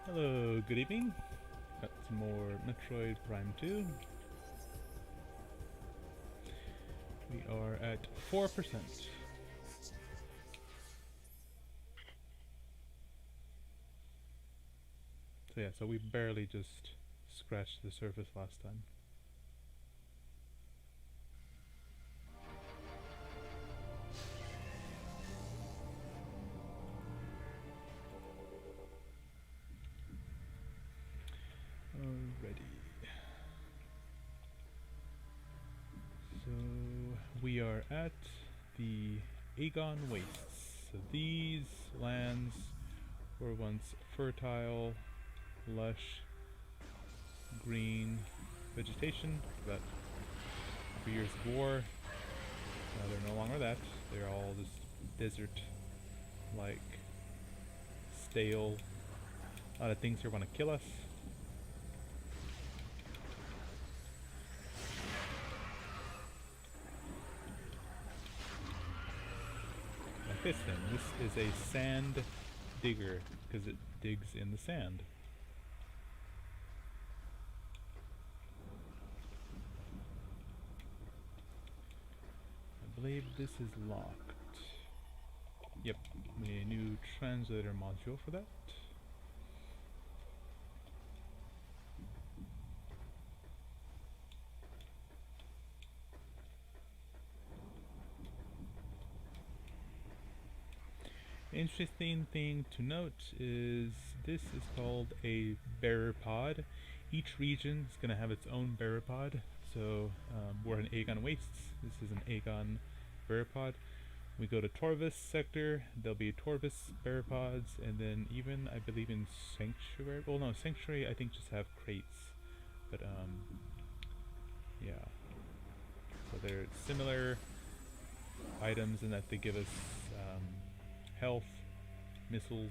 Hello, good evening. Got some more Metroid Prime 2. We are at 4%. So yeah, so we barely just scratched the surface last time. Alrighty. So we are at the Agon Wastes. So these lands were once fertile, lush, green vegetation, but after years of war, they're no longer that. They're all just desert-like, stale. A lot of things here want to kill us. Like this thing. This is a sand digger because it digs in the sand. I believe this is locked. Yep, we need a new translator module for that. Interesting thing to note is this is called a bearer pod. Each region is going to have its own bearer pod. So we're in Agon Wastes. This is an Agon bearer pod. We go to Torvis sector, there'll be Torvis bearer pods, and then even I believe in Sanctuary. Well, no, Sanctuary I think just have crates, but yeah. So they're similar items in that they give us health, missiles.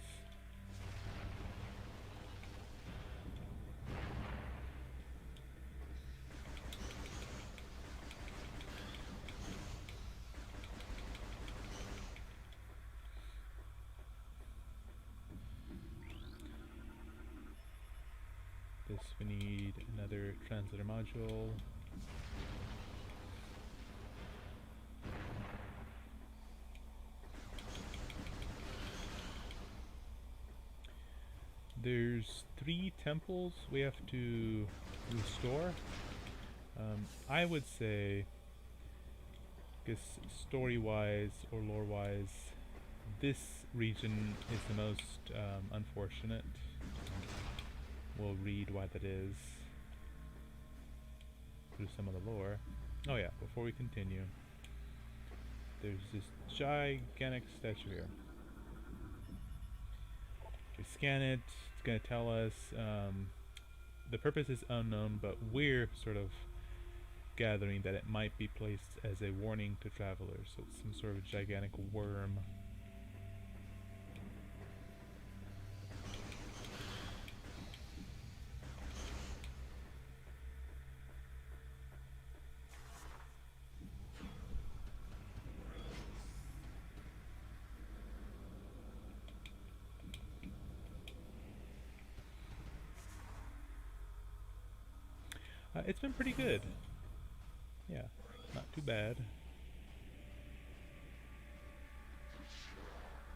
This we need another translator module. There's 3 temples we have to restore. I would say, guess story-wise or lore-wise, this region is the most unfortunate. We'll read why that is through some of the lore. Oh yeah, before we continue, there's this gigantic statue here. We scan it, it's going to tell us, the purpose is unknown, but we're sort of gathering that it might be placed as a warning to travelers, so it's some sort of gigantic worm. It's been pretty good. Yeah, not too bad.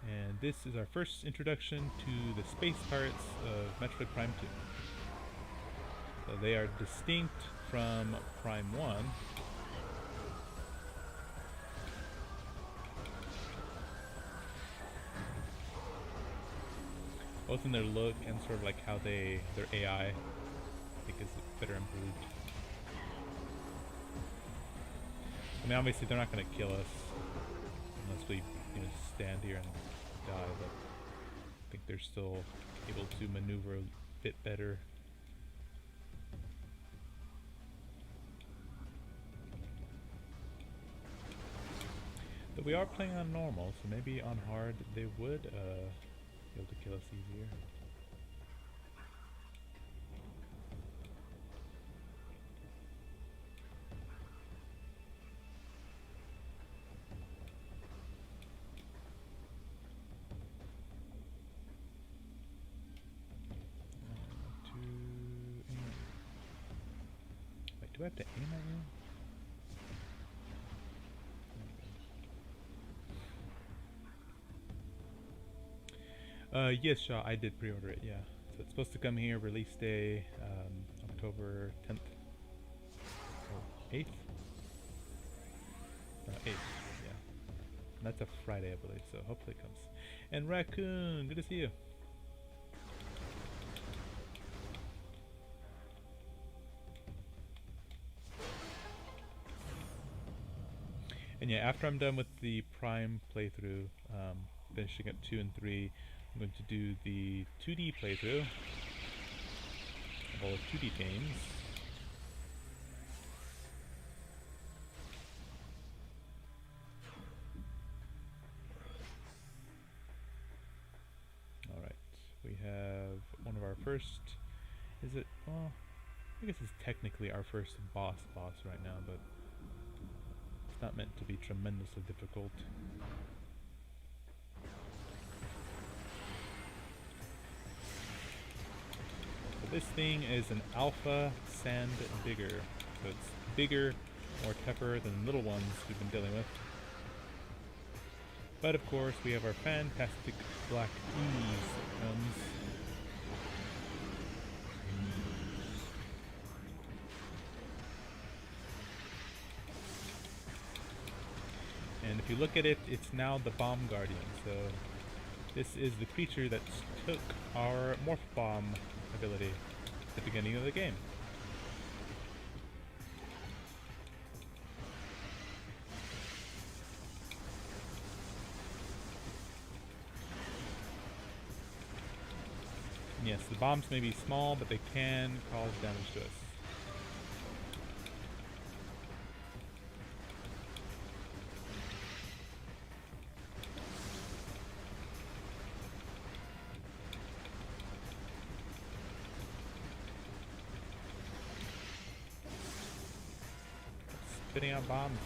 And this is our first introduction to the space pirates of Metroid Prime 2. So they are distinct from Prime 1. Both in their look and sort of like how their AI, I think, is better improved. I mean, obviously they're not going to kill us unless we, stand here and die, but I think they're still able to maneuver a bit better. But we are playing on normal, so maybe on hard they would be able to kill us easier. Do I have to aim at you? Yes, Shaw, I did pre-order it, yeah. So it's supposed to come here, release day, October 10th. Or 8th? 8th, yeah. And that's a Friday, I believe, so hopefully it comes. And Raccoon, good to see you. And yeah, after I'm done with the Prime playthrough, finishing up 2 and 3, I'm going to do the 2D playthrough of all the 2D games. Alright, we have one of our first, is it, well, I guess it's technically our first boss right now, but it's not meant to be tremendously difficult. So this thing is an alpha sand digger, so it's bigger, more tougher than the little ones we've been dealing with. But of course, we have our fantastic black ooze that comes. And if you look at it, it's now the Bomb Guardian. So this is the creature that took our Morph Bomb ability at the beginning of the game. Yes, the bombs may be small, but they can cause damage to us. Spitting out bombs.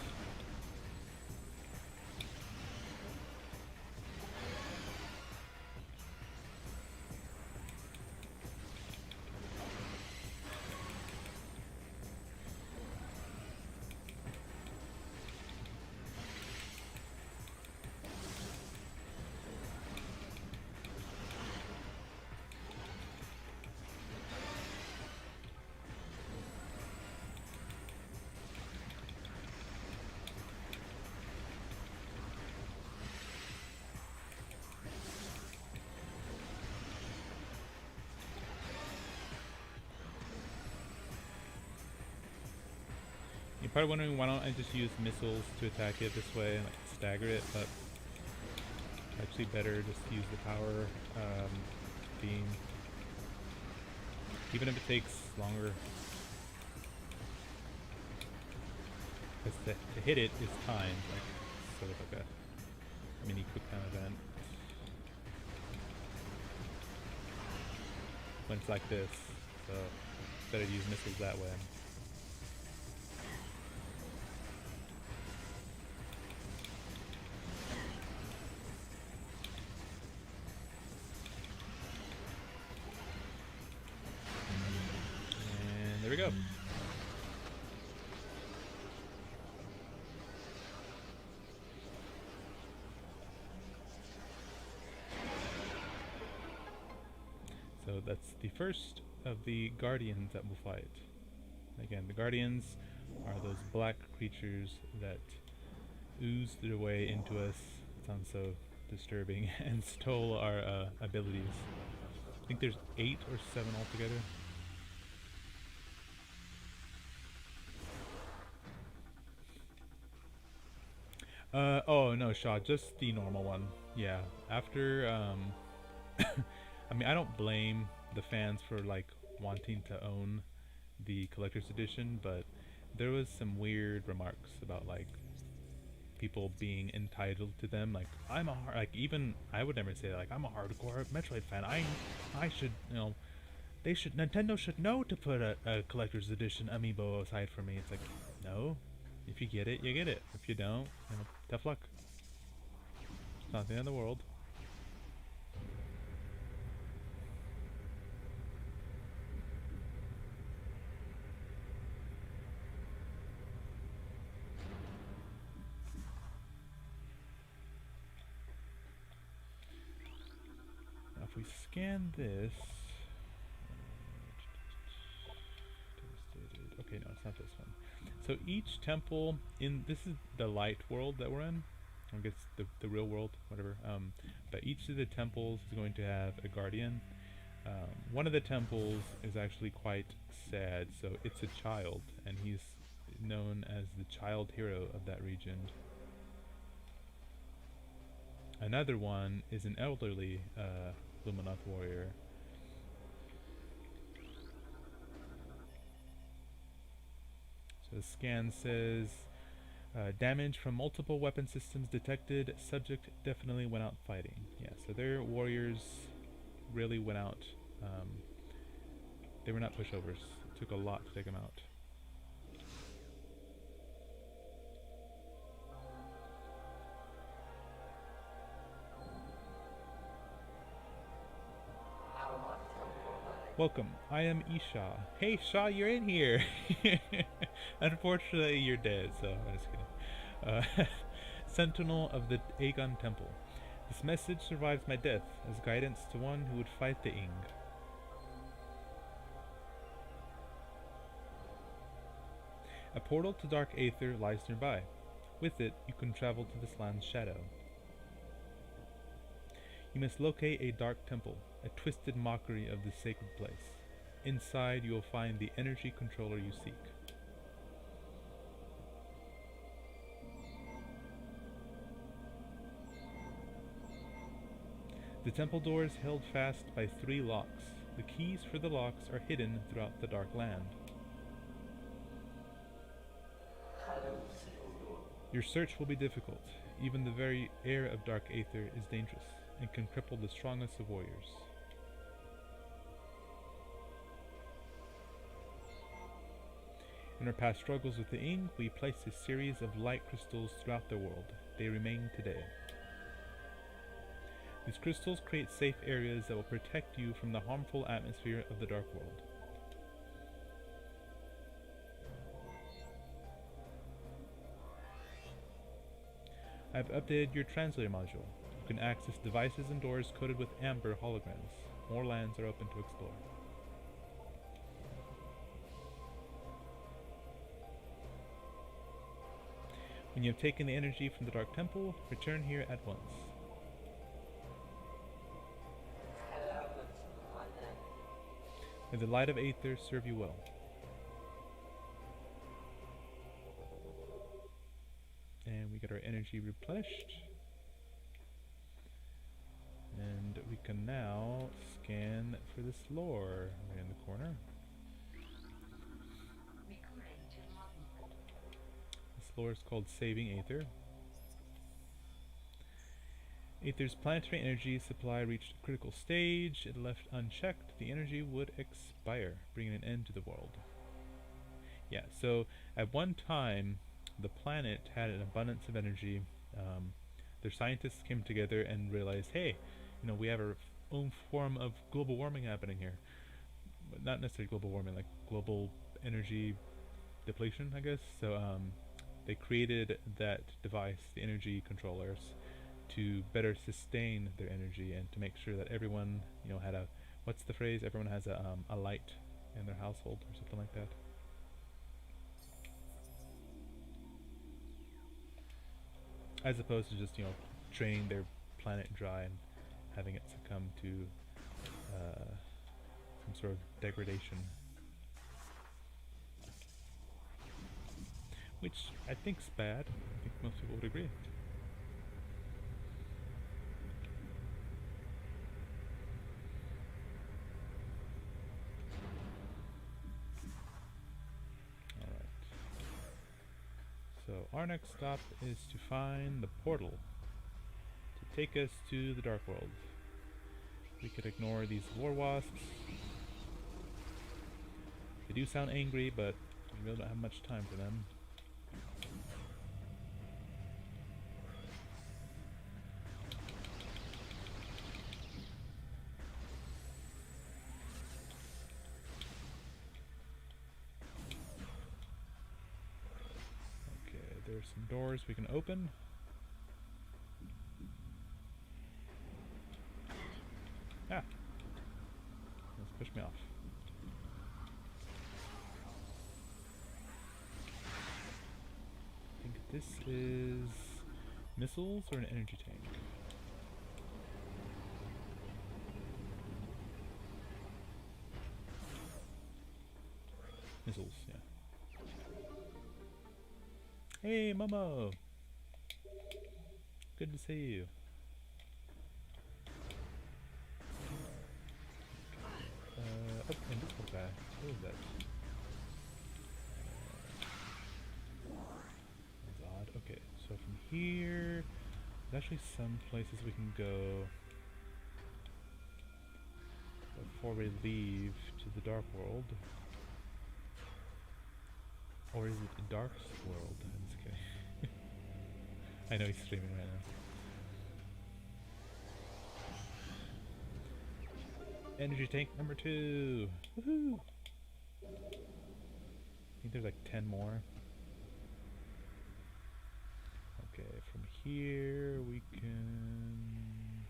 You're probably wondering why don't I just use missiles to attack it this way and like stagger it, but actually better just use the power beam, even if it takes longer. Because to hit it is timed, like sort of like a mini quick time event. When it's like this, so better to use missiles that way. There we go. So that's the first of the Guardians that will fight. Again, the Guardians are those black creatures that oozed their way into us. It sounds so disturbing, and stole our abilities. I think there's 8 or 7 altogether. Oh no, Shaw, just the normal one. Yeah, after, I mean, I don't blame the fans for, like, wanting to own the collector's edition, but there was some weird remarks about, like, people being entitled to them. Like, even, I would never say that, like, I'm a hardcore Metroid fan. I should, you know, Nintendo should know to put a collector's edition amiibo aside for me. It's like, no. If you get it, you get it. If you don't, you know, tough luck. It's not the end of the world. Now if we scan this... Okay, no, it's not this one. So each temple this is the light world that we're in. I guess the real world, whatever. But each of the temples is going to have a guardian. One of the temples is actually quite sad. So it's a child, and he's known as the child hero of that region. Another one is an elderly Luminoth warrior. So the scan says damage from multiple weapon systems detected. Subject definitely went out fighting. Yeah, so their warriors really went out. They were not pushovers. It took a lot to take them out. Welcome, I am Isha. Hey Shaw, you're in here! Unfortunately, you're dead, so I'm just kidding. Sentinel of the Agon Temple. This message survives my death as guidance to one who would fight the Ing. A portal to Dark Aether lies nearby. With it, you can travel to this land's shadow. You must locate a dark temple, a twisted mockery of the sacred place. Inside, you will find the energy controller you seek. The temple door is held fast by 3 locks. The keys for the locks are hidden throughout the dark land. Your search will be difficult. Even the very air of Dark Aether is dangerous and can cripple the strongest of warriors. In our past struggles with the Ing, we placed a series of light crystals throughout the world. They remain today. These crystals create safe areas that will protect you from the harmful atmosphere of the Dark World. I have updated your translator module. You can access devices and doors coated with amber holograms. More lands are open to explore. When you have taken the energy from the Dark Temple, return here at once. May the light of Aether serve you well. And we get our energy replenished. And we can now scan for this lore right in the corner. This lore is called Saving Aether. Aether's planetary energy supply reached a critical stage. If left unchecked, the energy would expire, bringing an end to the world. Yeah, so at one time, the planet had an abundance of energy. Their scientists came together and realized, hey, you know, we have our own form of global warming happening here. But not necessarily global warming, like global energy depletion, I guess. So they created that device, the energy controllers, to better sustain their energy and to make sure that everyone, you know, had a, what's the phrase? Everyone has a light in their household or something like that. As opposed to just, you know, draining their planet dry and having it succumb to some sort of degradation. Which I think's bad. I think most people would agree. Alright. So our next stop is to find the portal to take us to the Dark World. We could ignore these war wasps. They do sound angry, but we really don't have much time for them. Okay, there's some doors we can open. Ah! Let's push me off. I think this is missiles or an energy tank. Missiles, yeah. Hey, Momo! Good to see you. Oh, invisible guy. What is that? That's odd. Okay, so from here, there's actually some places we can go before we leave to the Dark World. Or is it the Dark World? I'm just kidding. I know he's streaming right now. Energy tank number 2! Woohoo! I think there's like 10 more. Okay, from here we can...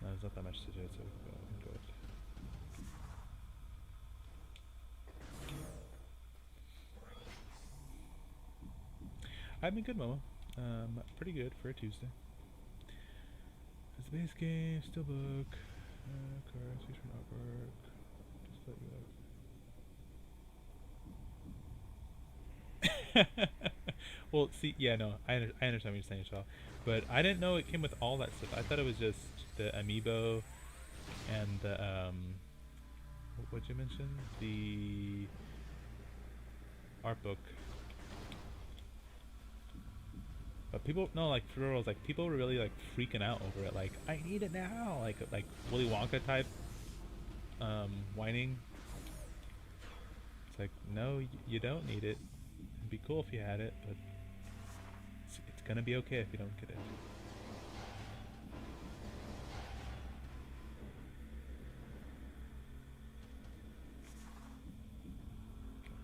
No, there's not that much to do, so we can go ahead. I've been good, Momo. Pretty good for a Tuesday. It's the base game, steelbook, cards, feature artwork. Just let you out. Well, see, yeah, no, I understand what you're saying, Shaw, but I didn't know it came with all that stuff. I thought it was just the amiibo and the what'd you mention? The art book. But people, no, like for real, like people were really like freaking out over it. Like, I need it now, like Willy Wonka type, whining. It's like, no, you don't need it. It'd be cool if you had it, but it's gonna be okay if you don't get it.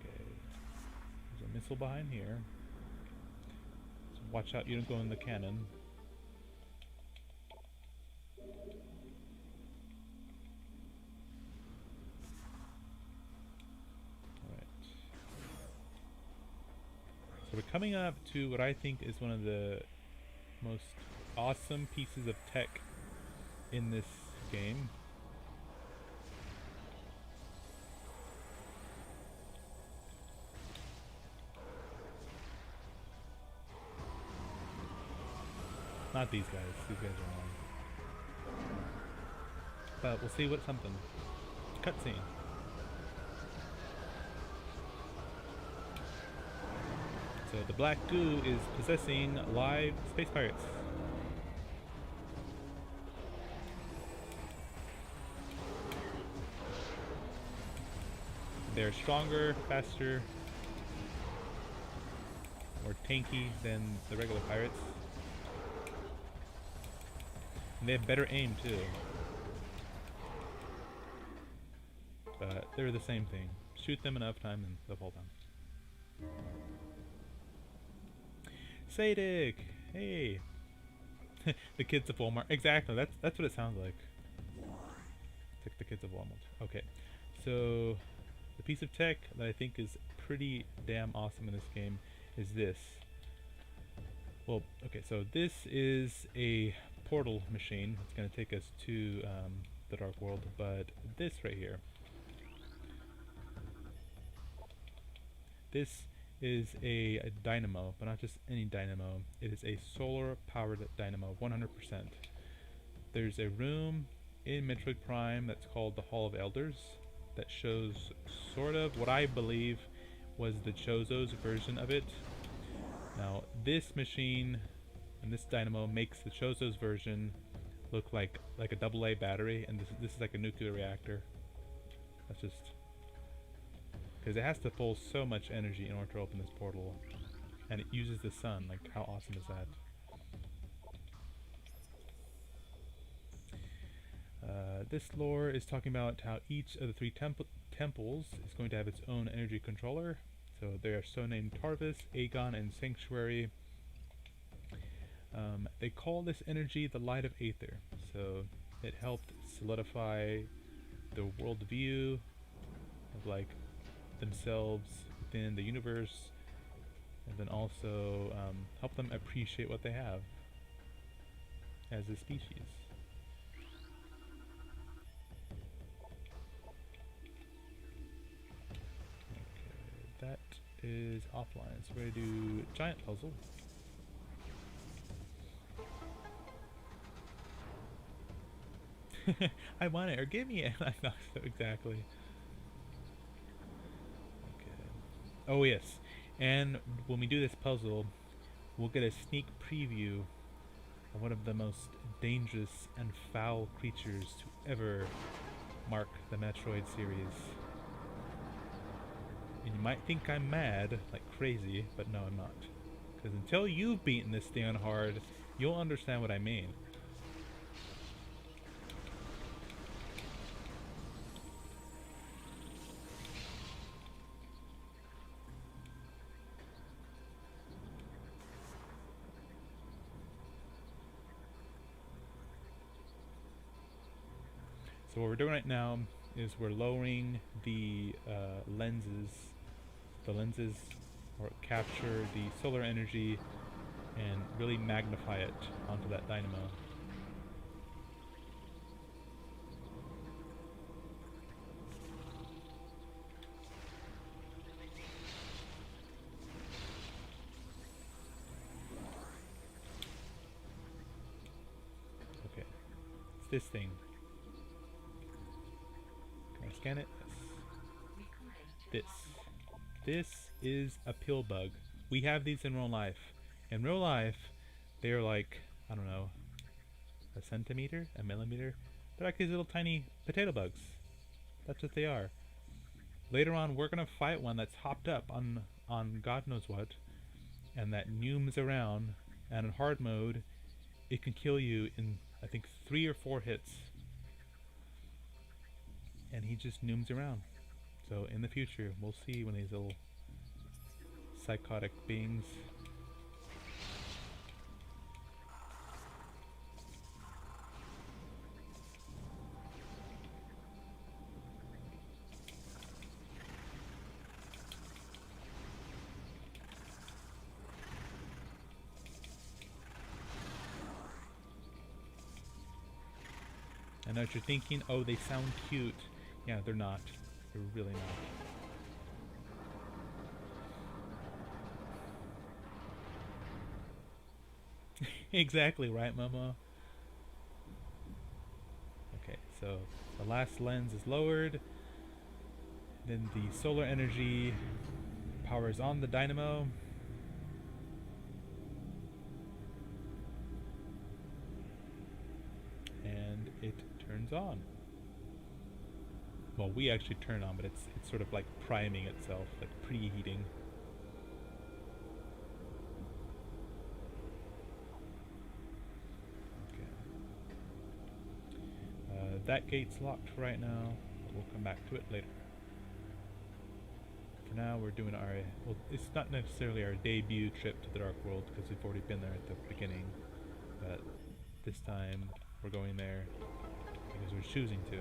Okay, there's a missile behind here. So watch out, you don't go in the cannon. So we're coming up to what I think is one of the most awesome pieces of tech in this game. Not these guys. These guys are wrong. But we'll see what something. Cutscene. So the black goo is possessing live space pirates. They're stronger, faster, more tanky than the regular pirates. And they have better aim too. But they're the same thing. Shoot them enough time and they'll fall down. Sadik! Hey! The kids of Walmart. Exactly, that's what it sounds like. It's like the kids of Walmart. Okay, so the piece of tech that I think is pretty damn awesome in this game is this. Well, okay, so this is a portal machine. It's going to take us to the Dark World, but this right here. This is a dynamo, but not just any dynamo. It is a solar-powered dynamo, 100%. There's a room in Metroid Prime that's called the Hall of Elders that shows sort of what I believe was the Chozo's version of it. Now, this machine and this dynamo makes the Chozo's version look like a AA battery, and this is like a nuclear reactor. That's just... because it has to pull so much energy in order to open this portal, and it uses the sun. Like, how awesome is that? This lore is talking about how each of the 3 temples is going to have its own energy controller. So they are so named Tarvis, Agon, and Sanctuary. They call this energy the light of Aether. So it helped solidify the world view of like themselves within the universe, and then also help them appreciate what they have as a species. Okay, that is offline, so we're going to do giant puzzle. I want it, or give me it. I thought so, exactly. Okay. Oh yes, and when we do this puzzle, we'll get a sneak preview of one of the most dangerous and foul creatures to ever mark the Metroid series. And you might think I'm mad, like crazy, but no, I'm not. Because until you've beaten this thing on hard, you'll understand what I mean. So what we're doing right now is we're lowering the lenses, or capture the solar energy and really magnify it onto that dynamo. Okay, it's this thing. Can I scan it? Yes. This is a pill bug. We have these in real life. In real life, they're like, I don't know, a centimeter, a millimeter. They're like these little tiny potato bugs. That's what they are. Later on, we're gonna fight one that's hopped up on God knows what, and that nooms around. And in hard mode, it can kill you in I think 3 or 4 hits. And he just nooms around. So in the future, we'll see when these little psychotic beings. I know what you're thinking. Oh, they sound cute. Yeah, they're not. They're really not. Exactly right, Momo. Okay, so the last lens is lowered. Then the solar energy powers on the dynamo. And it turns on. Well, we actually turn on, but it's sort of like priming itself, like preheating. Okay. That gate's locked for right now. We'll come back to it later. For now, we're doing our... Well, it's not necessarily our debut trip to the Dark World, because we've already been there at the beginning. But this time, we're going there because we're choosing to.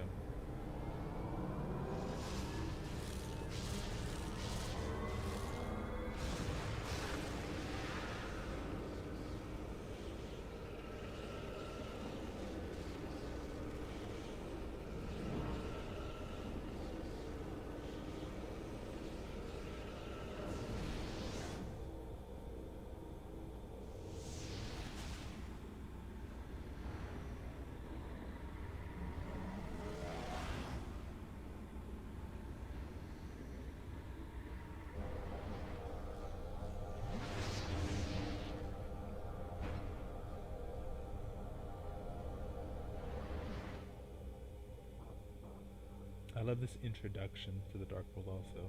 I love this introduction to the Dark World also.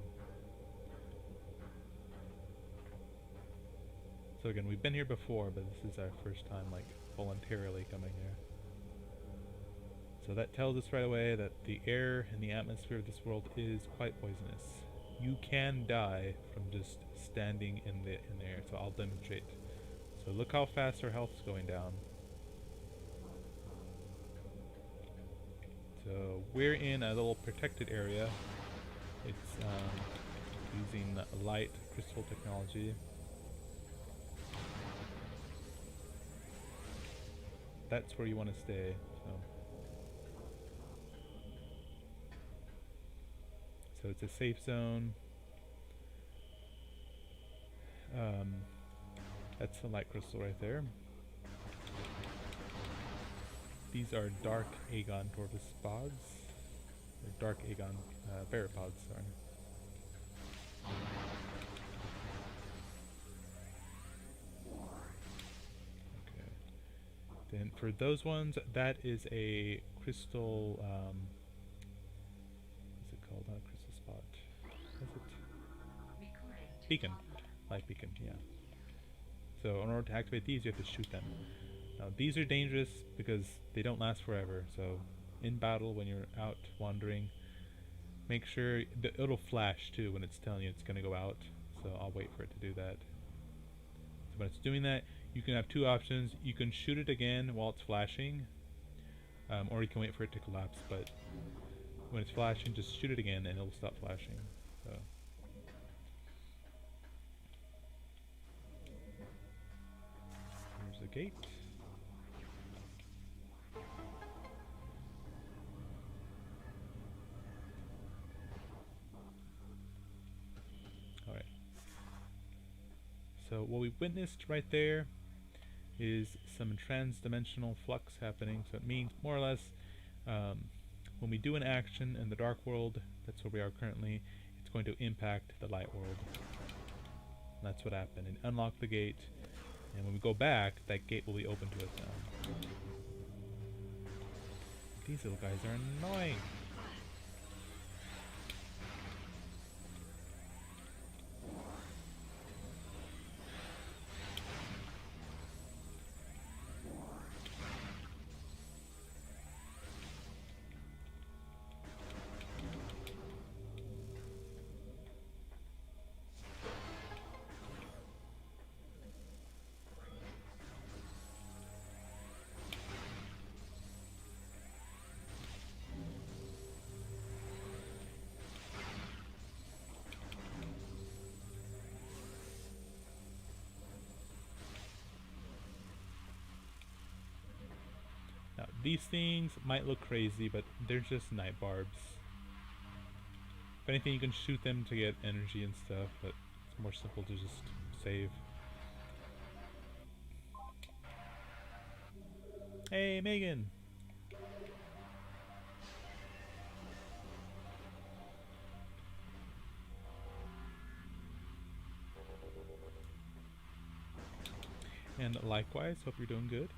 So again, we've been here before, but this is our first time, like, voluntarily coming here. So that tells us right away that the air and the atmosphere of this world is quite poisonous. You can die from just standing in the air, so I'll demonstrate. So look how fast our health's going down. So we're in a little protected area. It's using light crystal technology. That's where you want to stay. So it's a safe zone. That's the light crystal right there. these are dark Agon tortoise pods. Or dark Agon baropods, sorry. Okay. Then for those ones, that is a crystal, what's it called? Not a crystal spot. What's it? Beacon. Light beacon, yeah. So in order to activate these, you have to shoot them. Now these are dangerous because they don't last forever, so in battle when you're out wandering, make sure that it'll flash too when it's telling you it's going to go out, so I'll wait for it to do that. So when it's doing that, you can have two options. You can shoot it again while it's flashing, or you can wait for it to collapse, but when it's flashing, just shoot it again and it'll stop flashing. So. Here's the gate. Alright. So what we witnessed right there is some trans-dimensional flux happening. So it means more or less when we do an action in the dark world, that's where we are currently, it's going to impact the light world. And that's what happened. And unlock the gate, and when we go back, that gate will be open to us now. These little guys are annoying. Now, these things might look crazy, but they're just night barbs. If anything, you can shoot them to get energy and stuff, but it's more simple to just save. Hey, Megan! And likewise, hope you're doing good.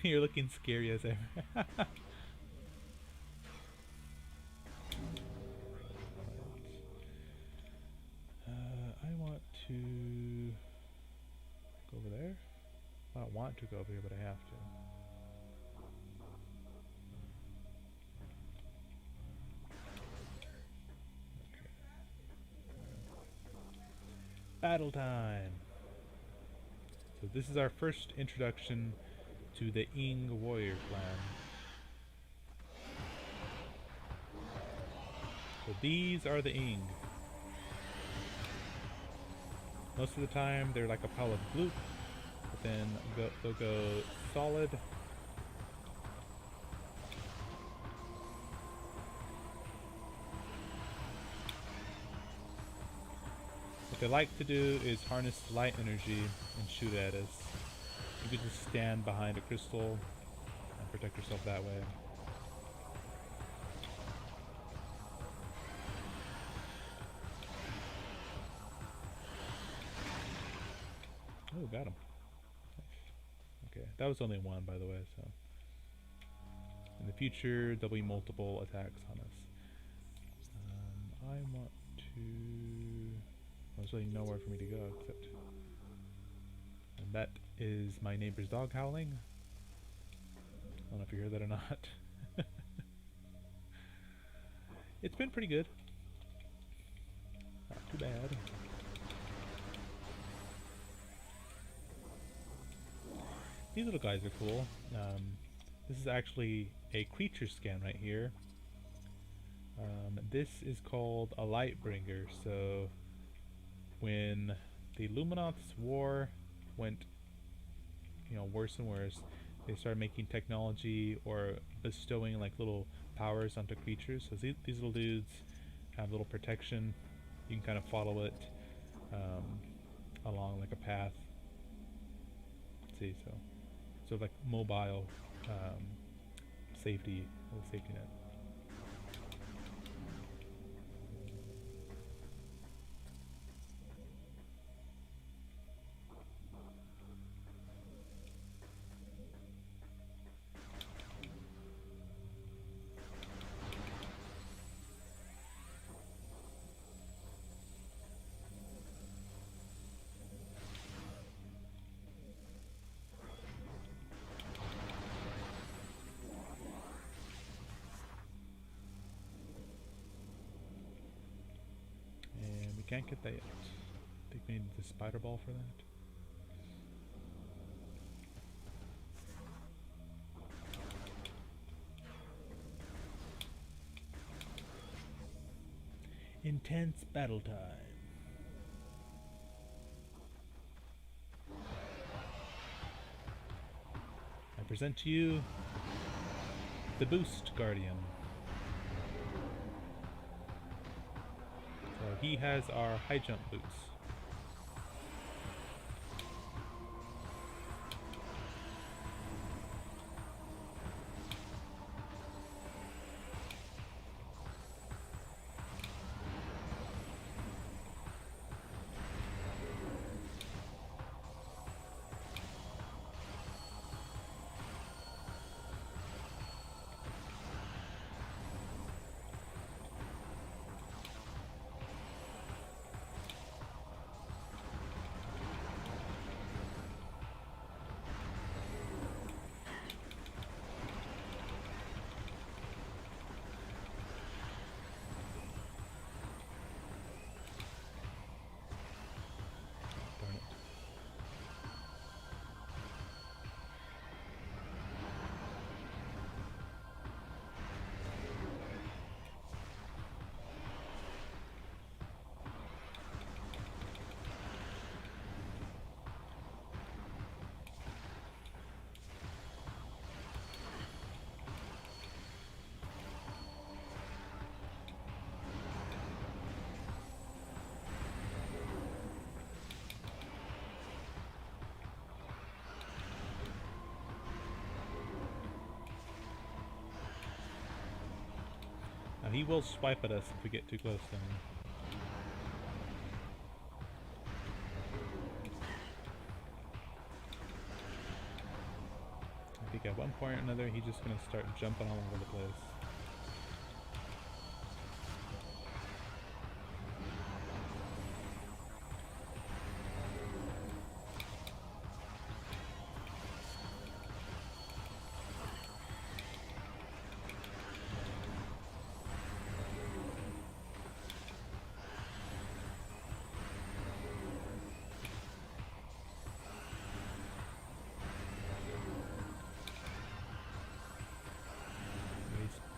You're looking scary as ever. I want to go over there. I don't want to go over here, but I have to. Okay. Battle time! So this is our first introduction to the Ing warrior clan. So these are the Ing. Most of the time they're like a pile of gloop, but then they'll go solid. What they like to do is harness light energy and shoot at us. You can just stand behind a crystal and protect yourself that way. Oh, got him. Okay, that was only one, by the way, so. In the future, there'll be multiple attacks on us. I want to... There's really nowhere for me to go except... And that is my neighbor's dog howling. I don't know if you heard that or not. It's been pretty good. Not too bad. These little guys are cool. This is actually a creature scan right here. This is called a Lightbringer. So when the Luminoth's war went, worse and worse, they started making technology or bestowing like little powers onto creatures. So these little dudes have little protection. You can kind of follow it along like a path. Let's see, so like mobile safety net. Can't get that yet. I think we need the spider ball for that. Intense battle time. I present to you the Boost Guardian. So he has our high jump boots. Now he will swipe at us if we get too close to him. I think at one point or another he's just going to start jumping all over the place.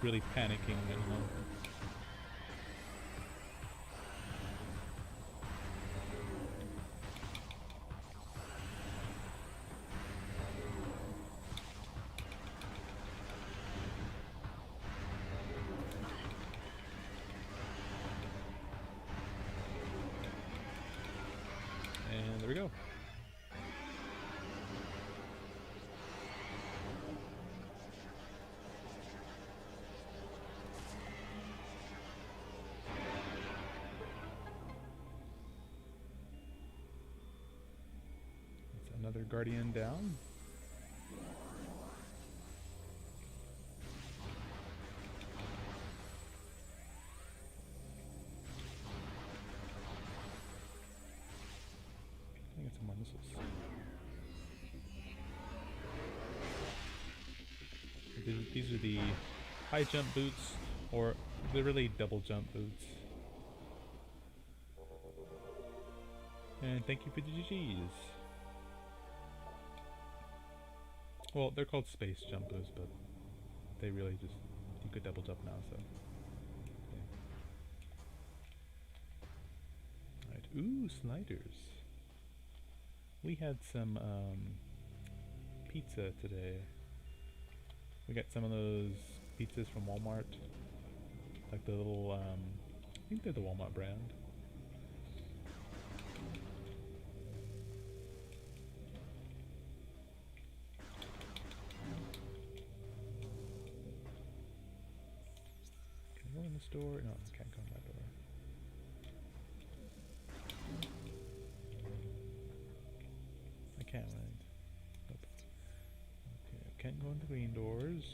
Really panicking now. And there we go. Another guardian down. I think it's some more missiles. These are the high jump boots, or literally double jump boots. And thank you for the GGs. Well, they're called space jump boots, but they really just, you could double jump now, so. Yeah. Alright, ooh, sliders. We had some pizza today. We got some of those pizzas from Walmart. Like the little, I think they're the Walmart brand. door? No, I can't go in that door. I can't mind. Nope. Okay, I can't go into green doors.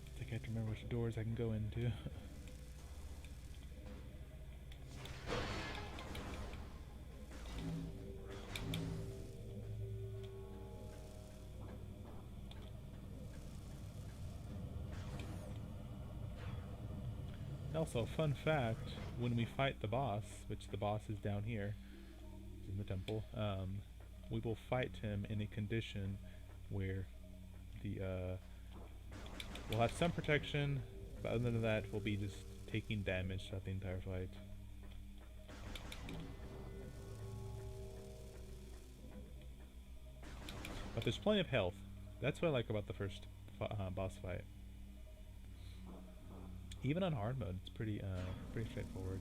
I think I have to remember which doors I can go into. Also, fun fact, when we fight the boss, which the boss is down here, in the temple, we will fight him in a condition where the, we'll have some protection, but other than that, we'll be just taking damage throughout the entire fight. But there's plenty of health. That's what I like about the first boss fight. Even on hard mode, it's pretty straightforward.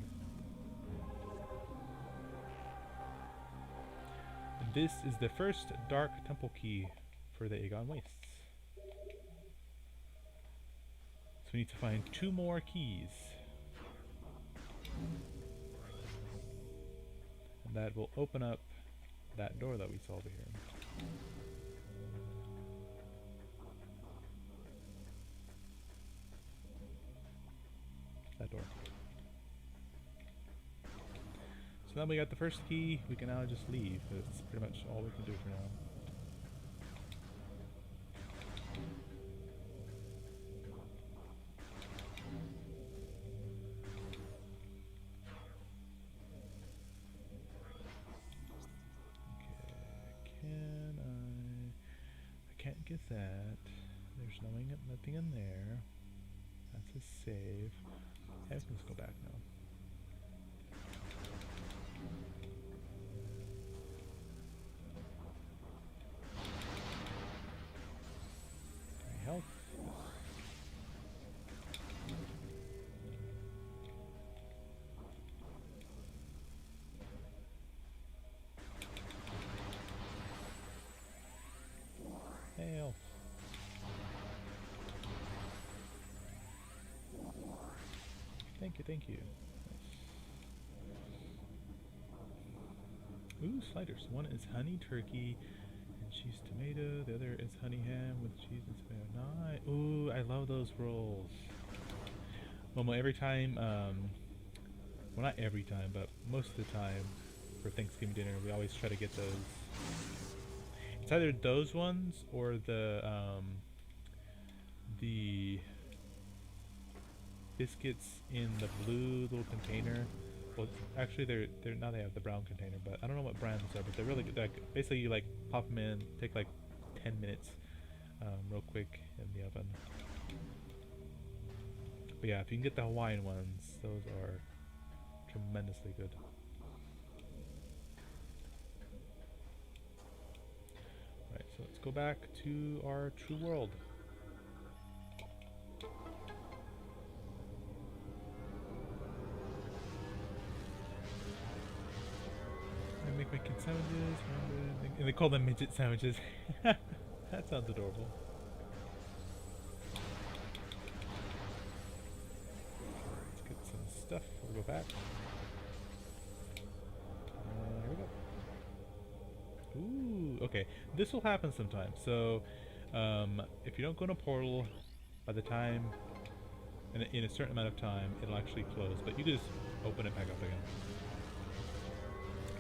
This is the first Dark Temple key for the Agon Wastes. So we need to find 2 more keys. And that will open up that door that we saw over here. That door. So now we got the first key, we can now just leave. That's pretty much all we can do for now. Okay, I can't get that. There's nothing in there. That's a save. Okay, let's go back now. Health. Health. Thank you, thank you. Nice. Ooh, sliders. One is honey turkey and cheese tomato. The other is honey ham with cheese and tomato. Nice. Ooh, I love those rolls. Momo, every time, well, not every time, but most of the time for Thanksgiving dinner, we always try to get those. It's either those ones or the biscuits in the blue little container. Well, actually, they're now they have the brown container, but I don't know what brands are. But they're really good. Like, basically, you like pop them in, take like 10 minutes, real quick in the oven. But yeah, if you can get the Hawaiian ones, those are tremendously good. Right, so let's go back to our true world. Make my kids sandwiches, and they call them midget sandwiches. That sounds adorable. Let's get some stuff. We'll go back. Here we go. Ooh, okay. This will happen sometimes. So, if you don't go in a portal, by the time, in a certain amount of time, it'll actually close. But you can just open it back up again.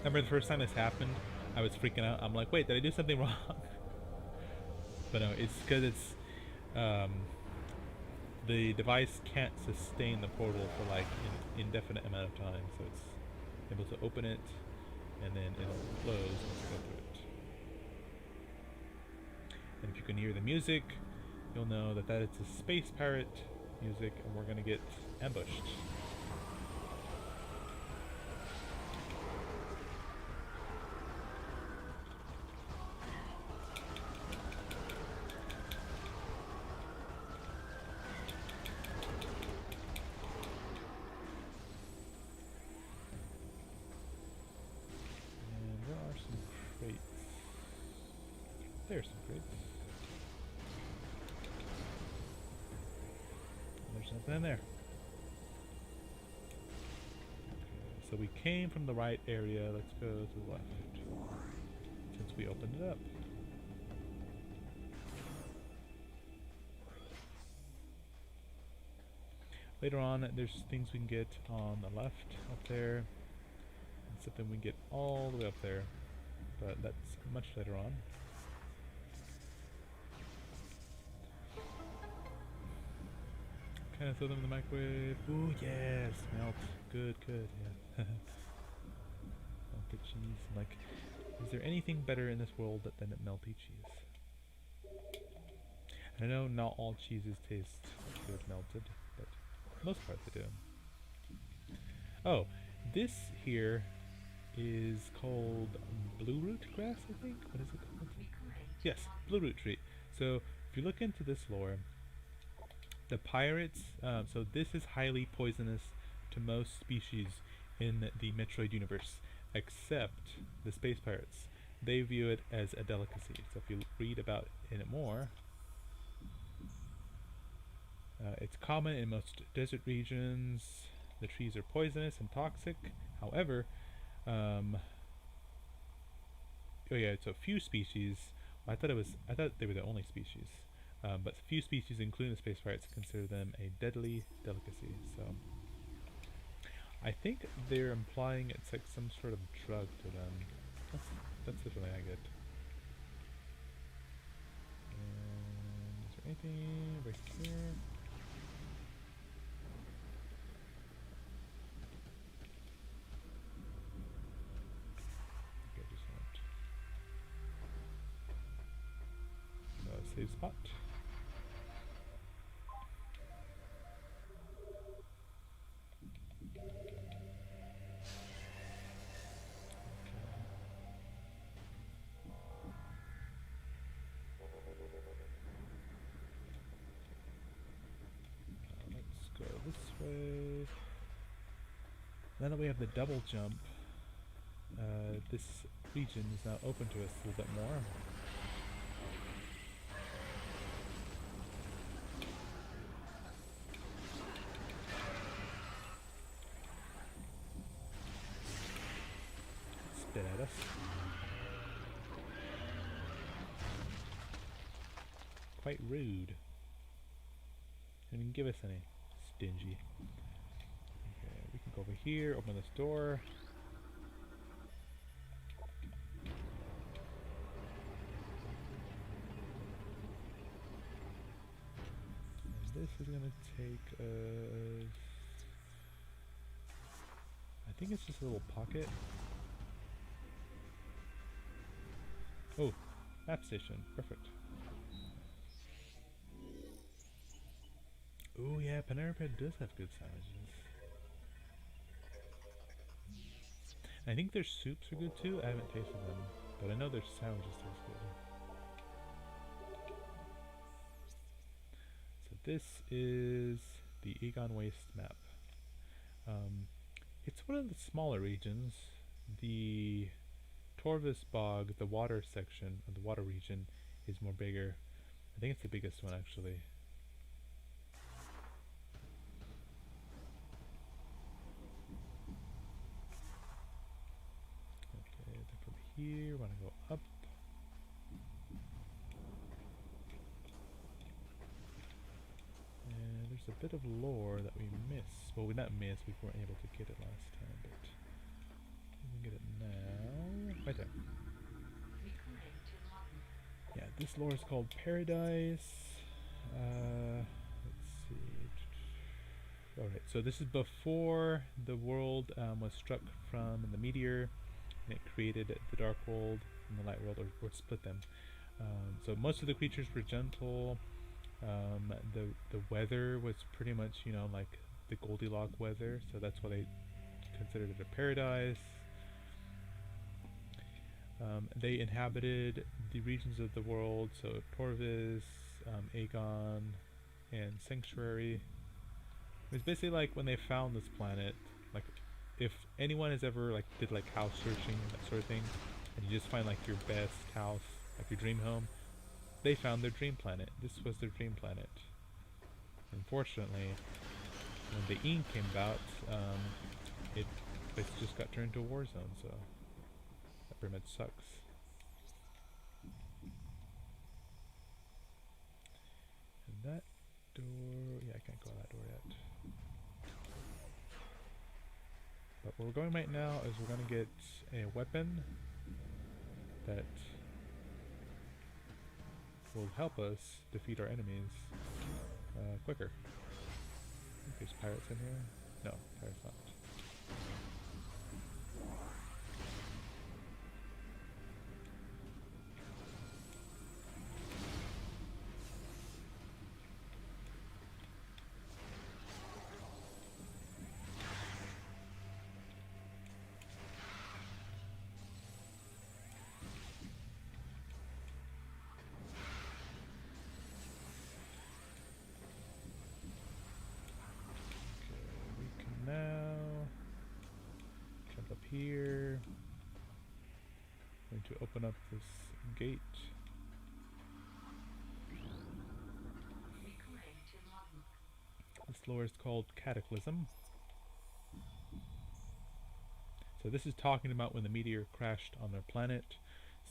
Remember the first time this happened, I was freaking out. I'm like, wait, did I do something wrong? But no, it's because it's, the device can't sustain the portal for like an indefinite amount of time, so it's able to open it, and then it'll close once you go through it. And if you can hear the music, you'll know that it's a space pirate music, and we're gonna get ambushed. There's some crates. Nothing in there. So we came from the right area. Let's go to the left. Since we opened it up. Later on, there's things we can get on the left up there. And something we can get all the way up there. But that's much later on. Kind of throw them in the microwave. Ooh, yes! Melt. Good, good, yeah. Melted cheese. Like, is there anything better in this world than melty cheese? I know not all cheeses taste good melted, but most parts they do. Oh, this here is called blue root grass, I think? What is it called? Yes, blue root tree. So, if you look into this lore, the pirates, so this is highly poisonous to most species in the Metroid universe, except the space pirates. They view it as a delicacy. So if you read about it more, it's common in most desert regions. The trees are poisonous and toxic. However, oh yeah, it's a few species. I thought they were the only species. But few species, including the space pirates, consider them a deadly delicacy. So, I think they're implying it's like some sort of drug to them. That's the feeling I get. And is there anything right here? Okay, just want save spot. This way. Now that we have the double jump, this region is now open to us a little bit more. Spit at us. Quite rude. Didn't give us any. Stingy. Okay, we can go over here, open this door. And this is gonna take us... I think it's just a little pocket. Oh, map station. Perfect. Oh yeah, Panera Bread does have good sandwiches. And I think their soups are good too. I haven't tasted them, but I know their sandwiches taste good. So this is the Agon Waste map. It's one of the smaller regions. The Torvis Bog, the water section, or the water region, is more bigger. I think it's the biggest one actually. Here, we want to go up. And there's a bit of lore that we missed. Well, we not missed, we weren't able to get it last time, but we can get it now. Right there. Yeah, this lore is called Paradise. Let's see. Alright, so this is before the world was struck from the meteor. And it created the Dark World and the Light World, or split them. So most of the creatures were gentle. The weather was pretty much, you know, like the Goldilocks weather, so that's why they considered it a paradise. They inhabited the regions of the world, so Torvis, Agon, and Sanctuary. It was basically like when they found this planet, like if anyone has ever like did like house searching, that sort of thing, and you just find like your best house, like your dream home, they found their dream planet. This was their dream planet. Unfortunately, when the ink came about, it basically just got turned into a war zone, so that pretty much sucks. And that door, yeah, I can't go out that door yet. But where we're going right now is we're gonna get a weapon that will help us defeat our enemies quicker. I think there's pirates in here. No, pirates not. Now, jump up here. Going to open up this gate. This lore is called Cataclysm. So this is talking about when the meteor crashed on their planet.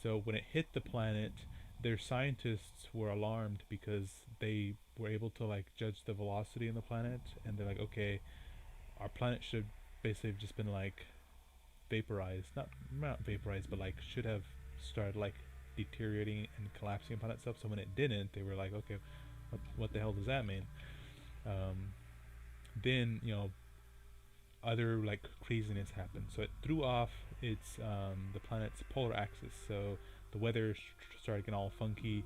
So when it hit the planet, their scientists were alarmed because they were able to like judge the velocity in the planet, and they're like, okay, our planet should basically have just been like vaporized, not vaporized, but like should have started like deteriorating and collapsing upon itself. So when it didn't, they were like, okay, what the hell does that mean? Then other like craziness happened. So it threw off its the planet's polar axis. So the weather started getting all funky.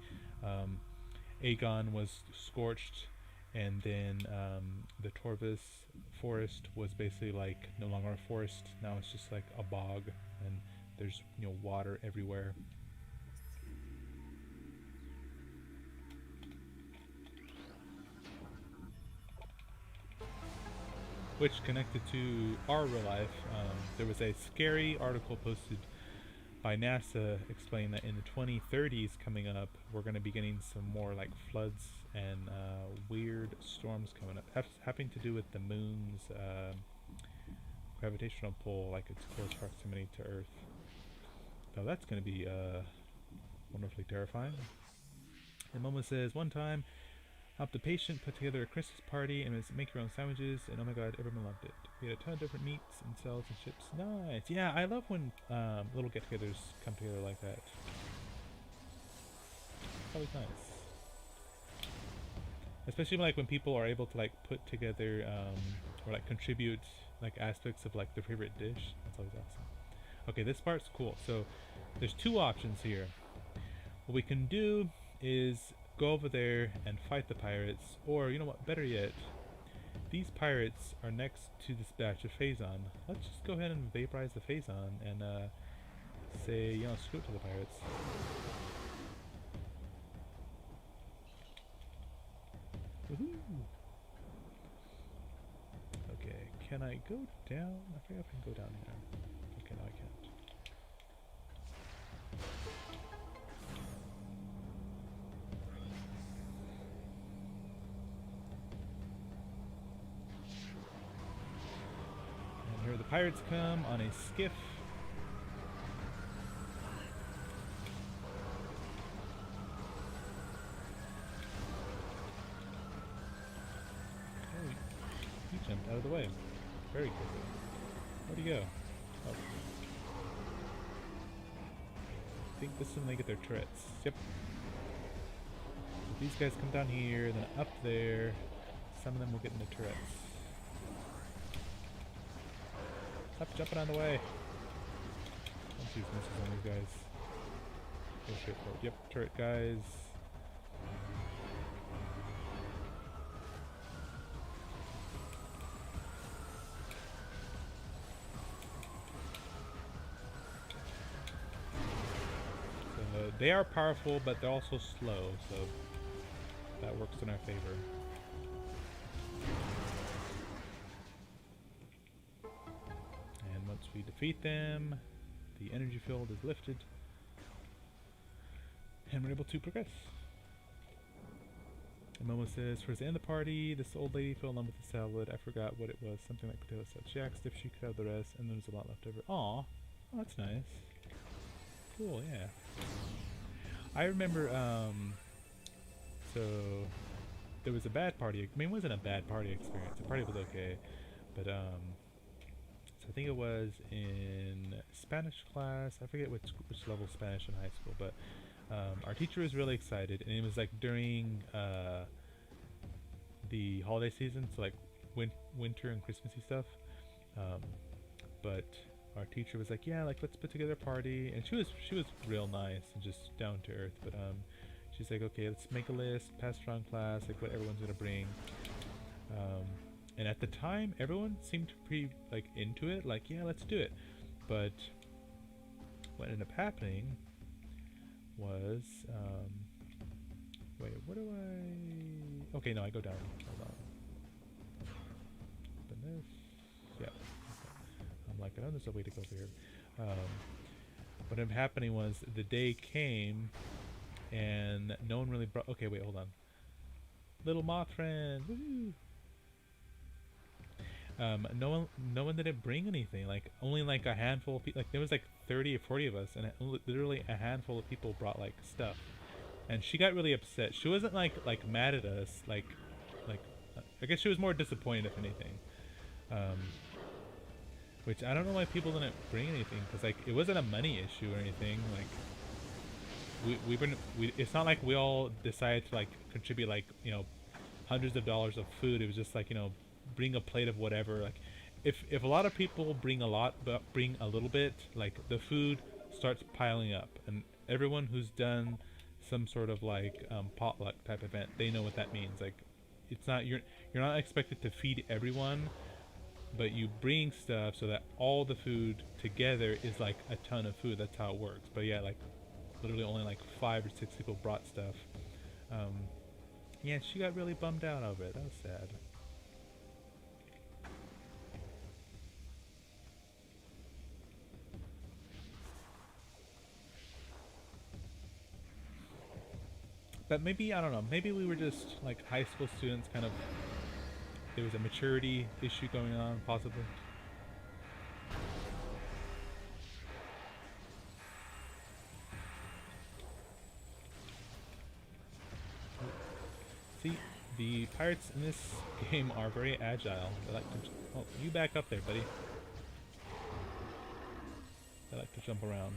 Agon was scorched, and then the Torvis forest was basically like no longer a forest. Now it's just like a bog, and there's water everywhere. Which connected to our real life. There was a scary article posted by NASA explaining that in the 2030s coming up, we're going to be getting some more like floods and weird storms coming up, having to do with the moon's gravitational pull, like its close proximity to Earth. So that's going to be wonderfully terrifying. And Momo says, one time, helped a patient put together a Christmas party and make your own sandwiches, and oh my god, everyone loved it. We had a ton of different meats and salads and chips. Nice! Yeah, I love when little get-togethers come together like that. It's always nice. Especially like when people are able to like put together or like contribute like aspects of like their favorite dish. That's always awesome. Okay, this part's cool. So there's two options here. What we can do is go over there and fight the pirates, or you know what, better yet, these pirates are next to this batch of Phazon. Let's just go ahead and vaporize the Phazon and say, screw it to the pirates. Woohoo! Okay, can I go down? I forget if I can go down here. Okay, no I can't. Here the pirates come on a skiff. Oh, he jumped out of the way. Very quickly. Where'd he go? Oh. I think this is when they get their turrets. Yep. So these guys come down here, then up there. Some of them will get in the turrets. Stop jumping on the way. Let's use missiles on these guys. Go straight for it. Yep, turret guys. So they are powerful, but they're also slow, so that works in our favor. Once we defeat them, the energy field is lifted, and we're able to progress. And Momo says, towards the end of the party, this old lady fell in love with the salad. I forgot what it was. Something like potato salad. She asked if she could have the rest, and there was a lot left over. Aw. Oh, that's nice. Cool, yeah. I remember, so there was a bad party. I mean, it wasn't a bad party experience. The party was okay. But, so I think it was in Spanish class. I forget which level of Spanish in high school, but our teacher was really excited, and it was like during the holiday season, so like winter and Christmassy stuff. But our teacher was like, yeah, like let's put together a party, and she was real nice and just down to earth. But she's like, okay, let's make a list, pass it around class, like what everyone's gonna bring. And at the time, everyone seemed pretty like into it, like yeah, let's do it. But what ended up happening was, wait, what do I? Okay, no, I go down. Hold on. Open this. Yeah. Okay. I'm like, I know there's a way to go over here. What ended up happening was the day came, and no one really brought. Okay, wait, hold on. Little moth friend. Woohoo! No one didn't bring anything. Like only like a handful of people. Like there was like 30 or 40 of us, and literally a handful of people brought like stuff. And she got really upset. She wasn't like mad at us. Like I guess she was more disappointed if anything. Which I don't know why people didn't bring anything, because like it wasn't a money issue or anything. Like it's not like we all decided to like contribute like hundreds of dollars of food. It was just like bring a plate of whatever. Like if a lot of people bring a lot but bring a little bit, like the food starts piling up, and everyone who's done some sort of like potluck type event, they know what that means. Like it's not you're not expected to feed everyone, but you bring stuff so that all the food together is like a ton of food. That's how it works. But yeah, like literally only like 5 or 6 people brought stuff. Yeah, she got really bummed out over it. That was sad. But maybe, I don't know, maybe we were just like high school students, kind of, there was a maturity issue going on, possibly. See, the pirates in this game are very agile. They like to, oh, you back up there, buddy. They like to jump around.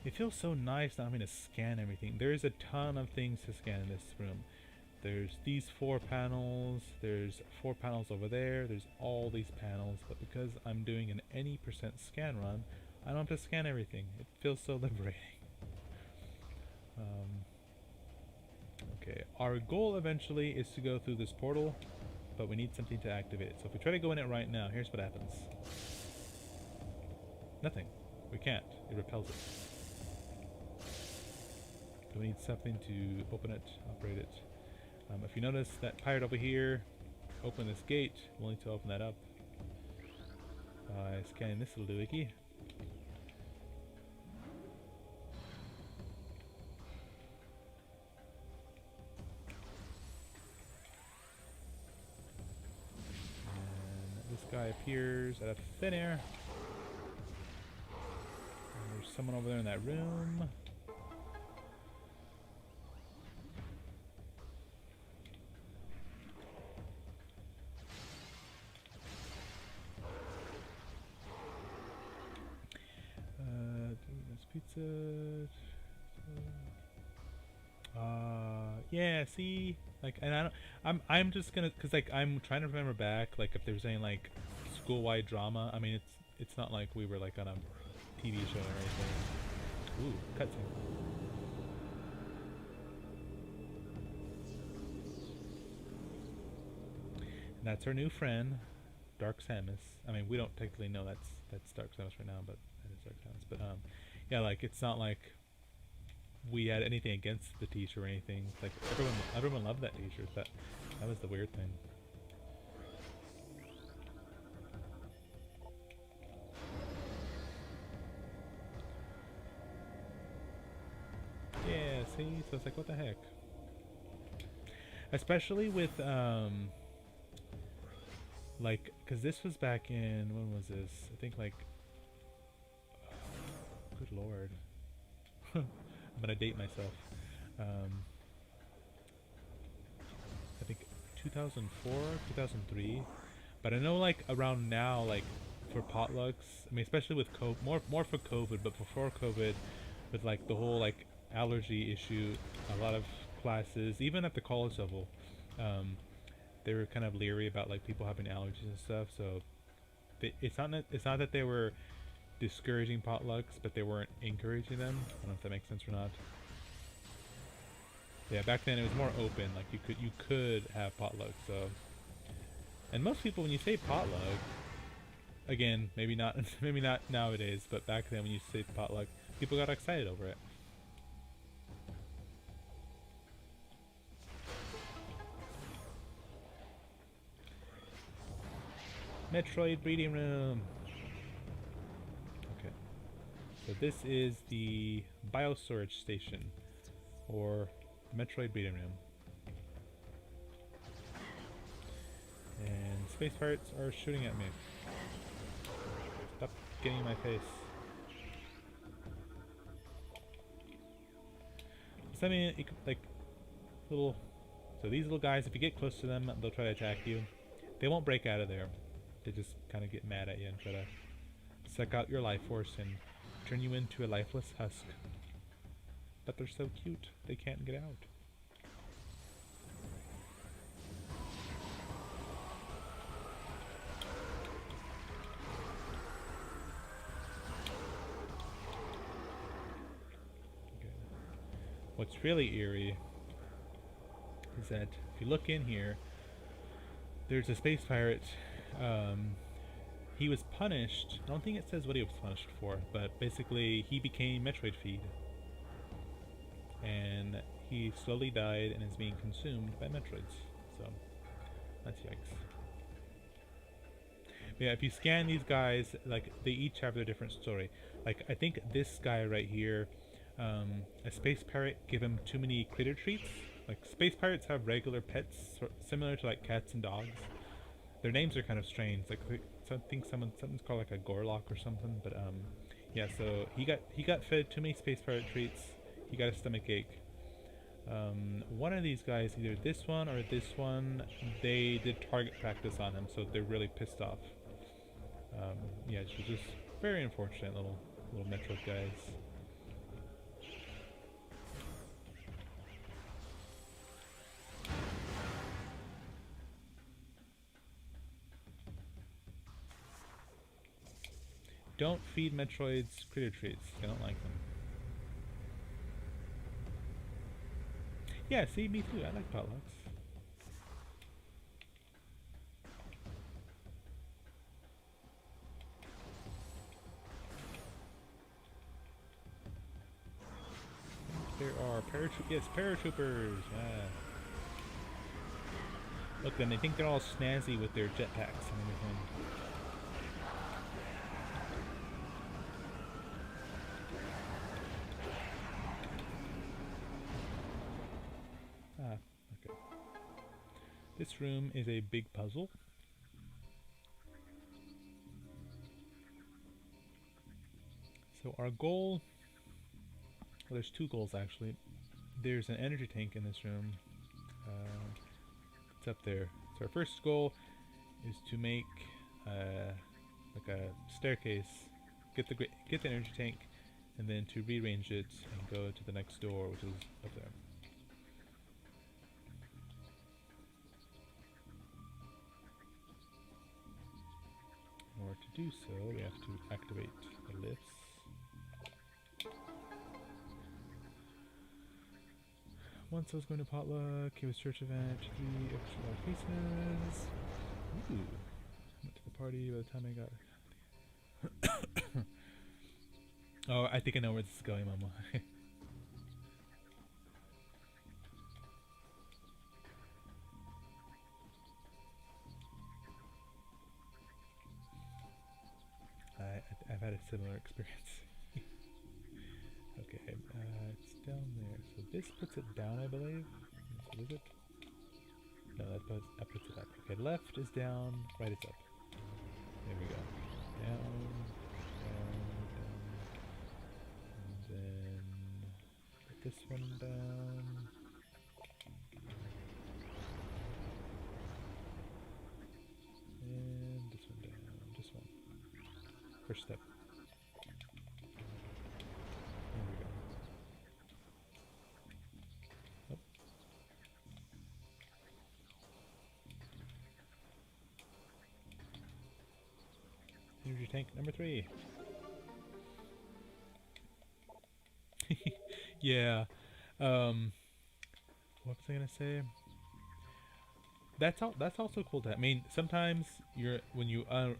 It feels so nice not having to scan everything. There's a ton of things to scan in this room. There's these 4 panels, there's 4 panels over there, there's all these panels, but because I'm doing an any % scan run, I don't have to scan everything. It feels so liberating. Okay, our goal eventually is to go through this portal, but we need something to activate it. So if we try to go in it right now, here's what happens. Nothing. We can't. It repels it. So we need something to open it, operate it. If you notice that pirate over here, open this gate, we'll need to open that up by scanning this little doohickey. And this guy appears out of thin air. And there's someone over there in that room. Pizza. Yeah. See, like, and I don't. I'm just gonna, cause like I'm trying to remember back, like if there's any like school-wide drama. I mean, it's not like we were like on a TV show or anything. Ooh, cutscene. And that's our new friend, Dark Samus. I mean, we don't technically know that's Dark Samus right now, but that is Dark Samus. But yeah, like it's not like we had anything against the teacher or anything. Like everyone loved that teacher. That was the weird thing. Yeah, see, so it's like what the heck. especially with like, because this was back in, when was this? I think like, good lord, I'm gonna date myself. Um, I think 2004, 2003. But I know like around now, like for potlucks, I mean, especially with COVID, more for COVID, but before COVID, with like the whole like allergy issue, a lot of classes, even at the college level, um, they were kind of leery about like people having allergies and stuff. So it's not that they were discouraging potlucks, but they weren't encouraging them. I don't know if that makes sense or not. Yeah, back then it was more open. Like you could have potluck. So, and most people, when you say potluck, again, maybe not maybe not nowadays, but back then when you say potluck, people got excited over it. Metroid breeding room. Okay, so this is the biostorage station, or Metroid breeding room. And space pirates are shooting at me. Stop getting in my face. So I mean, like little. So these little guys, if you get close to them, they'll try to attack you. They won't break out of there. They just kind of get mad at you and try to suck out your life force and turn you into a lifeless husk. But they're so cute, they can't get out. Okay. What's really eerie is that if you look in here, there's a space pirate. Um, he was punished. I don't think it says what he was punished for, but basically he became Metroid feed. And he slowly died and is being consumed by Metroids. So, that's yikes. But yeah, if you scan these guys, like, they each have their different story. Like, I think this guy right here, a space pirate gave him too many critter treats. Like, space pirates have regular pets, similar to, like, cats and dogs. Their names are kind of strange. Like, I think something's called, like, a Gorlock or something. But, yeah, so he got fed too many space pirate treats. He got a stomach ache. One of these guys, either this one or this one, they did target practice on him, so they're really pissed off. Yeah, it's just very unfortunate little Metroid guys. Don't feed Metroids critter treats. I don't like them. Yeah, see, me too. I like potlucks. There are paratroopers. Yeah. Look, then they think they're all snazzy with their jetpacks and everything. Ah, okay. This room is a big puzzle. So our goal, well, there's two goals actually. There's an energy tank in this room. It's up there. So our first goal is to make like a staircase, get the energy tank, and then to rearrange it and go to the next door, which is up there. In order to do so, we have to activate the lifts. Once I was going to potluck, it was church event, 3 extra pieces. Ooh. Went to the party by the time I got... Oh, I think I know where this is going, Mama. I've had a similar experience. Okay, it's down there. So this puts it down, I believe. So is it? No, that puts it up. Okay, left is down, right is up. There we go. Down, down, and then put this one down. And this one down. Just one. First step. There we go. Oh. Here's your tank number 3. Yeah. What was I gonna say? That's also cool. I mean, sometimes when you are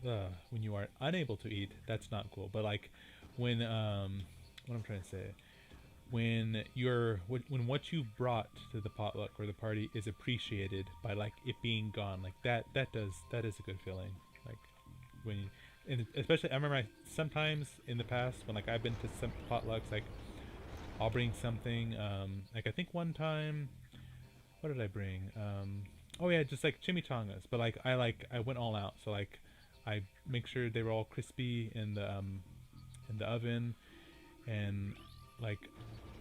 unable to eat, that's not cool. But like when what I'm trying to say, when what you brought to the potluck or the party is appreciated by like it being gone, like that is a good feeling. Like when you, and especially I remember sometimes in the past when like I've been to some potlucks, like I'll bring something. Like I think one time, what did I bring? Oh yeah, just like chimichangas. But like I went all out. So like I make sure they were all crispy in the oven, and like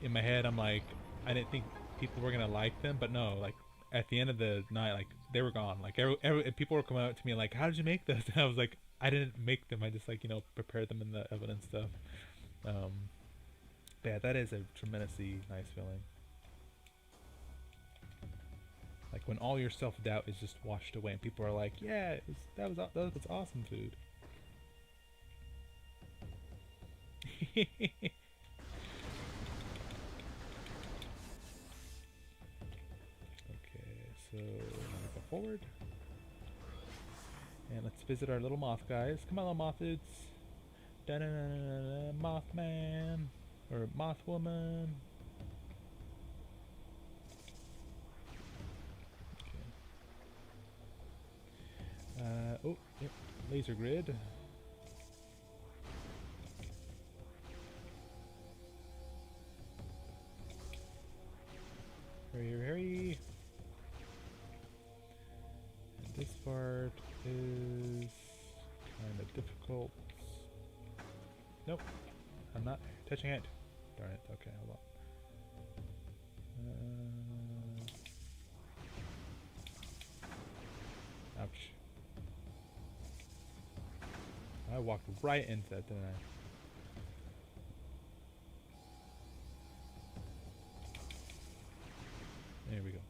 in my head I'm like I didn't think people were gonna like them, but no, like at the end of the night, like they were gone. Like people were coming up to me like, "How did you make this?" And I was like, "I didn't make them. I just like prepared them in the oven and stuff." Yeah, that is a tremendously nice feeling. Like when all your self-doubt is just washed away and people are like, yeah, that was awesome food. Okay, so now go forward. And let's visit our little moth guys. Come on, little moth dudes. Da-da-da-da-da, Mothman. Or Mothwoman. Oh, yep, laser grid. Hurry, hurry, hurry. And this part is kind of difficult. Nope, I'm not touching it. Darn it, okay, hold on. Ouch. I walked right into that, didn't I? There we go.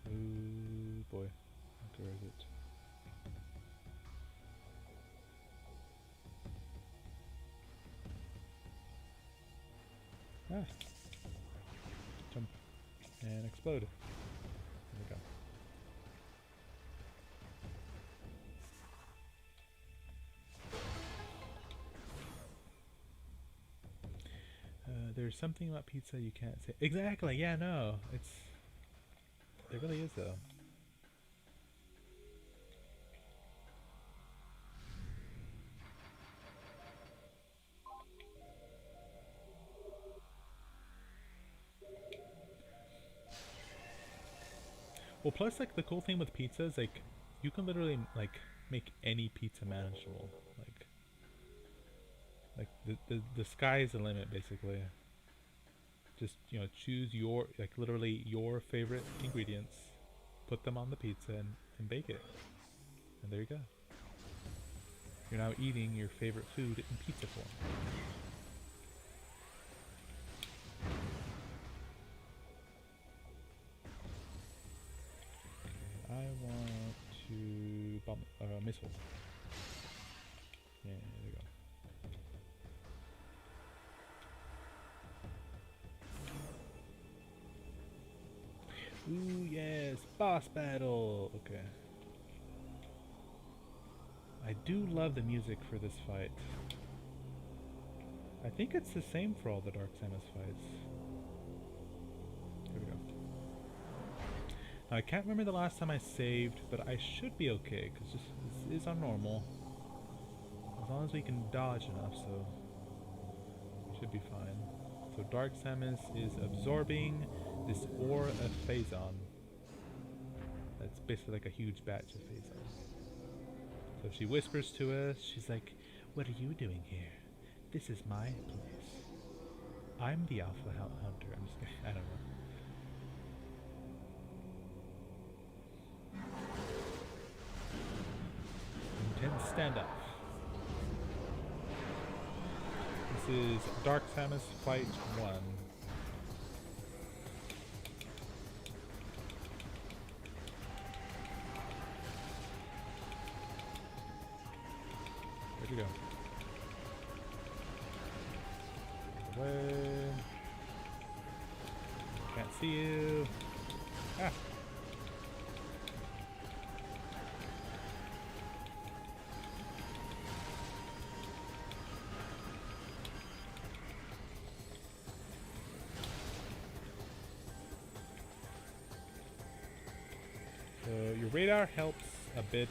Okay. Ooh, boy. Okay, where is it? Ah. Jump. And explode. There we go. There's something about pizza you can't say. Exactly, yeah, no. There really is, though. Well, plus, like, the cool thing with pizza is, like, you can literally, like, make any pizza manageable. Like the sky is the limit, basically. Just, choose like, literally your favorite ingredients, put them on the pizza, and bake it. And there you go. You're now eating your favorite food in pizza form. I want to bomb missile. Yeah, there you go. Ooh, yes, boss battle. Okay. I do love the music for this fight. I think it's the same for all the Dark Samus fights. Here we go. Now, I can't remember the last time I saved, but I should be okay, because this is on normal. As long as we can dodge enough, so we should be fine. So Dark Samus is absorbing this ore of Phazon. That's basically like a huge batch of Phazon. So she whispers to us, she's like, "What are you doing here? This is my place. I'm the Alpha Hunter." I'm just kidding, I don't know. Intense standoff. This is Dark Samus Fight 1. Where'd you go? Away. Can't see you. Ah. So your radar helps a bit.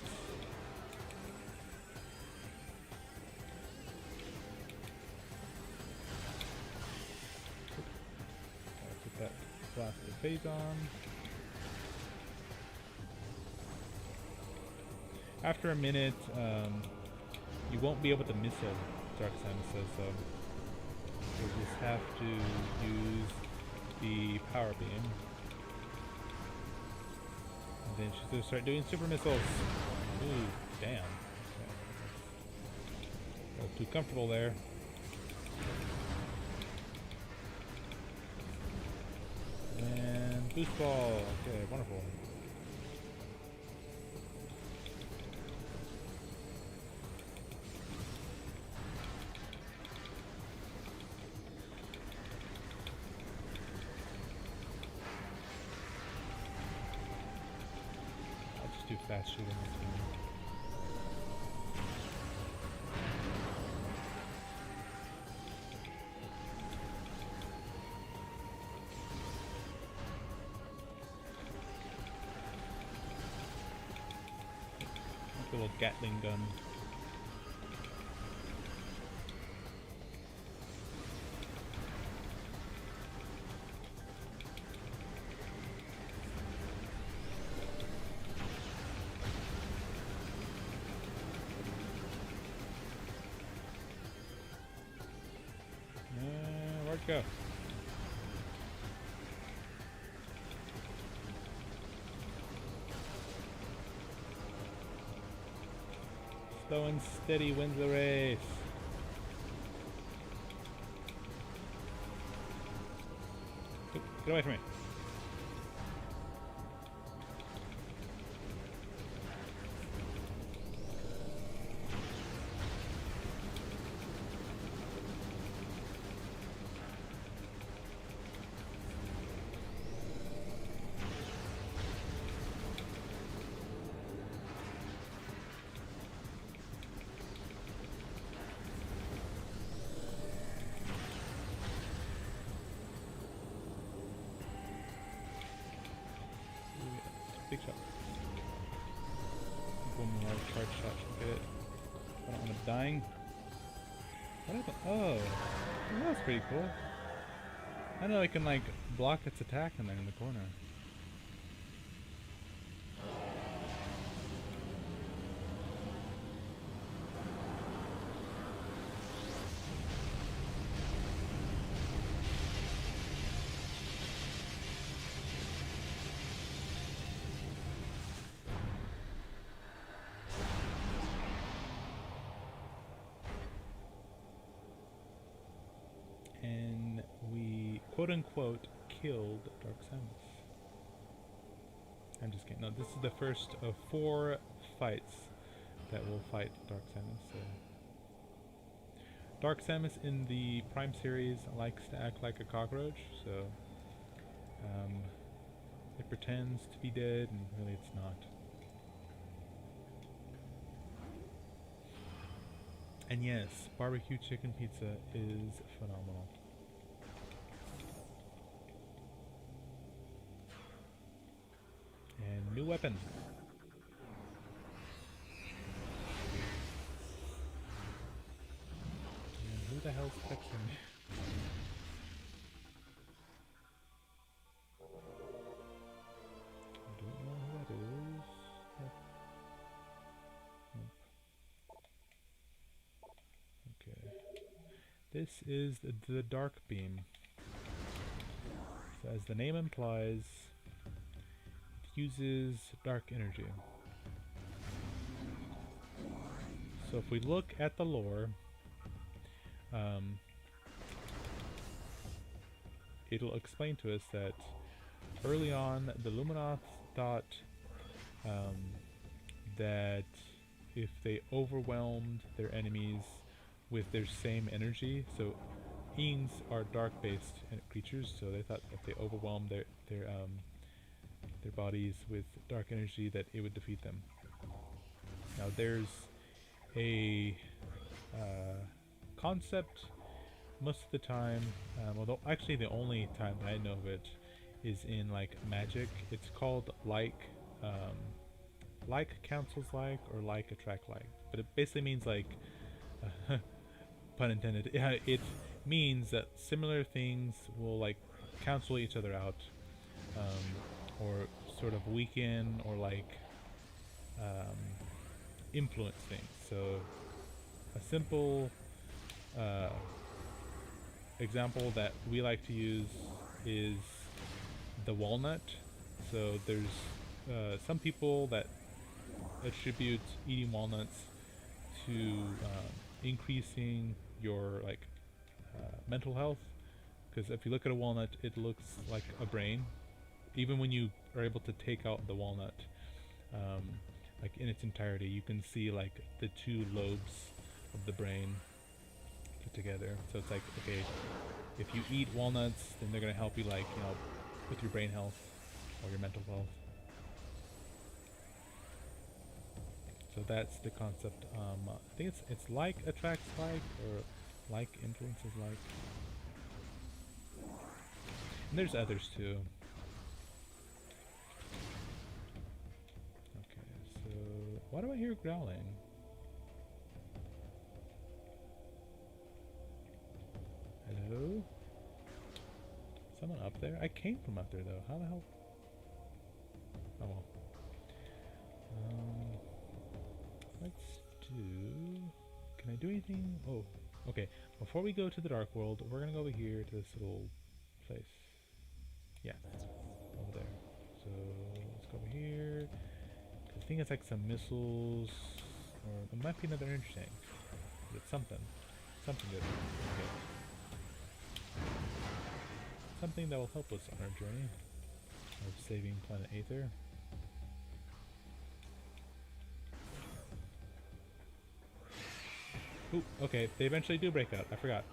Put that blast of Phazon. After a minute, you won't be able to miss a Dark Samus says so. You just have to use the power beam. And then she's gonna start doing super missiles. Ooh, damn. Okay. Got too comfortable there. And boost ball. Okay, wonderful. Do fast shooting this one. Like a little Gatling gun. Where'd it go? Slow and steady wins the race. Get away from me. Big shot. One more charge shot should get it. I don't want him dying. What happened? Oh, that was pretty cool. I know I can like block its attack in there in the corner. And we quote-unquote killed Dark Samus. I'm just kidding. No, this is the first of 4 fights that will fight Dark Samus. So. Dark Samus in the Prime series likes to act like a cockroach, so it pretends to be dead and really it's not. And yes, barbecue chicken pizza is phenomenal. And new weapon. And who the hell's texting me? This is the dark beam. So as the name implies, it uses dark energy. So if we look at the lore, it'll explain to us that early on the Luminoths thought that if they overwhelmed their enemies with their same energy, so beings are dark-based creatures, so they thought if they overwhelmed their bodies with dark energy, that it would defeat them. Now there's a concept most of the time, although actually the only time that I know of it is in like Magic. It's called like cancels like, or like attract like, but it basically means like pun intended. Yeah, it means that similar things will like cancel each other out, or sort of weaken, or like influence things. So a simple example that we like to use is the walnut. So there's some people that attribute eating walnuts to increasing your like mental health, because if you look at a walnut, it looks like a brain. Even when you are able to take out the walnut, like in its entirety, you can see like the two lobes of the brain put together. So it's like, okay, if you eat walnuts, then they're gonna help you, like, you know, with your brain health or your mental health. So that's the concept. I think it's like attracts like, or like influences like. And there's others too. Okay, so why do I hear growling? Hello? Someone up there? I came from up there though. How the hell? Oh well. Let's do... Can I do anything? Oh, okay. Before we go to the Dark World, we're gonna go over here to this little place. Yeah, over there. So let's go over here. I think it's like some missiles, or it might be another energy tank. But it's something. Something good. Okay. Something that will help us on our journey of saving planet Aether. Ooh, okay, they eventually do break out. I forgot.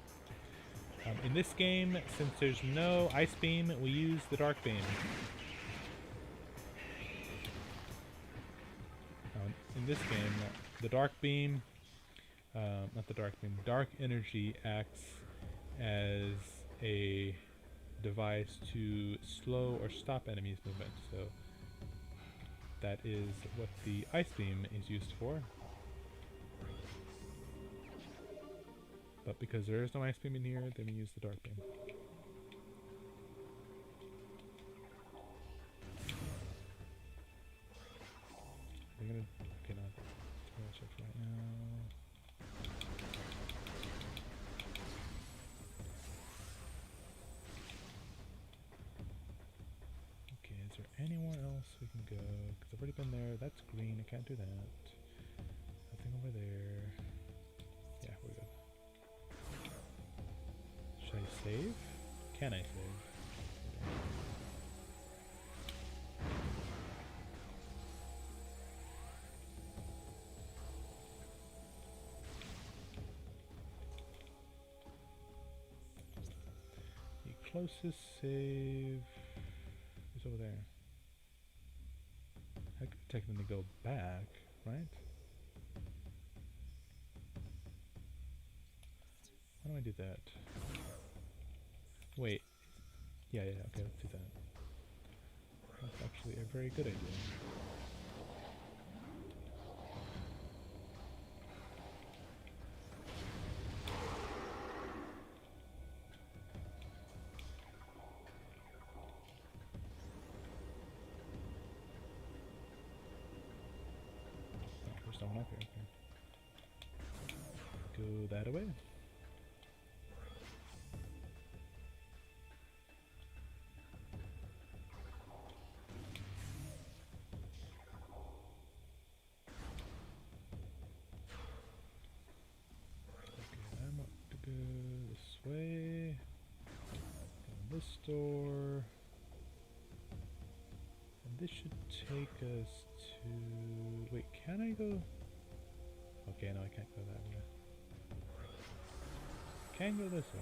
In this game, since there's no ice beam, we use the dark beam. In this game, the dark beam, not the dark beam, dark energy acts as a device to slow or stop enemies' movement. So that is what the ice beam is used for. But because there is no ice beam in here, then we use the dark beam. We're gonna... Okay, not... I'm gonna check right now. Okay, is there anywhere else we can go? Because I've already been there. That's green. I can't do that. Nothing over there. Yeah, we're good. Should I save? Can I save? The closest save is over there. I could technically go back, right? How do I do that? Wait. Yeah, okay, let's do that. That's actually a very good idea. Oh, there's someone up here, okay. Go that away. store. And this should take us to... Wait, can I go? Okay, no, I can't go that way. Can go this way.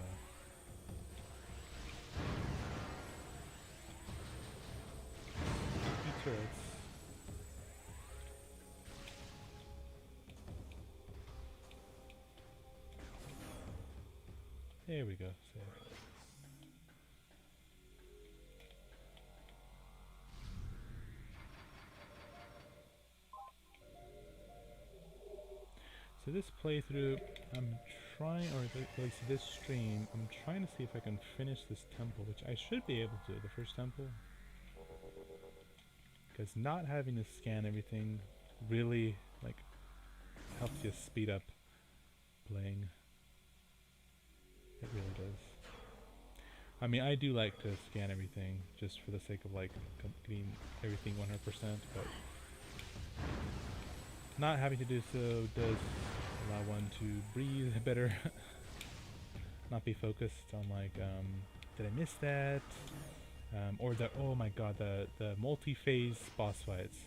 Turrets. There we go. Save. So this playthrough, I'm trying, or at least this stream, I'm trying to see if I can finish this temple, which I should be able to, the first temple. Because not having to scan everything really, like, helps you speed up playing. It really does. I mean, I do like to scan everything, just for the sake of, like, getting everything 100%, but not having to do so does allow one to breathe better. Not be focused on, like, did I miss that? Or the, oh my god, the multi-phase boss fights.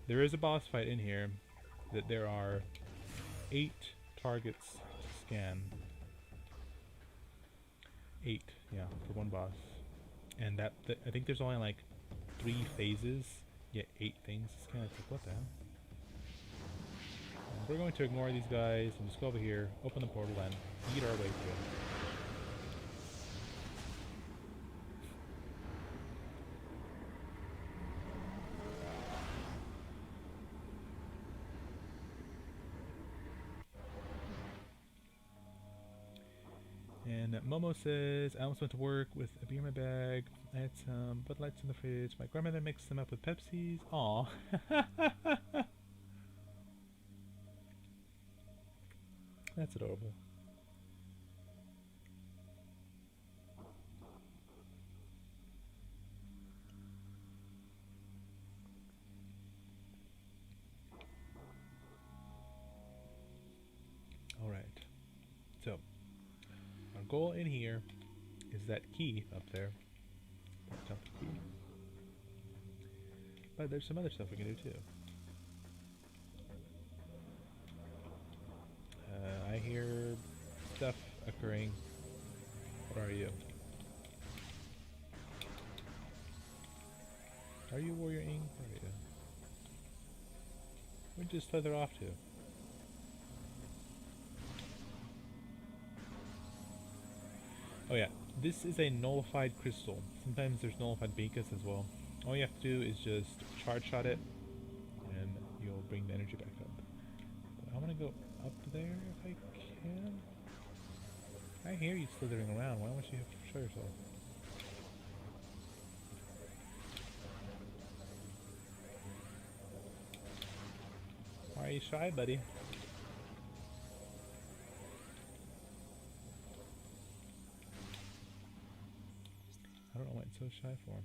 There is a boss fight in here that there are 8 targets to scan. 8, yeah, for one boss. And that I think there's only like 3 phases, yet 8 things to scan. It's like, what the hell? We're going to ignore these guys and just go over here, open the portal, and eat our way through it. And Momo says, I almost went to work with a beer in my bag. I had some Bud Lights in the fridge. My grandmother mixed them up with Pepsis. Aw. That's adorable. Alright. So, our goal in here is that key up there. Jump the key. But there's some other stuff we can do too. I hear stuff occurring. What are you? Are you Warrior Ing? There we go. Where'd you slither off to? Oh yeah, this is a nullified crystal. Sometimes there's nullified beacons as well. All you have to do is just charge shot it, and you'll bring the energy back up. But I want to go up there if I can. I hear you slithering around. Why don't you show yourself? Why are you shy, buddy? I don't know what it's so shy for.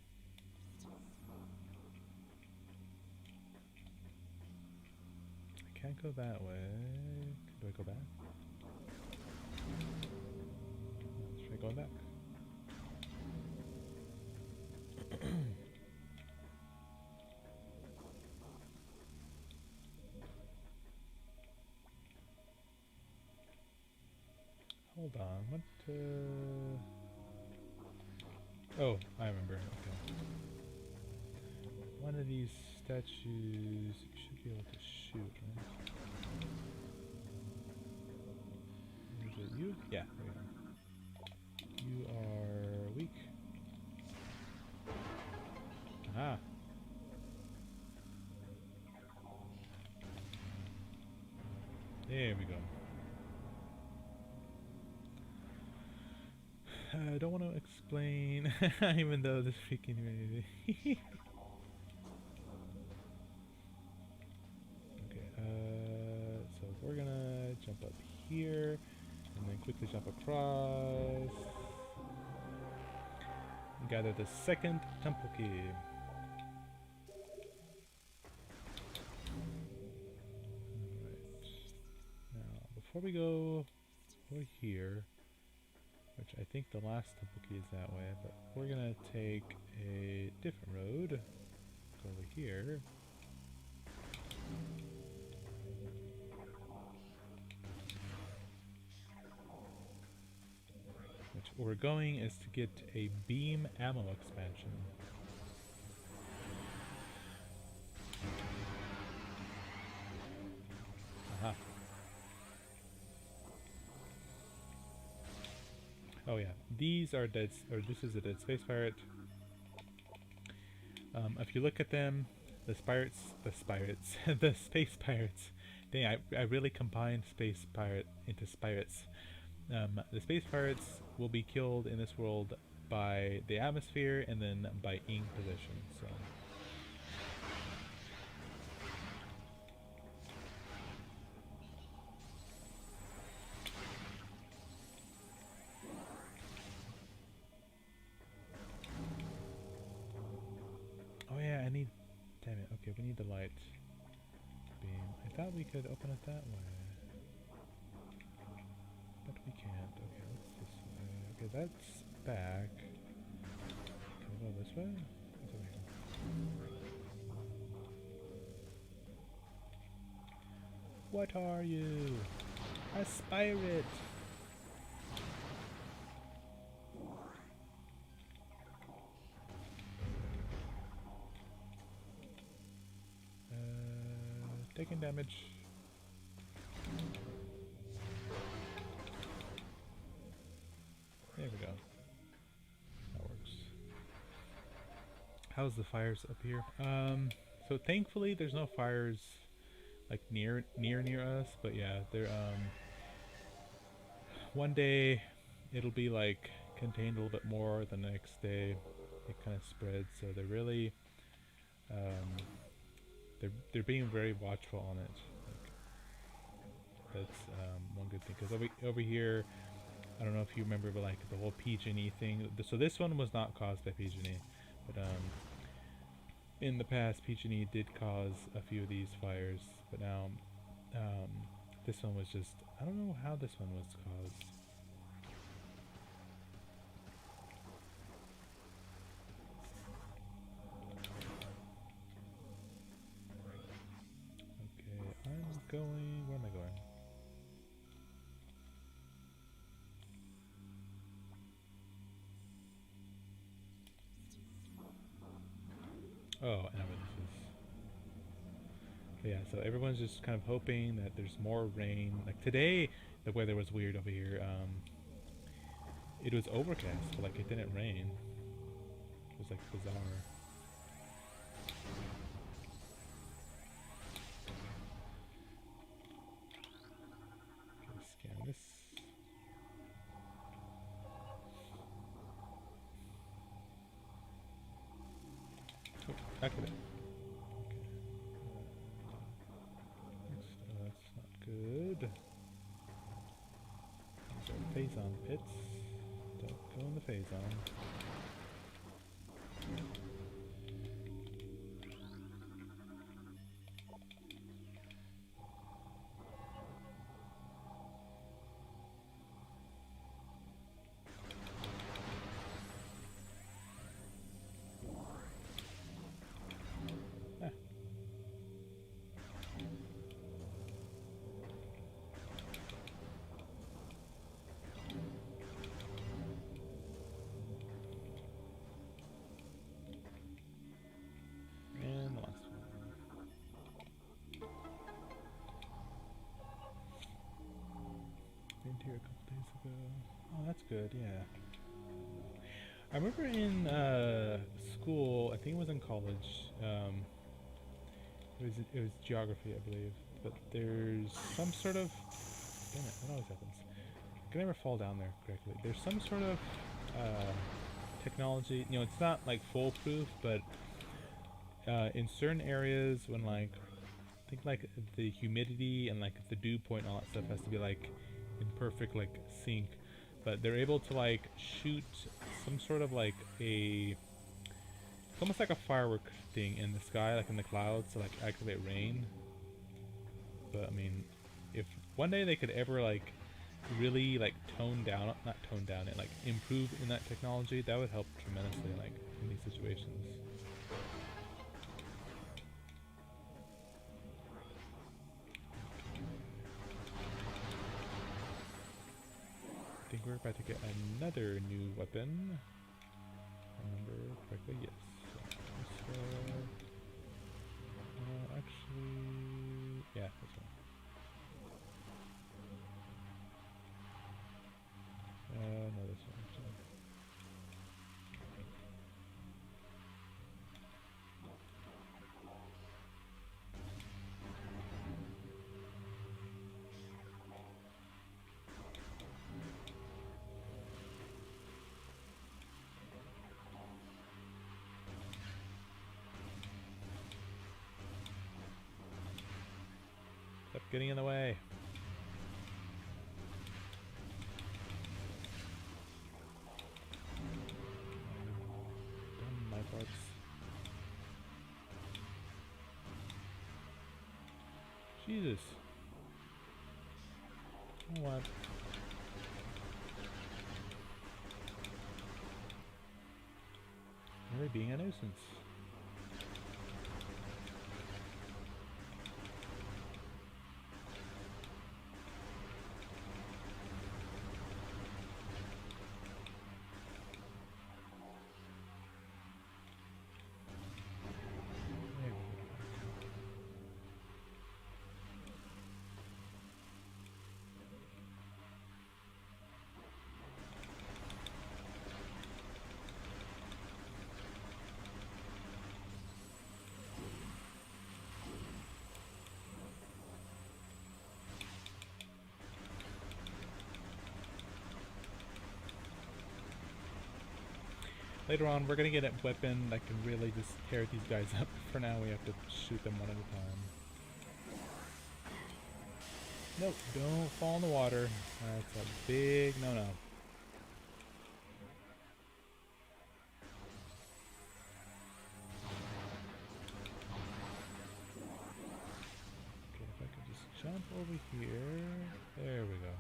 I can't go that way. Do I go back? Let's try going back. Hold on, what, oh, I remember, okay. One of these statues you should be able to shoot, right? Is it you? Yeah, there we go. You are weak. Aha! There we go. I don't want to explain, even though this freaking movie. Okay, so we're gonna jump up here, and then quickly jump across. And gather the second temple key. Alright. Now, before we go over here, which I think the last temple key is that way, but we're gonna take a different road. Go over here. Which where we're going is to get a beam ammo expansion. Aha. Oh yeah, these are dead, or this is a dead space pirate. If you look at them, the the space pirates. Dang, I really combined space pirate into spirits. The space pirates will be killed in this world by the atmosphere and then by ink position. So. Oh yeah, I need. Damn it. Okay, we need the light beam. I thought we could open it that way. But we can't. Okay, what's this way? Okay, that's back. Can we go this way? What's over here? What are you? A pirate! Taking damage. There we go. That works. How's the fires up here? So thankfully there's no fires like near us, but yeah, there one day it'll be like contained a little bit more, the next day it kind of spreads, so they're really they're being very watchful on it. Like, that's one good thing, because over here, I don't know if you remember, but like the whole PG&E thing. So this one was not caused by PG&E, but in the past PG&E did cause a few of these fires, but now this one was just, I don't know how this one was caused. Okay, where am I going? Oh, I know what this is. But yeah, so everyone's just kind of hoping that there's more rain. Like today, the weather was weird over here. It was overcast, but like it didn't rain. It was like bizarre. Okay, scan this. Oh, back at it. Okay. That's not good. These are phazon pits. Don't go in the phazon. Here a couple days ago. Oh, that's good, yeah. I remember in school, I think it was in college, it was geography, I believe, but there's some sort of, damn it, that always happens. I can never fall down there correctly. There's some sort of technology, you know, it's not like foolproof, but in certain areas when like, I think like the humidity and like the dew point and all that stuff has to be like in perfect like sync, but they're able to like shoot some sort of like it's almost like a firework thing in the sky, like in the clouds, to like activate rain. But I mean, if one day they could ever like really like tone down, not tone down it, like improve in that technology, that would help tremendously, like in these situations. I think we're about to get another new weapon. Remember correctly? Yes. So, actually, yeah, this one. No, this one. Actually. Stop getting in the way. Done my parts. Jesus. You know what? You're being a nuisance. Later on, we're gonna get a weapon that can really just tear these guys up. For now, we have to shoot them one at a time. Nope, don't fall in the water. That's a big no-no. Okay, if I could just jump over here. There we go.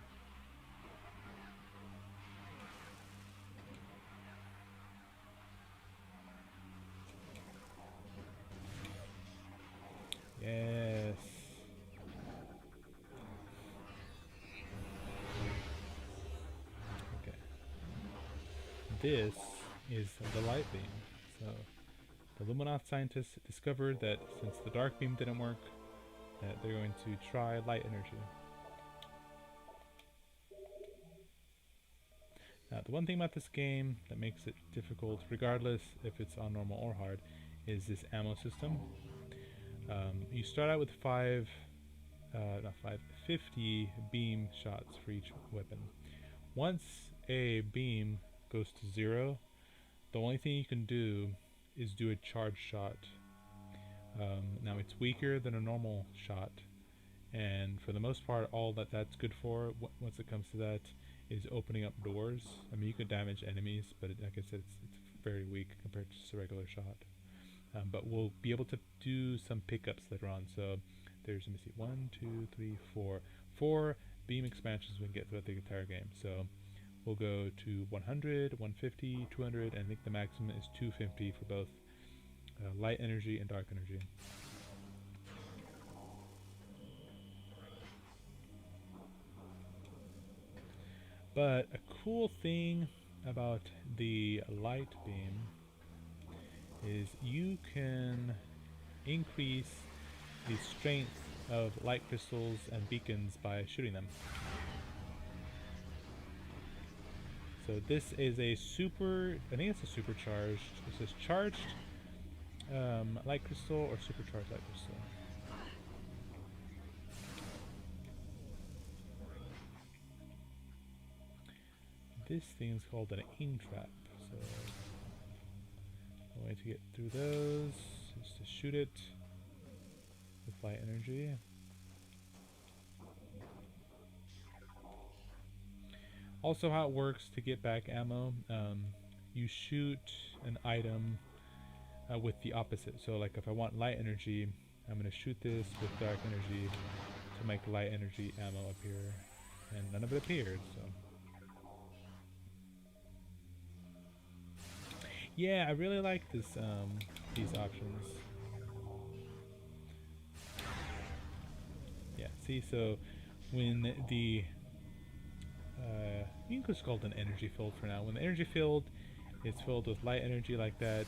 Yes. Okay. This is the light beam. So, the Luminath scientists discovered that since the dark beam didn't work, that they're going to try light energy. Now, the one thing about this game that makes it difficult, regardless if it's on normal or hard, is this ammo system. You start out with not 50 beam shots for each weapon. Once a beam goes to 0, the only thing you can do is do a charge shot. Now it's weaker than a normal shot, and for the most part, all that's good for, once it comes to that, is opening up doors. I mean, you could damage enemies, but like I said, it's very weak compared to just a regular shot. But we'll be able to do some pickups later on. So there's, let me see, 1, 2, 3, 4. 4 beam expansions we can get throughout the entire game. So we'll go to 100, 150, 200, and I think the maximum is 250 for both light energy and dark energy. But a cool thing about the light beam is you can increase the strength of light crystals and beacons by shooting them. So this is a I think it's a supercharged, it says charged light crystal or supercharged light crystal. This thing's called an aim trap, so the way to get through those is to shoot it with light energy. Also, how it works to get back ammo, you shoot an item with the opposite. So like if I want light energy, I'm going to shoot this with dark energy to make light energy ammo appear. and none of it appeared, so. Yeah, I really like this, these options. Yeah, see, so when the, you can just call it an energy field for now. When the energy field is filled with light energy like that,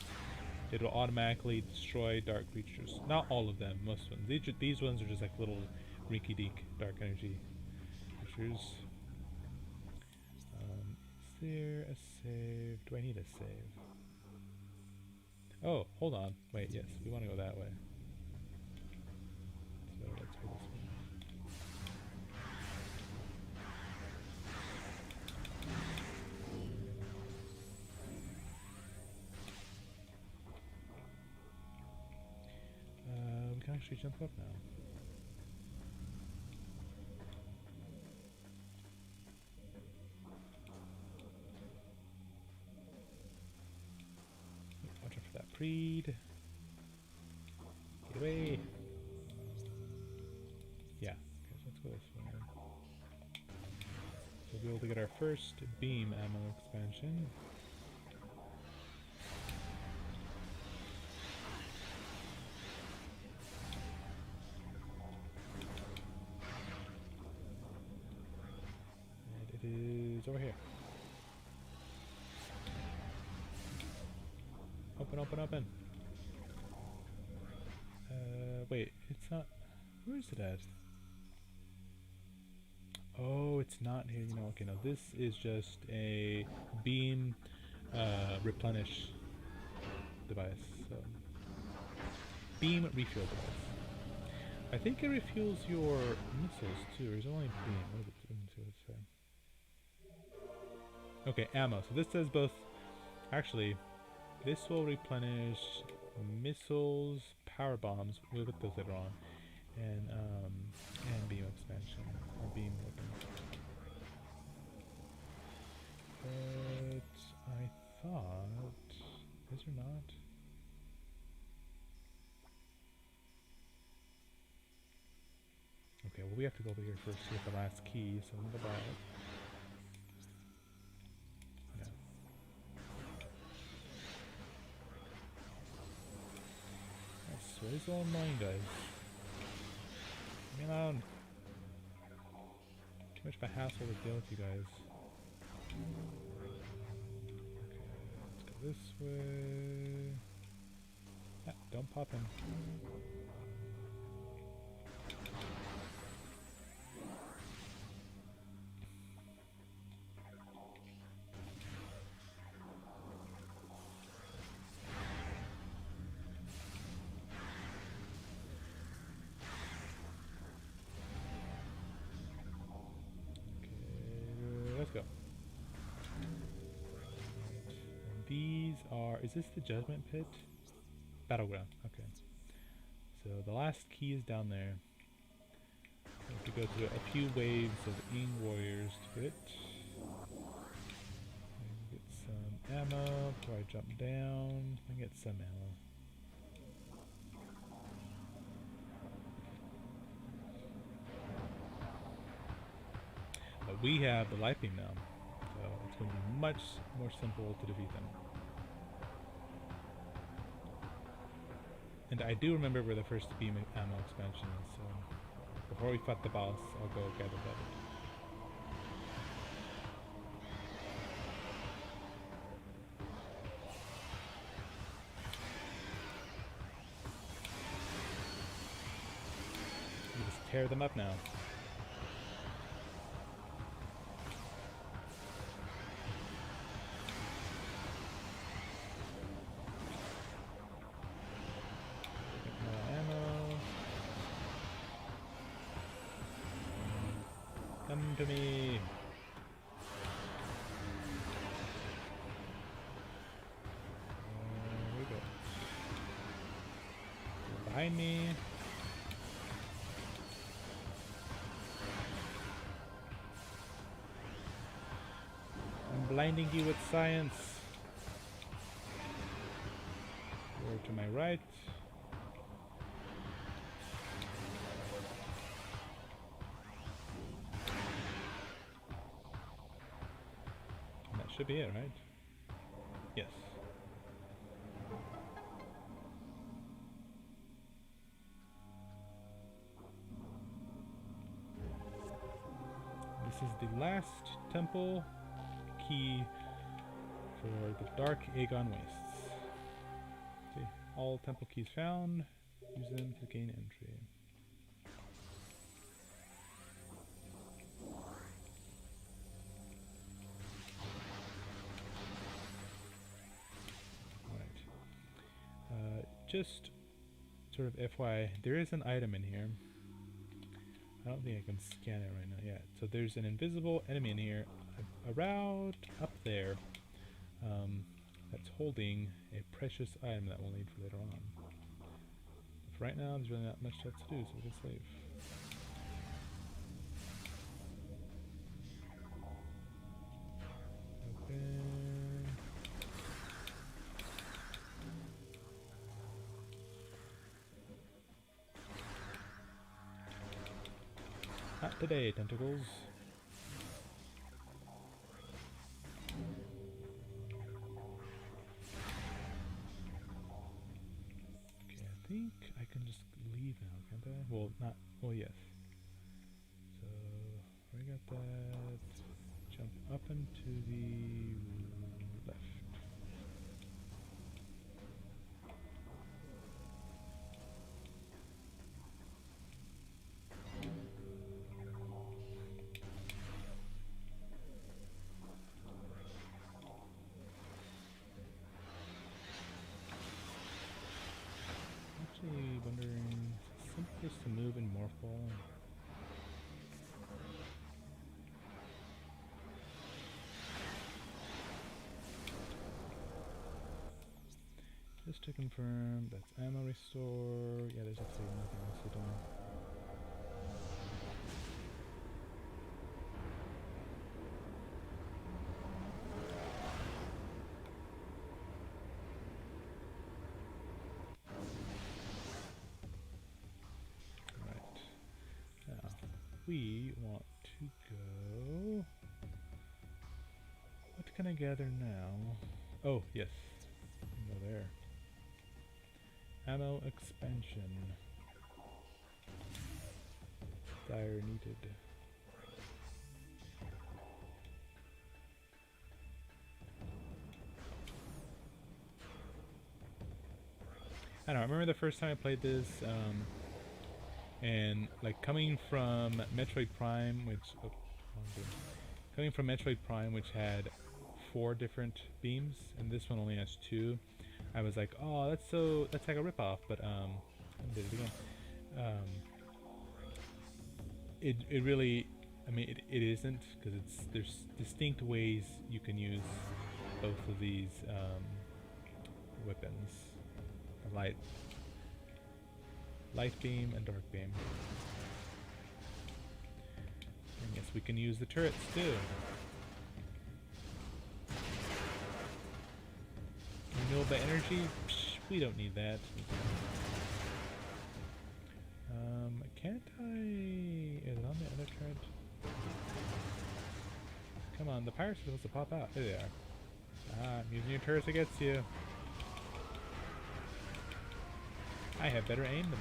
it will automatically destroy dark creatures. Not all of them, most ones. These ones are just like little rinky-dink dark energy creatures. Is there a save? Do I need a save? Oh, hold on. Wait, yes, we want to go that way. So let's go this way. We can actually jump up now. Watch out for that Preed. Get away. Yeah, okay, so let's go this way. So we'll be able to get our first beam ammo expansion. And it is over here. Open, open, open. Wait, it's not. Where is it at? Oh, it's not here. You know, okay, no, this is just a beam replenish device. So, beam refuel device. I think it refuels your missiles too, or is it only beam? What is it? Let me see what it says. Okay, ammo. So this says both. Actually, this will replenish missiles, power bombs. We'll get those later on, and beam expansion or beam weapons. But I thought, is there not? Okay, well we have to go over here first to get the last key, so I'm gonna go buy it. So it's all annoying, guys. Leave me alone. Too much of a hassle to deal with you guys. Okay, let's go this way. Ah, don't pop him. Let's go. And these are, is this the Judgment Pit? Battleground, okay. So the last key is down there. We have to go through a few waves of Ing warriors to get it. Get some ammo before I jump down. I get some ammo. But we have the light beam now, so it's going to be much more simple to defeat them. And I do remember where the first beam ammo expansion is, so before we fight the boss, I'll go gather that. You just tear them up now. Come to me. There we go. Behind me. I'm blinding you with science. Over to my right. should be it, right? Yes. This is the last temple key for the Dark Agon Wastes. Okay, all temple keys found. Use them to gain entry. Alright. Just sort of FYI, there is an item in here. I don't think I can scan it right now yet. So there's an invisible enemy in here, around up there, that's holding a precious item that we'll need for later on. But for right now, there's really not much else to do, so we'll just save. Open. Not today, tentacles. Okay, I think I can just leave now, can't I? Well, not. Well, yes. So, we got that. Jump up into the left. Actually wondering, simplest to move in Morphball. Just to confirm, that's ammo restore. Yeah, there's absolutely nothing else to do. Right. Now, we want to go... What can I gather now? Oh, yes. Go there. Ammo expansion. Dire needed. I don't know, I remember the first time I played this, and like coming from Metroid Prime, which had 4 different beams, and this one only has 2. I was like, oh, that's like a ripoff, but I did it again. It really, I mean, it isn't, because there's distinct ways you can use both of these weapons, the light beam and dark beam. And yes, we can use the turrets too. Renewable energy? Psh, we don't need that. Can't I... Is it on the other turret? Come on, the pirates are supposed to pop out. There they are. Ah, I'm using your turrets against you. I have better aim than them.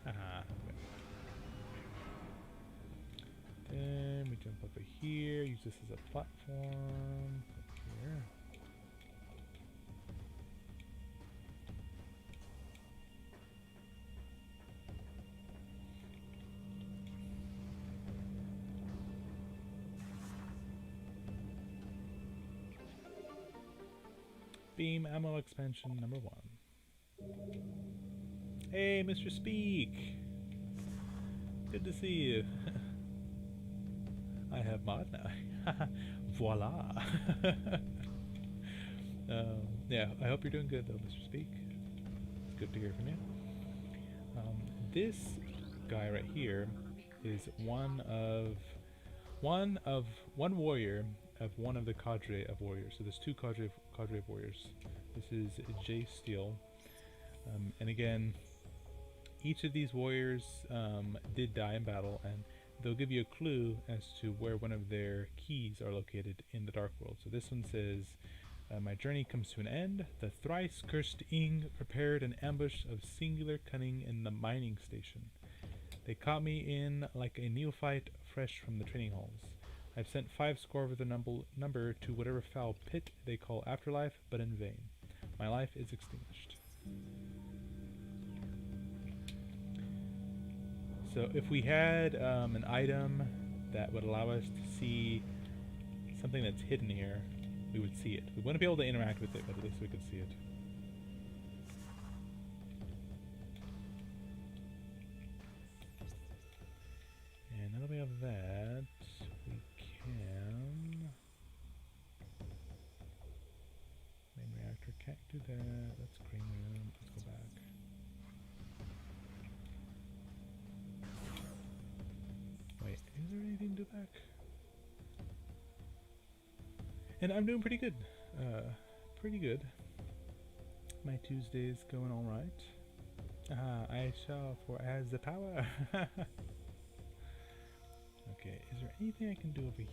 Aha. Then we jump over here, use this as a platform. Up here. Beam ammo expansion number 1. Hey, Mr. Speak! Good to see you. I have mod now. Voila! Yeah, I hope you're doing good though, Mr. Speak. It's good to hear from you. This guy right here is one warrior of one of the cadre of warriors. So there's 2 cadre of warriors. This is J Steel, and again, each of these warriors did die in battle, and they'll give you a clue as to where one of their keys are located in the Dark World. So this one says, my journey comes to an end. The thrice cursed Ing prepared an ambush of singular cunning in the mining station. They caught me in like a neophyte fresh from the training halls. I've sent 5 score of the number to whatever foul pit they call afterlife, but in vain. My life is extinguished. So if we had an item that would allow us to see something that's hidden here, we would see it. We wouldn't be able to interact with it, but at least we could see it. And now that we have that, we can... Main reactor can't do that. That's green room. Let's go back. Wait, is there anything to do back? And I'm doing pretty good. Pretty good. My Tuesday's going alright. I shall for as the power. Okay, is there anything I can do over here?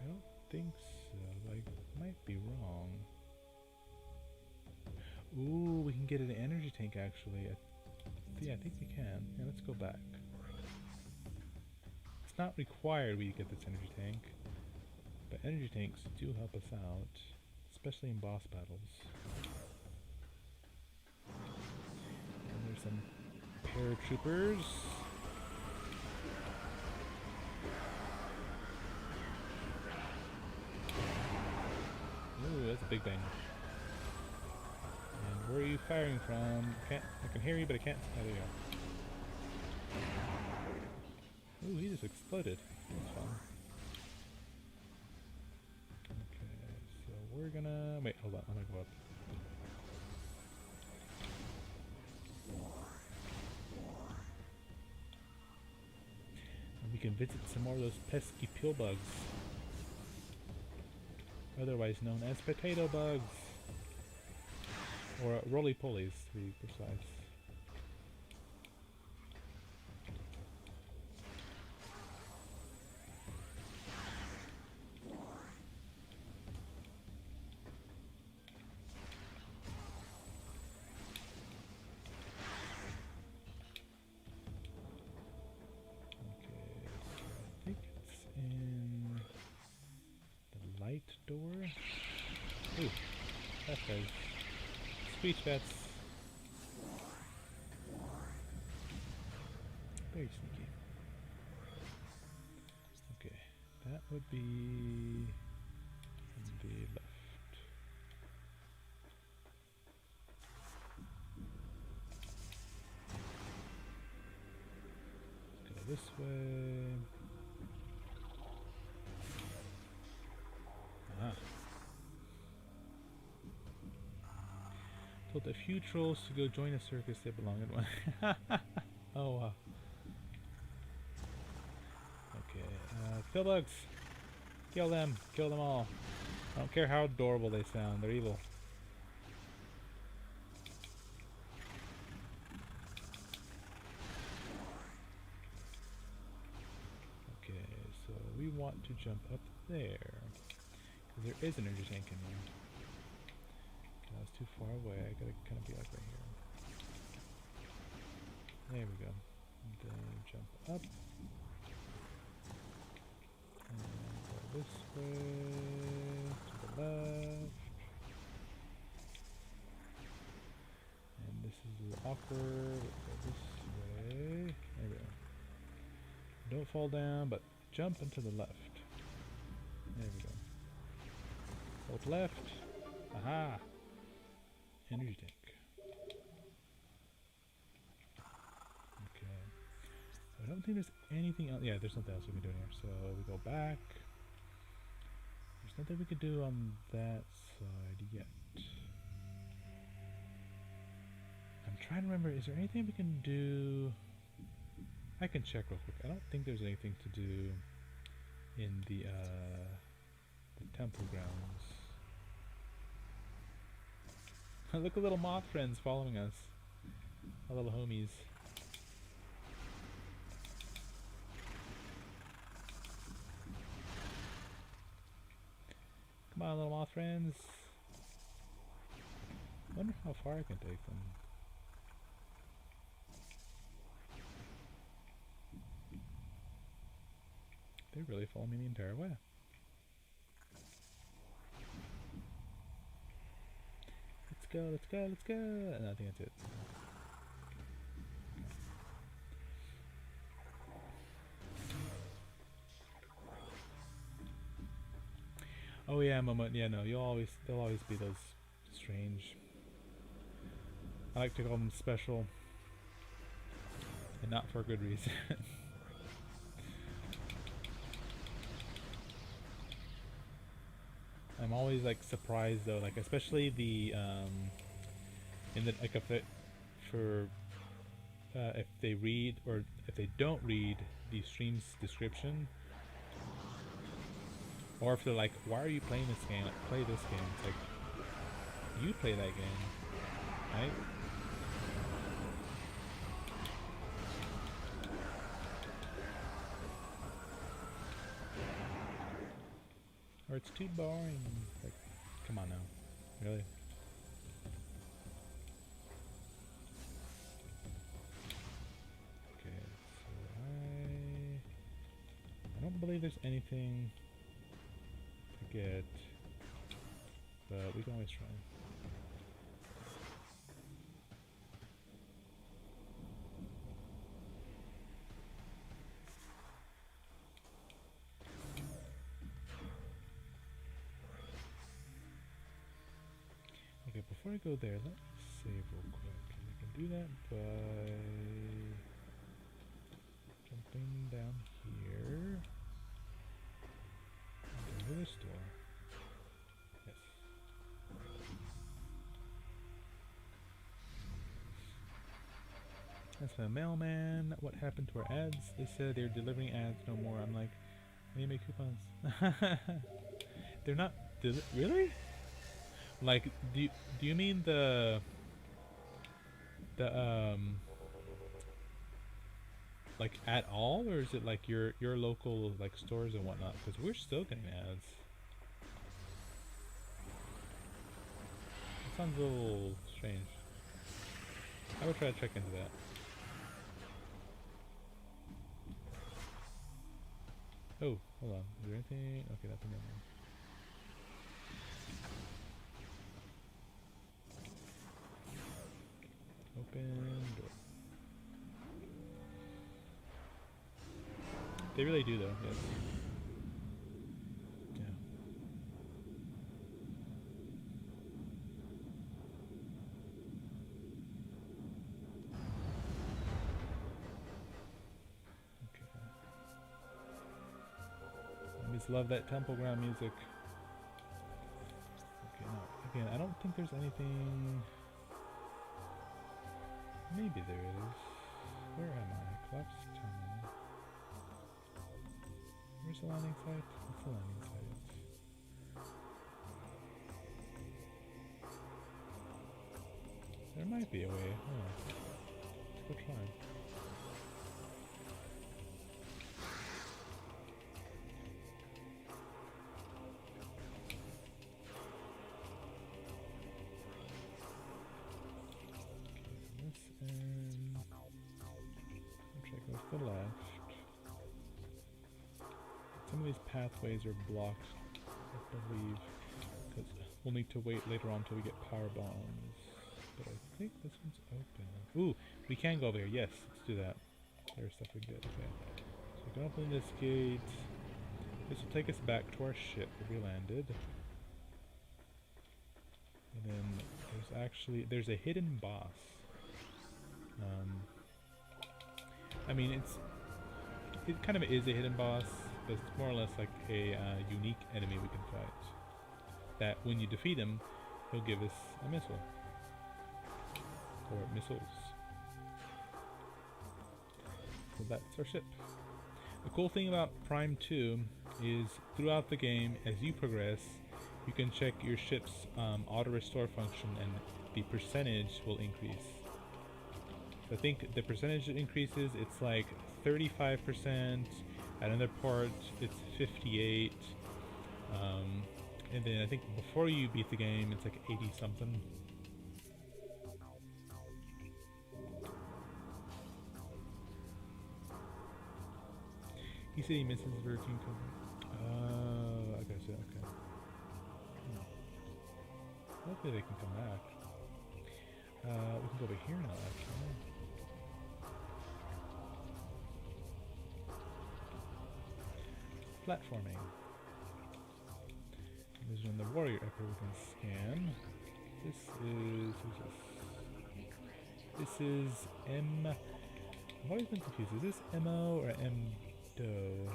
I don't think so. I might be wrong. Ooh, we can get an energy tank actually. Yeah, I think we can. Yeah, let's go back. It's not required we get this energy tank, but energy tanks do help us out, especially in boss battles. And there's some paratroopers. Ooh, that's a big bang. And where are you firing from? I can hear you, but I can't. Oh, there you go. Ooh, he just exploded. That's fun. Okay, so we're gonna... Wait, hold on. I'm gonna go up. And we can visit some more of those pesky pill bugs. Otherwise known as potato bugs. Or roly-polies, to be precise. Door. Ooh, that says speech vets. Very sneaky. Okay, that would be on the left. Let's go this way. Told a few trolls to go join a circus they belong in one. Oh wow. Okay, kill bugs. Kill them. Kill them all. I don't care how adorable they sound. They're evil. Okay, so we want to jump up there. Because there is an energy tank in there. I was too far away. I gotta kind of be like right here. There we go. And then jump up. And go this way to the left. And this is a little awkward. Let's go this way. There we go. Don't fall down, but jump into the left. There we go. Hold left. Aha! Energy tank. Okay. So I don't think there's anything else. Yeah, there's nothing else we can do in here. So we go back. There's nothing we can do on that side yet. I'm trying to remember, is there anything we can do? I can check real quick. I don't think there's anything to do in the temple grounds. Look at little moth friends following us. Our little homies. Come on, little moth friends. Wonder how far I can take them. They really follow me the entire way. Let's go, let's go, let's go! And I think that's it. Oh yeah, Momo. Yeah, no, there'll always be those strange. I like to call them special, and not for a good reason. I'm always like surprised though, like especially the in the like if they read or if they don't read the stream's description, or if they're like, "Why are you playing this game? Like, play this game." It's like, you play that game, right? Or it's too boring. Like, come on now, really? Okay, so I don't believe there's anything to get, but we can always try. Okay, before I go there, let's save real quick. We can do that by jumping down here. Go to this door. Yes. That's the mailman. What happened to our ads? They said they're delivering ads no more. I'm like, I need to make coupons. They're not. Really? Like, do you mean the like at all, or is it like your local like stores and whatnot? Because we're still getting ads. That sounds a little strange. I would try to check into that. Oh, hold on. Is there anything? Okay, nothing in there. Open door. They really do, though. Yes. Yeah. Okay. I just love that temple ground music. Okay, now again, I don't think there's anything. Maybe there is. Where am I? Collapsed tunnel. Where's the landing site? What's the landing site? There might be a way. Oh. Let's go try. To the left. Some of these pathways are blocked, I believe, because we'll need to wait later on until we get power bombs. But I think this one's open. Ooh, we can go over here. Yes, let's do that. There's stuff we did. Okay. So we can open this gate. This will take us back to our ship where we landed. And then there's a hidden boss. I mean, it kind of is a hidden boss, but it's more or less like a unique enemy we can fight. That when you defeat him, he'll give us a missile. Or missiles. So that's our ship. The cool thing about Prime 2 is throughout the game, as you progress, you can check your ship's auto restore function and the percentage will increase. I think the percentage it increases, it's like 35%, at another part it's 58, And then I think before you beat the game, it's like 80 something. He said he misses routine cover. Oh, I gotcha, okay. Hopefully they can come back. We can go over here now, actually. Platforming. This is when the warrior upper we can scan. This is... who's this? This is M... I've always been confused. Is this MO or MDO?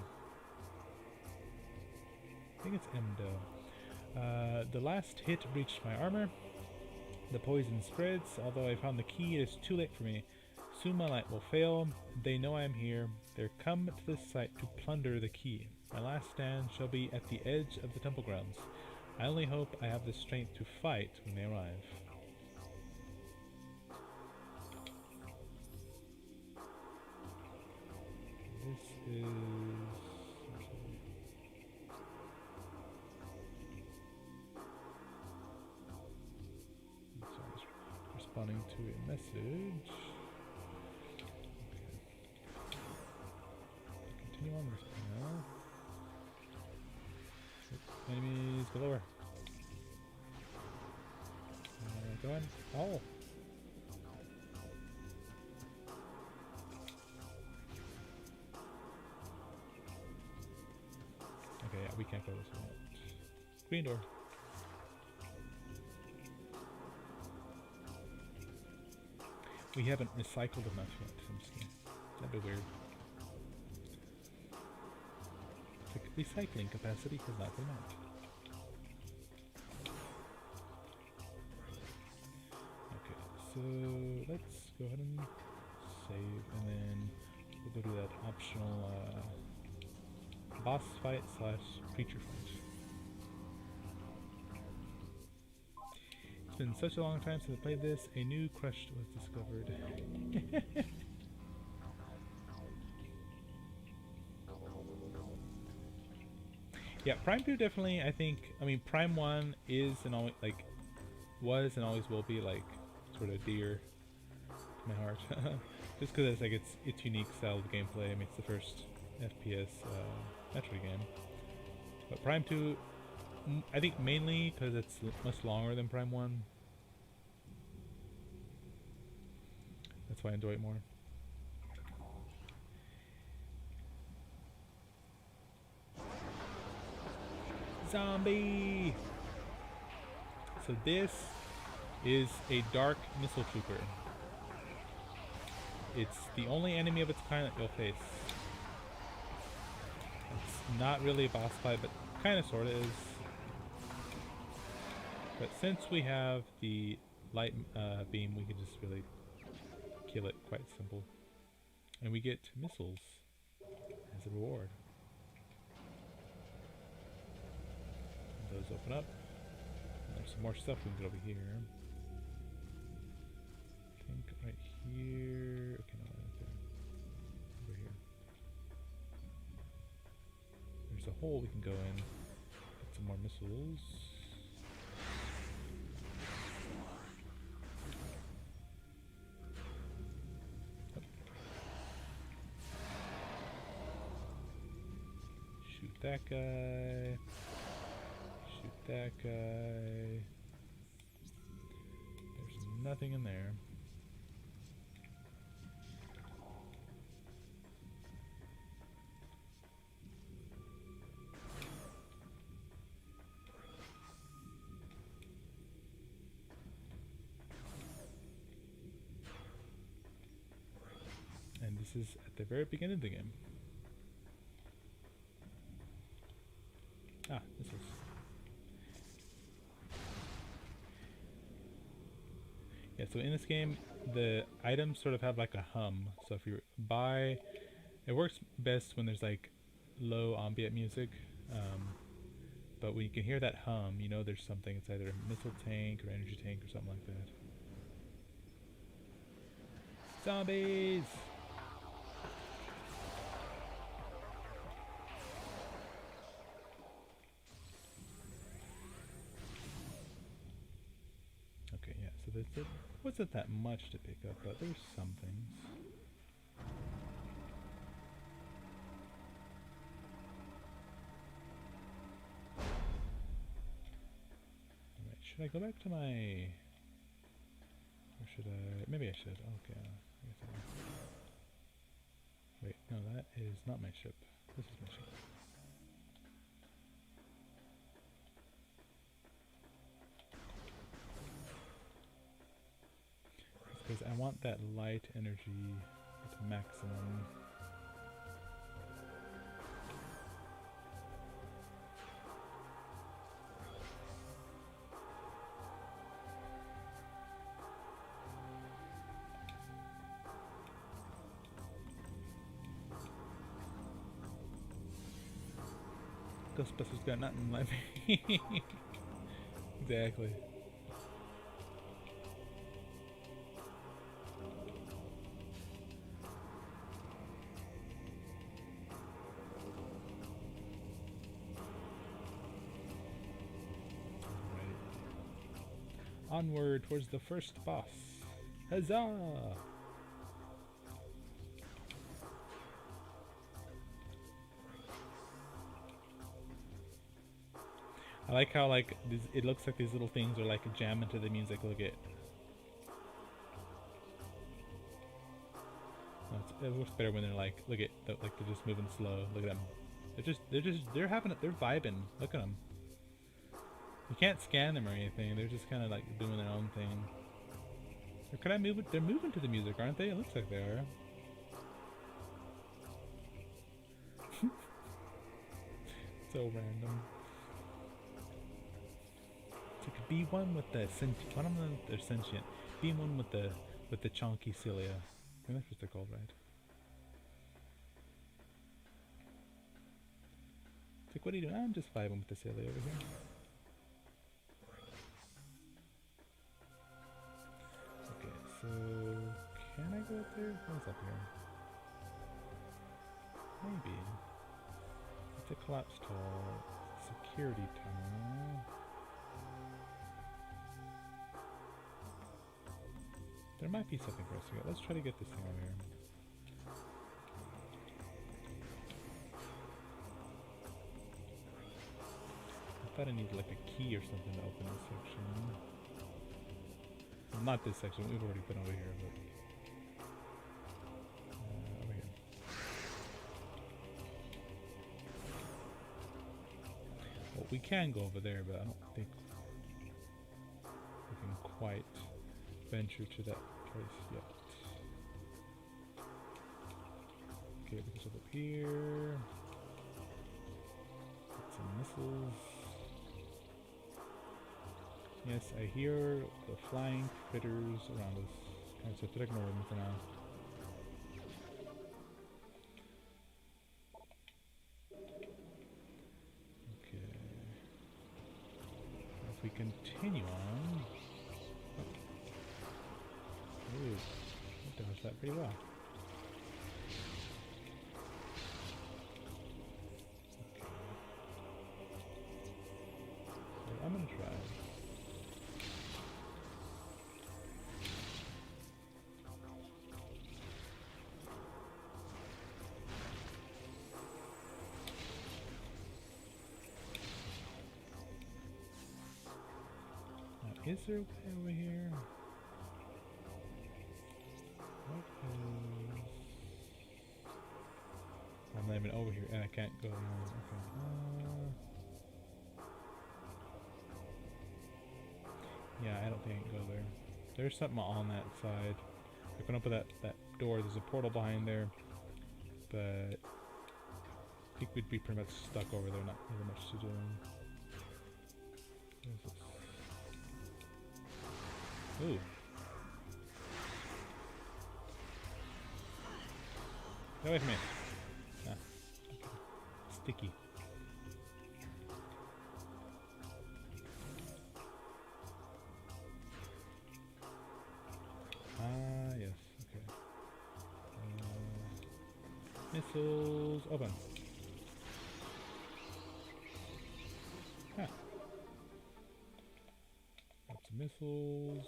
I think it's MDO. The last hit breached my armor. The poison spreads. Although I found the key, it is too late for me. Soon my light will fail. They know I am here. They're come to this site to plunder the key. My last stand shall be at the edge of the temple grounds. I only hope I have the strength to fight when they arrive. This is... sorry, responding to a message. Okay. Continue on this now. Enemies galore. Go on. Oh! Okay, yeah, we can't go this way. Green door. We haven't recycled enough yet. I'm just kidding. That'd be weird. The recycling capacity has not been met. Okay, so let's go ahead and save, and then we'll go to that optional boss fight / creature fight. It's been such a long time since I played this. A new crush was discovered. Yeah, Prime 2 definitely, I think, I mean, Prime 1 is and always, like, was and always will be, like, sort of dear to my heart. Just because it's, like, its unique style of gameplay. I mean, it's the first FPS Metroid game. But Prime 2, I think mainly because it's much longer than Prime 1. That's why I enjoy it more. Zombie! So this is a dark missile trooper. It's the only enemy of its kind that you'll face. It's not really a boss fight, but kind of sort of is. But since we have the light beam, we can just really kill it quite simple. And we get missiles as a reward. Those open up. And there's some more stuff we can get over here. I think right here. Okay, no, right there. Over here. There's a hole we can go in. Get some more missiles. Oh. Shoot that guy. That guy. There's nothing in there. And this is at the very beginning of the game. Ah, this is. Yeah, so in this game, the items sort of have like a hum. So if you buy, it works best when there's like low ambient music. But when you can hear that hum, you know there's something. It's either a missile tank or energy tank or something like that. Zombies! this. It wasn't that much to pick up, but there's some things. Alright, should I go back to my... Or should I... Maybe I should. Okay. I guess wait, no, that is not my ship. This is my ship. Because I want that light energy at the maximum. Ghostbusters got nothing like me. Exactly. Onward towards the first boss. Huzzah! I like how like it looks like these little things are like jamming to the music. Look at. Oh, it looks better when they're like, look at, like they're just moving slow. Look at them. They're having it. They're vibing. Look at them. You can't scan them or anything. They're just kind of like doing their own thing. Or could I move it? They're moving to the music, aren't they? It looks like they are. So random. It's like be one with the sentient. One of them, they're sentient. Be one with the chonky cilia. I think that's what they're called, right? It's like, what are you doing? I'm just vibing with the cilia over here. Okay, so can I go up there? What's up here? Maybe. It's a collapse tall security tunnel. There might be something for us to get. Let's try to get this thing over here. I thought I needed like a key or something to open this section. Well, not this section, we've already been over here, but... over here. Well, we can go over there, but I don't think we can quite venture to that place yet. Okay, we can jump up here. Get some missiles. Yes, I hear the flying critters around us. Alright, so I have to ignore them for now. Okay. If we continue on... Ooh, I dodged that pretty well. Okay. So I'm gonna try. Now, is there a way over here? I'm not even over here, and I can't go anymore. Okay. Yeah, I don't think I can go there. There's something on that side. I can open that door. There's a portal behind there, but I think we'd be pretty much stuck over there. Not really much to do. Ooh. Get away from me. Ah, okay. Sticky. Ah, yes. Okay. Missiles open. Ah. Lots of missiles.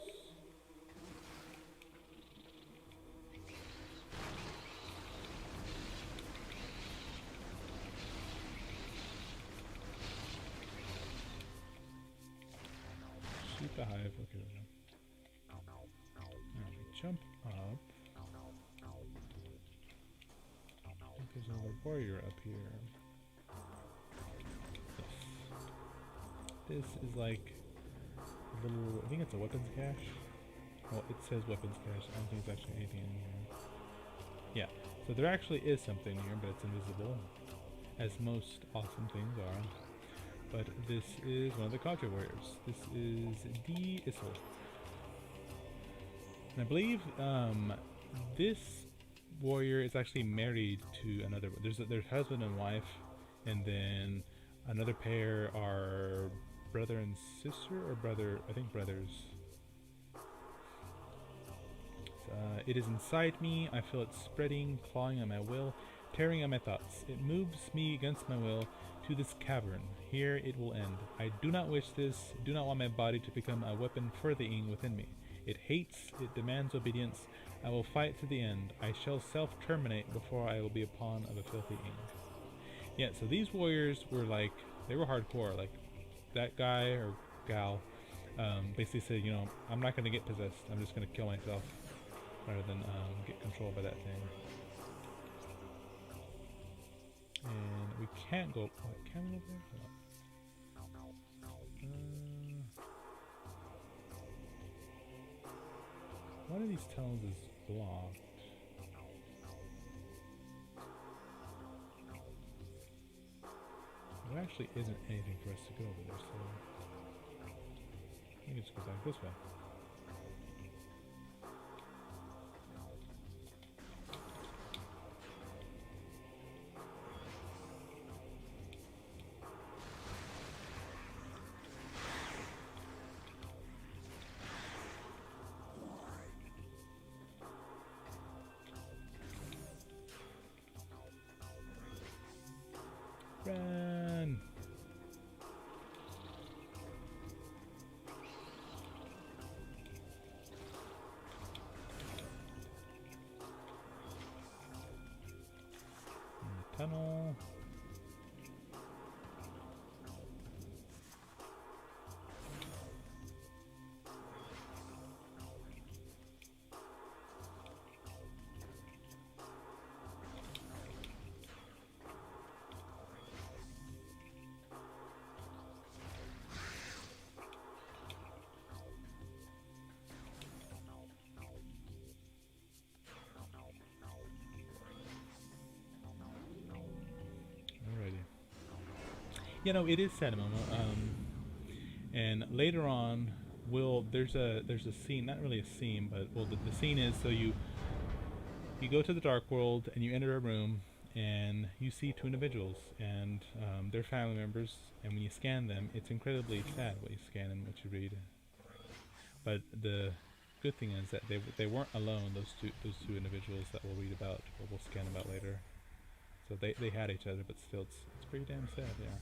a hive. Okay, there we go. Now we jump up. I think there's another warrior up here. Yes. This is like a little, I think it's a weapons cache. Well, it says weapons cache. I don't think there's actually anything in here. Yeah, so there actually is something here, but it's invisible, as most awesome things are. But this is one of the Cadre warriors. This is the Issel. And I believe this warrior is actually married to another. There's husband and wife, and then another pair are brother and sister, or brother. I think brothers. It is inside me. I feel it spreading, clawing at my will, tearing at my thoughts. It moves me against my will to this cavern. Here it will end. I do not wish this. Do not want my body to become a weapon for the Ing within me. It hates. It demands obedience. I will fight to the end. I shall self-terminate before I will be a pawn of a filthy Ing. Yeah, so these warriors were like, they were hardcore. Like, that guy or gal basically said, you know, I'm not going to get possessed. I'm just going to kill myself rather than get controlled by that thing. And we can't go. Oh, can we go there? One of these tunnels is blocked. There actually isn't anything for us to go over there, so we can just go back this way. Run! In the tunnel. You know, it is Sanimomo, and later on, there's a scene, not really a scene, but the scene is, so you go to the Dark World and you enter a room and you see two individuals and they're family members, and when you scan them, it's incredibly sad what you scan and what you read. But the good thing is that they weren't alone. Those two individuals that we'll read about or we'll scan about later. So they had each other, but still, it's pretty damn sad, yeah.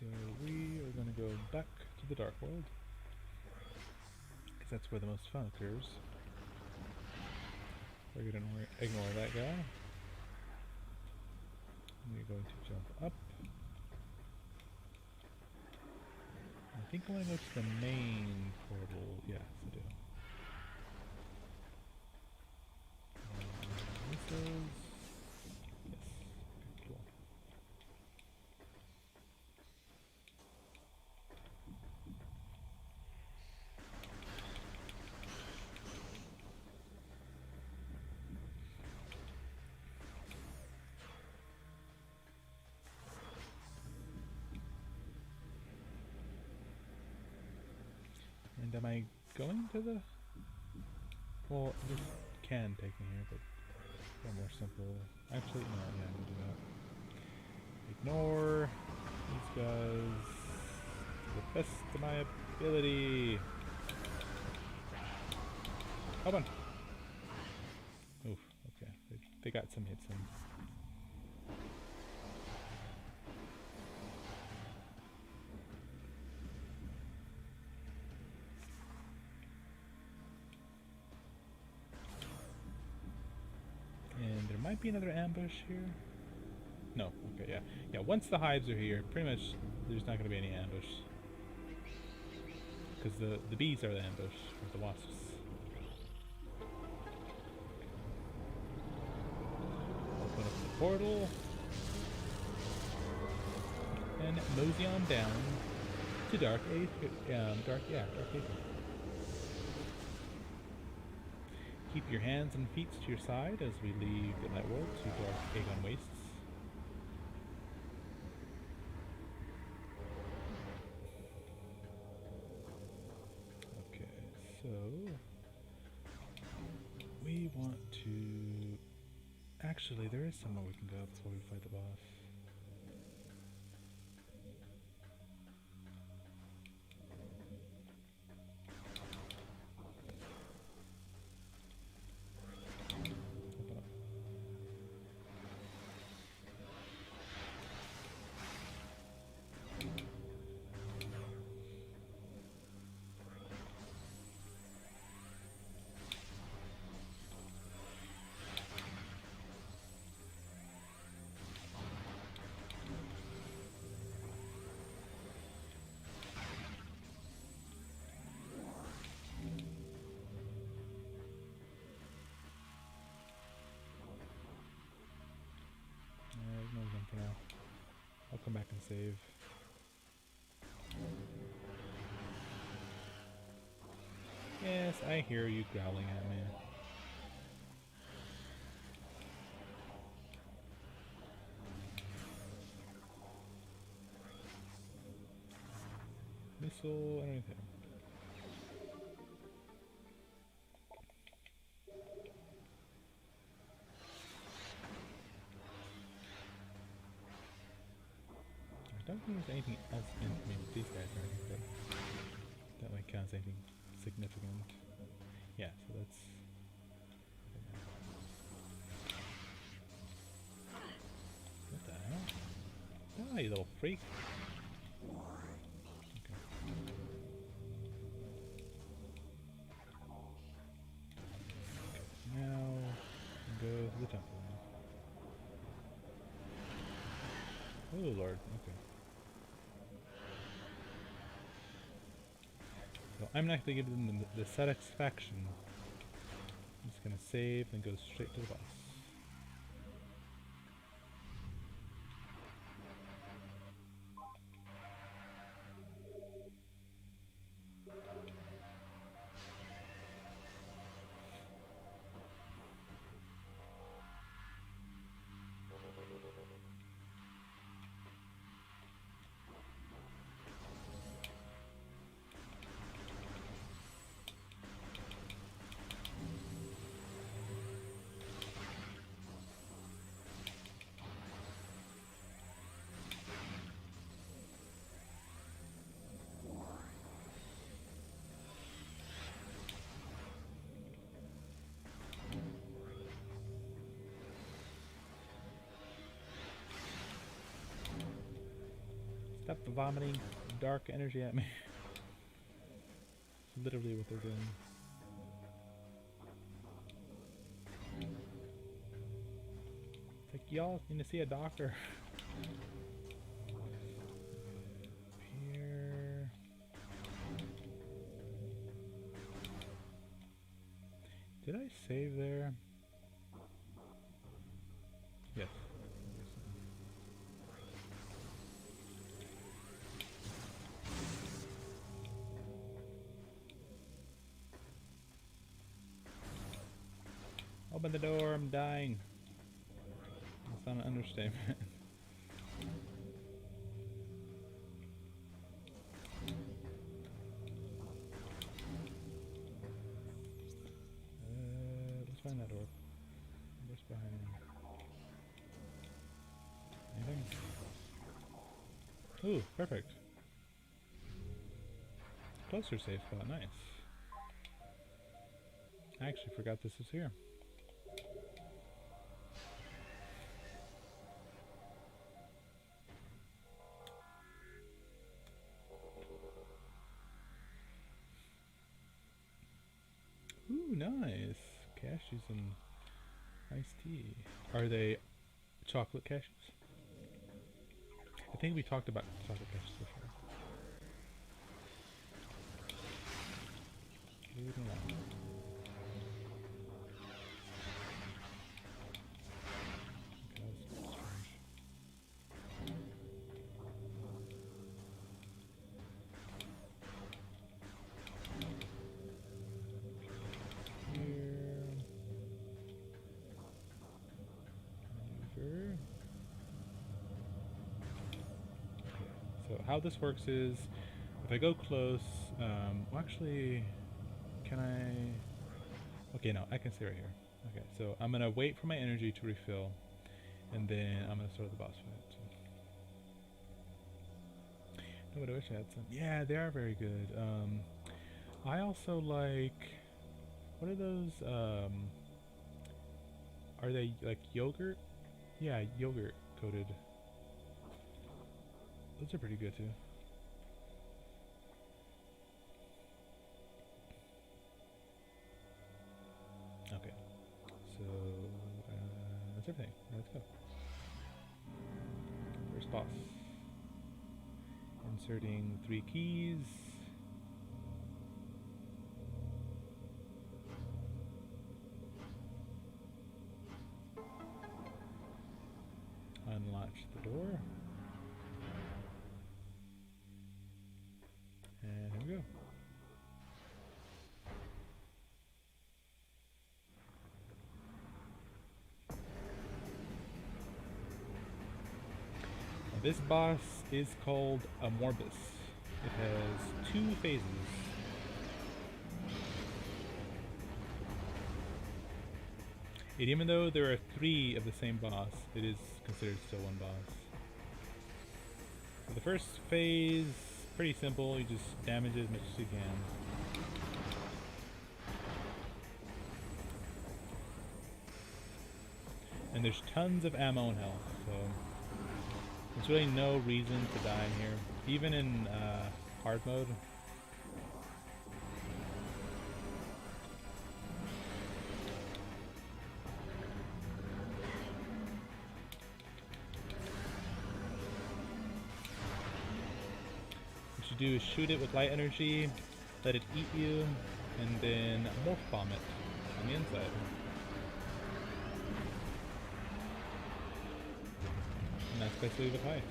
So we are going to go back to the Dark World, because that's where the most fun occurs. We're going to ignore that guy. We're going to jump up. I think I want to go to the main portal. Yes, I do. This is... Yes. Okay, cool. And am I going to the... Well, this can take me here, but more simple. Actually, no, yeah, I'm gonna do that. ignore these guys to the best of my ability. Come on. Oof, okay. They got some hits in. And there might be another ambush here. No, okay, yeah. Yeah, once the hives are here, pretty much there's not going to be any ambush. Because the bees are the ambush, or the wasps. Open up the portal. And mosey on down to Dark Aether. Keep your hands and feet to your side as we leave the night world to Dark Agon Wastes. Okay, so we want to... Actually, there is somewhere we can go before we fight the boss. Ignore them for now. I'll come back and save. Yes, I hear you growling at me. Missile, anything. I don't think there's anything else in, I mean, these guys are anything, but that might count as anything significant. Yeah, so that's... What the hell? Die, you little freak! Okay. Now, go to the temple. Oh lord, okay. So I'm not going to give them the satisfaction. I'm just going to save and go straight to the boss. Stop vomiting dark energy at me. It's literally what they're doing. It's like, y'all need to see a doctor. Here. Did I save there? Yes. Open the door, I'm dying. That's not an understatement. Let's find that door. What's behind me? Anything? Ooh, perfect. Closer safe spot, nice. I actually forgot this was here. Ooh, nice. Cashews and iced tea. Are they chocolate cashews? I think we talked about chocolate cashews before. Maybe not. Okay, that's strange. Here. So how this works is, if I go close, well actually, can I? Okay, no, I can stay right here. Okay, so I'm gonna wait for my energy to refill, and then I'm gonna start the boss fight. So. No, but I wish I had some. Yeah, they are very good. I also like, what are those? Are they like yogurt? Yeah, yogurt coated. Those are pretty good too. Okay, so that's everything. Let's go. First boss. Inserting 3 keys. Unlatch the door. And here we go. Now this boss is called a Morbus. It has 2 phases. And even though there are 3 of the same boss, it is considered still one boss. So the first phase, pretty simple, you just damage it as much as you can. And there's tons of ammo and health, so there's really no reason to die in here, even in hard mode. What you do is shoot it with light energy, let it eat you, and then morph bomb it on the inside. And that's basically the fight.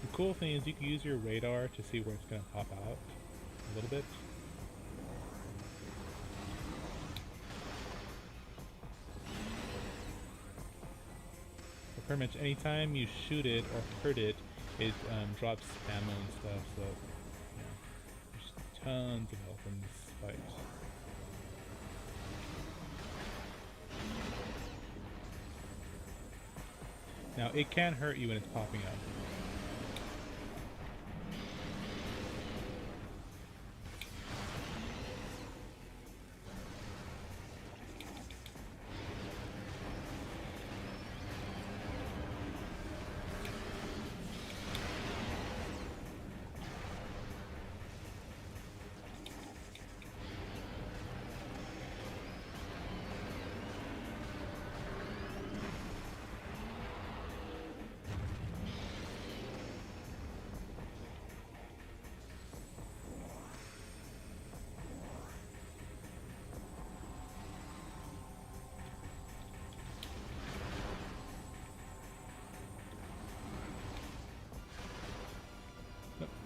The cool thing is you can use your radar to see where it's going to pop out a little bit. But pretty much anytime you shoot it or hurt it, it drops ammo and stuff, so yeah, there's tons of health in this fight. Now it can hurt you when it's popping up.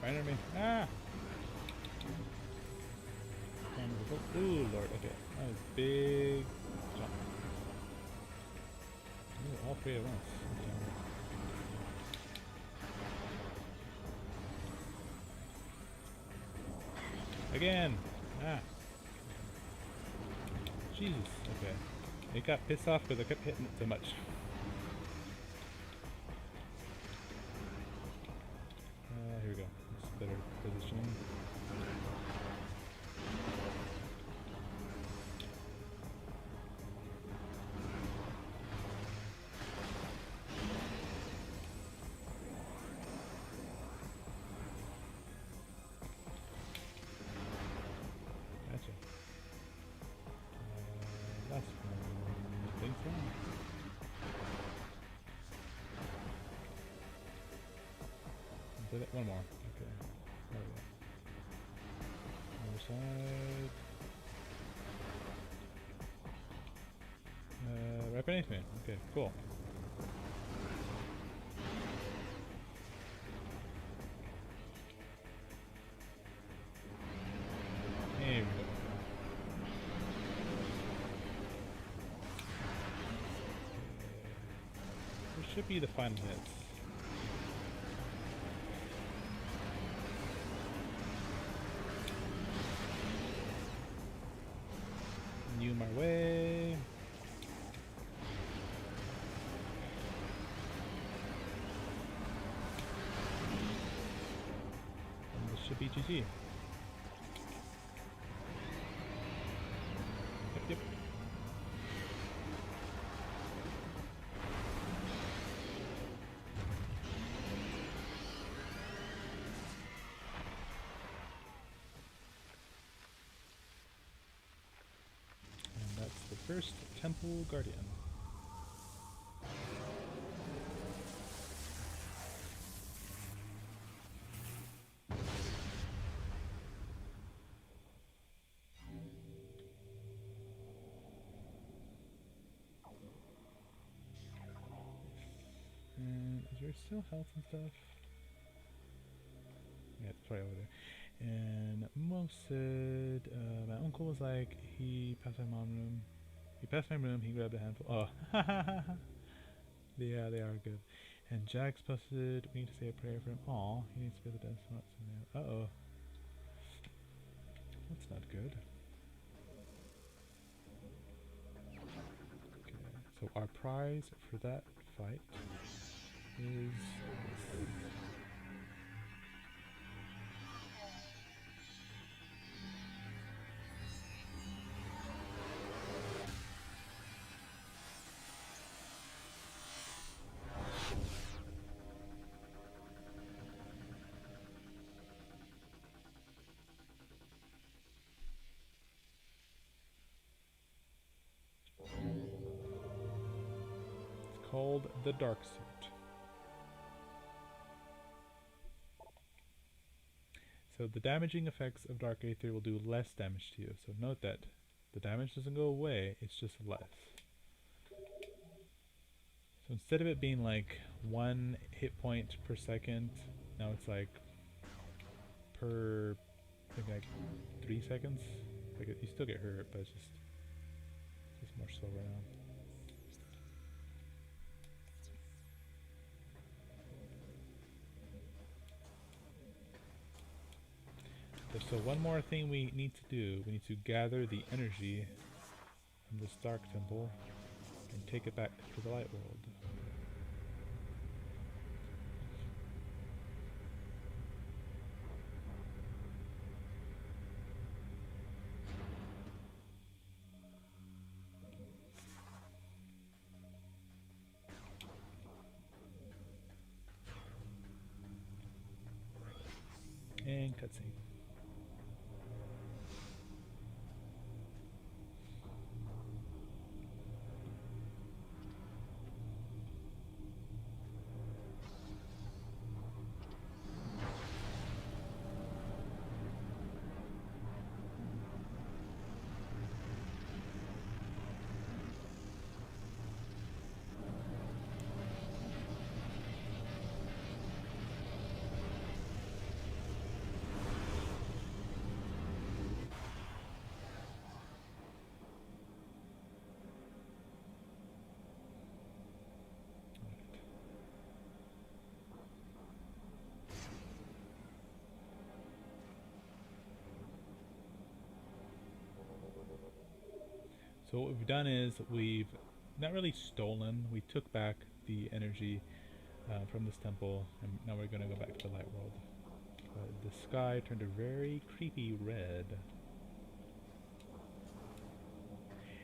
Right under me. Ah! Ooh, Lord. Okay. That was big jump. Ooh, all 3 at once. Okay. Again! Ah! Jesus, okay. It got pissed off because I kept hitting it so much. Here we go. This is better positioning. Gotcha. Last one. I think so. Did it? One more. Okay. There we go. Other side. Right beneath me. Okay, cool. There we go. This should be the final hits. New my way. And this should be GG. Yep. And that's the first Temple Guardian. And is there still health and stuff? Yeah, it's probably over there. And Mo said, my uncle was like, he passed my mom room. He passed my room, he grabbed a handful. Oh, yeah, they are good. And Jax posted, we need to say a prayer for him. Aw, he needs to be the best. Uh-oh. That's not good. Okay, so our prize for that fight is this. It's called the Dark Suit. So the damaging effects of Dark Aether will do less damage to you. So note that the damage doesn't go away, it's just less. So instead of it being like 1 hit point per second, now it's like per, I think like 3 seconds. Like you still get hurt, but it's just more slower now. So one more thing we need to do, we need to gather the energy from this Dark Temple and take it back to the Light World. And cutscene. So what we've done is we've not really stolen, we took back the energy from this temple, and now we're going to go back to the light world. But the sky turned a very creepy red.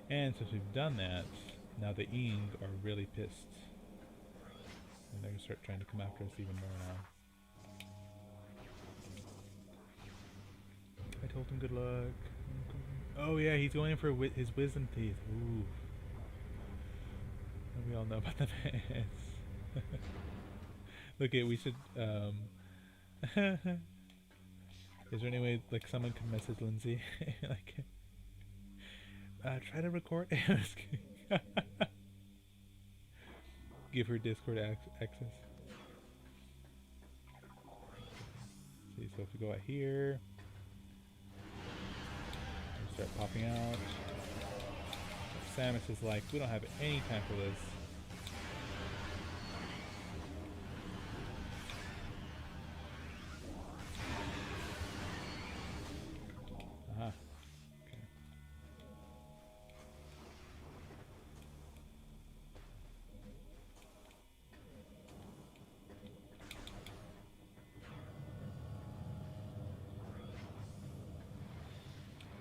And since we've done that, now the Ing are really pissed. And they're going to start trying to come after us even more now. I told him good luck. Oh yeah, he's going for his wisdom teeth. Ooh. We all know about the mess. Look, we should, is there any way, like, someone can message Lindsay? Like, try to record. Give her Discord access. See, so if we go out here, we start popping out. Samus is like, we don't have any time for this. Aha. Okay.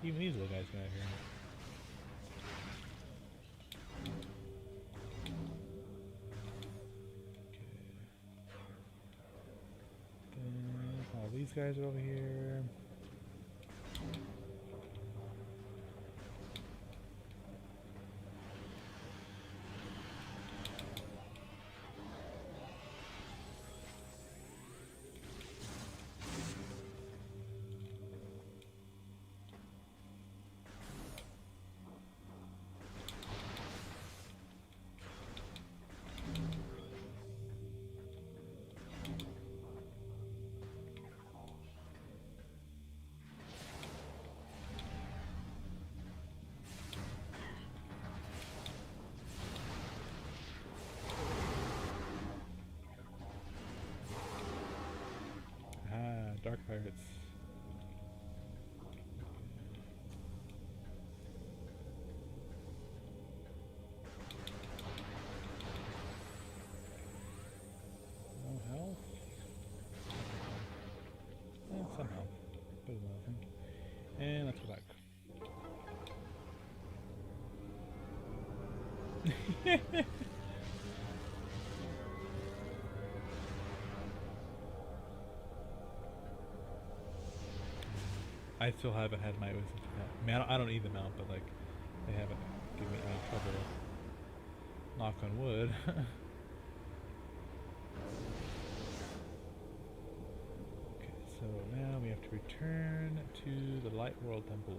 Even these little guys come out here. These guys are over here. Dark Pirates. No health? Some health. Better than nothing. And let's go back. I still haven't had my wisdom mount. I mean, I don't need the mount, but like, they haven't given me any trouble. Knock on wood. Okay, so now we have to return to the Light World Temple.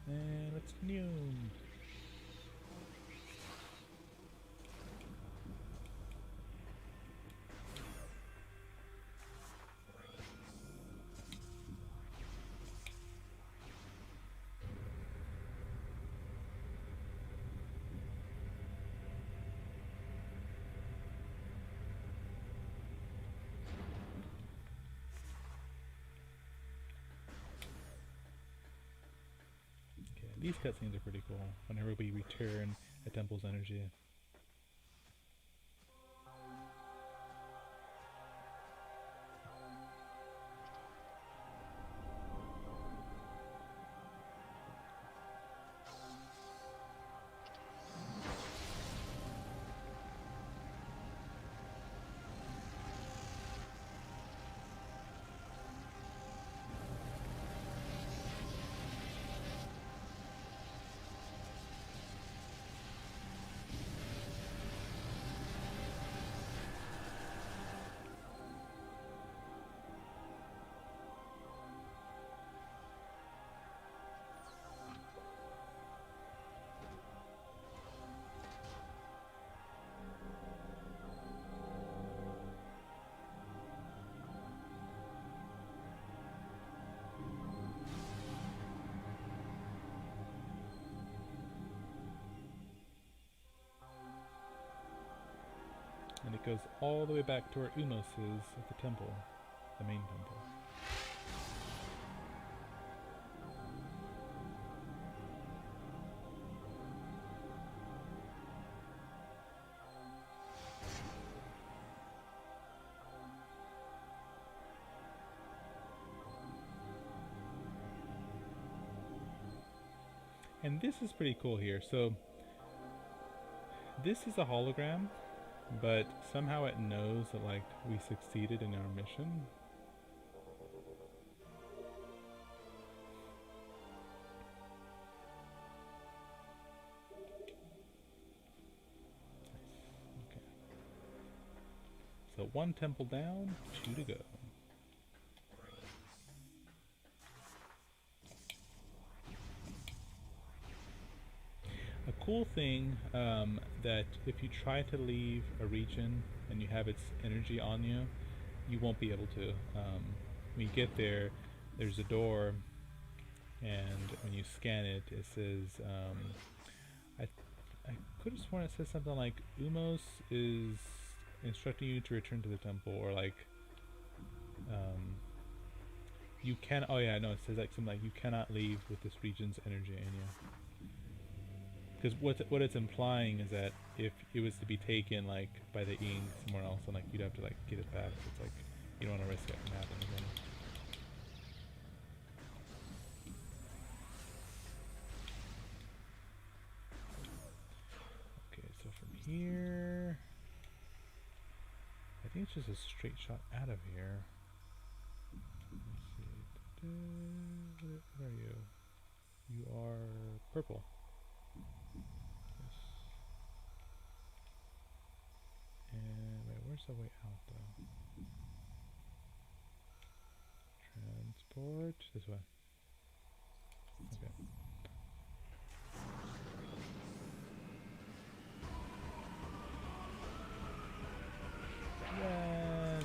And let's new. These cutscenes are pretty cool whenever we return a temple's energy. it goes all the way back to where Umos is at the temple, the main temple. And this is pretty cool here. So this is a hologram, but somehow it knows that like we succeeded in our mission. Okay. So 1 temple down, 2 to go. A cool thing that if you try to leave a region and you have its energy on you, you won't be able to. When you get there, there's a door, and when you scan it, it says, I could have sworn it says something like, Umos is instructing you to return to the temple, or like, you can, oh yeah, no, it says like something like, you cannot leave with this region's energy in you. Because what it's implying is that if it was to be taken like by the Ing somewhere else, then like you'd have to like get it back. So it's like you don't want to risk it from happening again. Okay, so from here, I think it's just a straight shot out of here. Let's see. What are you? You are purple. And wait, where's the way out though? Transport this way. Okay. Run!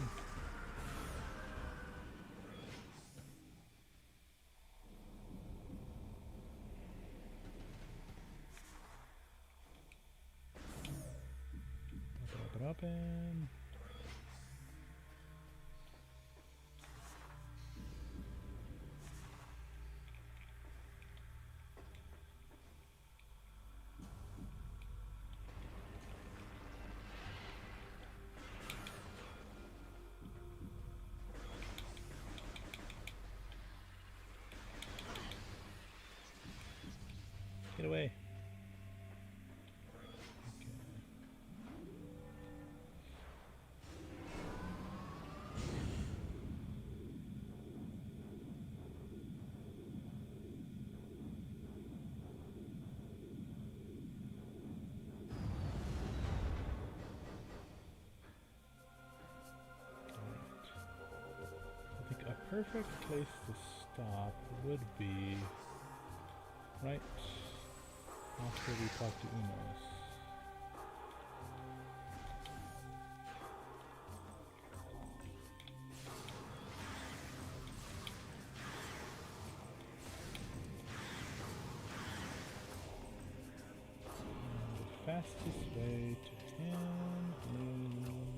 Open. Get away. Perfect place to stop would be right after we talk to Umos. And the fastest way to him is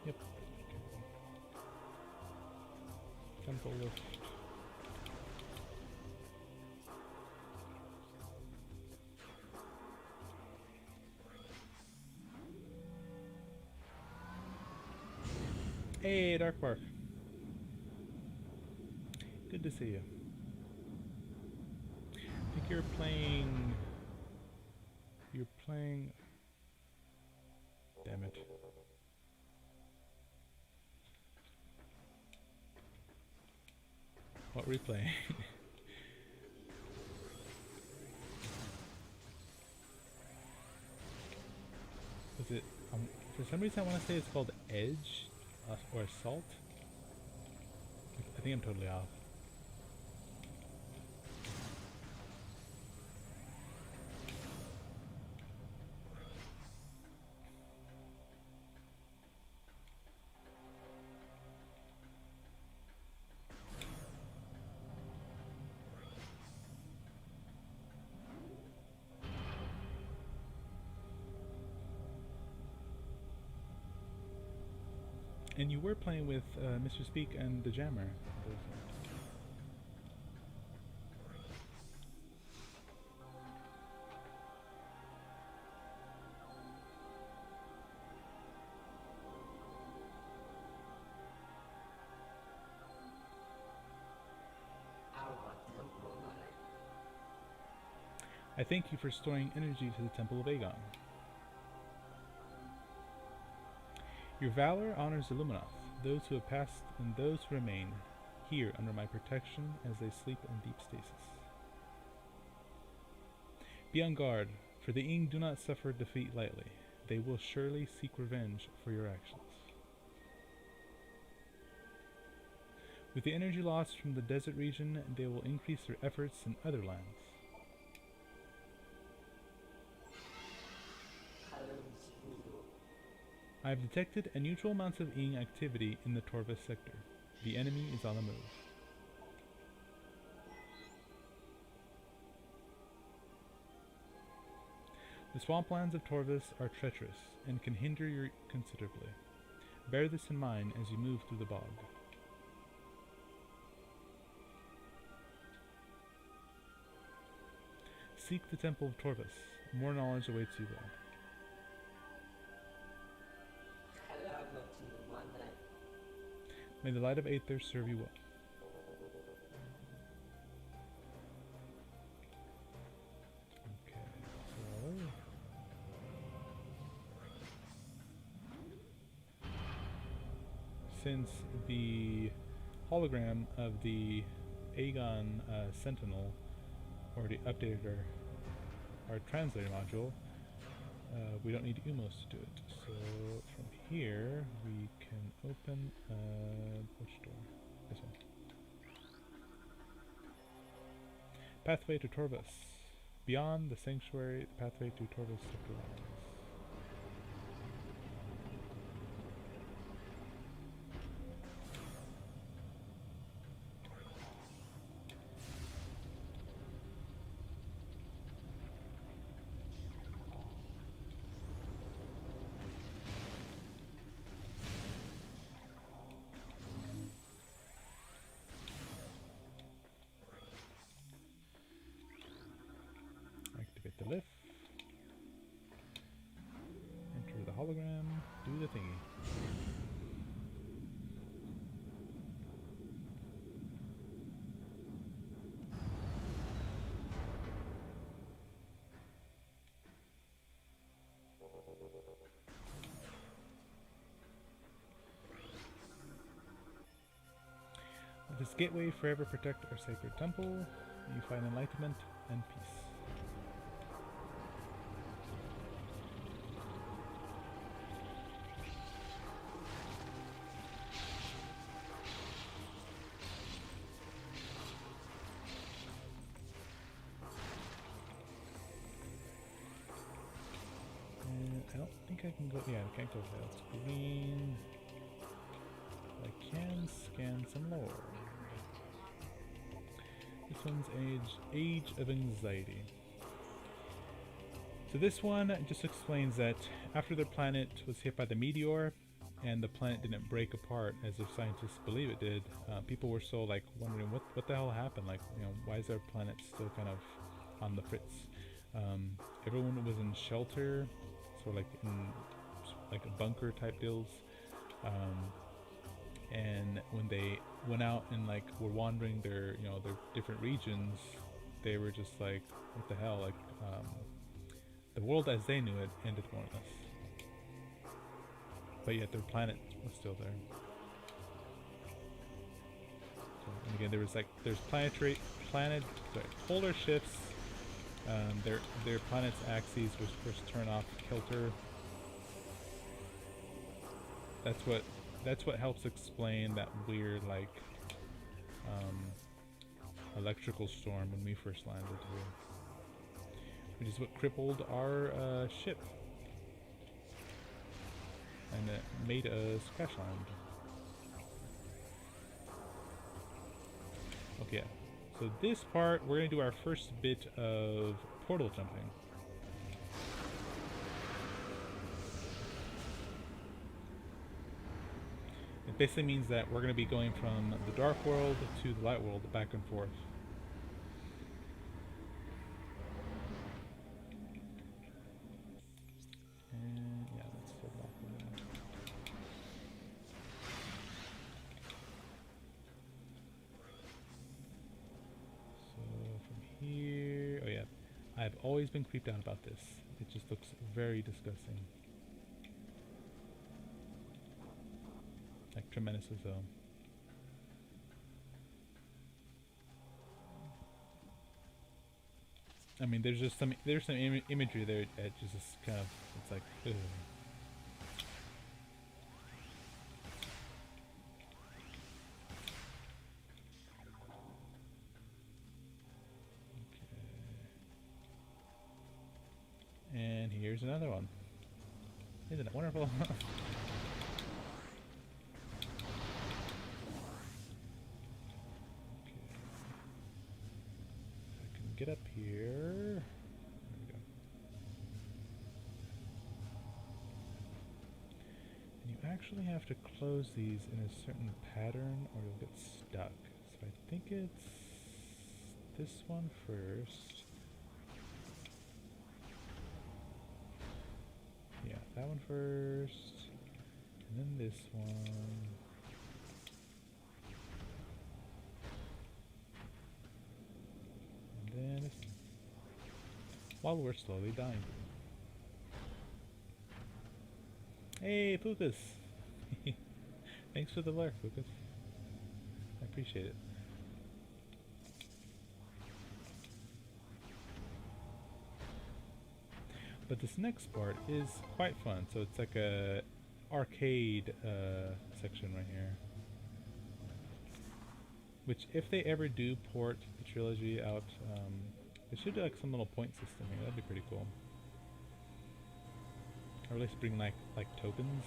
yep. Temple lift. Hey, Dark Bark. Good to see you. I think you're playing... Damn it. What were we playing? Was it... for some reason I want to say it's called Edge. or assault. I think I'm totally off. And you were playing with Mr. Speak and the Jammer. I thank you for storing energy to the Temple of Agon. Your valor honors Illuminoth, those who have passed and those who remain, here under my protection as they sleep in deep stasis. Be on guard, for the Ing do not suffer defeat lightly. They will surely seek revenge for your actions. With the energy lost from the desert region, they will increase their efforts in other lands. I have detected unusual amounts of Ing activity in the Torvus sector. The enemy is on the move. The swamplands of Torvus are treacherous and can hinder you considerably. Bear this in mind as you move through the bog. Seek the Temple of Torvus. More knowledge awaits you there. May the light of Aether serve you well. Okay, so since the hologram of the Agon Sentinel already updated our translator module, we don't need Umos to do it. So from here we can open which door? This one. Pathway to Torvus. Beyond the sanctuary, the pathway to Torvus sector lies. Activate the lift. Enter the hologram. Do the thingy. With this gateway, forever protect our sacred temple. You find enlightenment and peace. I don't think I can go. Yeah, I can't go there. It's green. I can scan some lore. This one's Age of Anxiety. So this one just explains that after their planet was hit by the meteor and the planet didn't break apart as the scientists believe it did, people were so like wondering what the hell happened. Like, you know, why is our planet still kind of on the fritz? Everyone was in shelter, so like in like a bunker type deals. And when they went out and like were wandering their different regions, they were just like, what the hell? Like, the world as they knew it ended more or less. But yet their planet was still there. So, and again, there's polar shifts. Their planet's axes was turn off kilter. That's what that's what helps explain that weird, like, electrical storm when we first landed here. Which is what crippled our ship. And it made us crash land. Okay, so this part, we're going to do our first bit of portal jumping. It basically means that we're going to be going from the dark world to the light world, back and forth. And yeah, let's still lock it in. So from here, oh yeah, I've always been creeped out about this. It just looks very disgusting. Like, tremendously so. I mean, there's some imagery there that just kind of, it's like, ugh. Okay. And here's another one. Isn't it wonderful? Get up here. There we go. And you actually have to close these in a certain pattern or you'll get stuck. So I think it's this one first. Yeah, that one first. And then this one. Then, while we're slowly dying. Hey, Pukas! Thanks for the lurk, Pukas. I appreciate it. But this next part is quite fun. So it's like a arcade section right here. Which, if they ever do port the trilogy out, they should do like some little point system here. That'd be pretty cool. Or at least bring like tokens.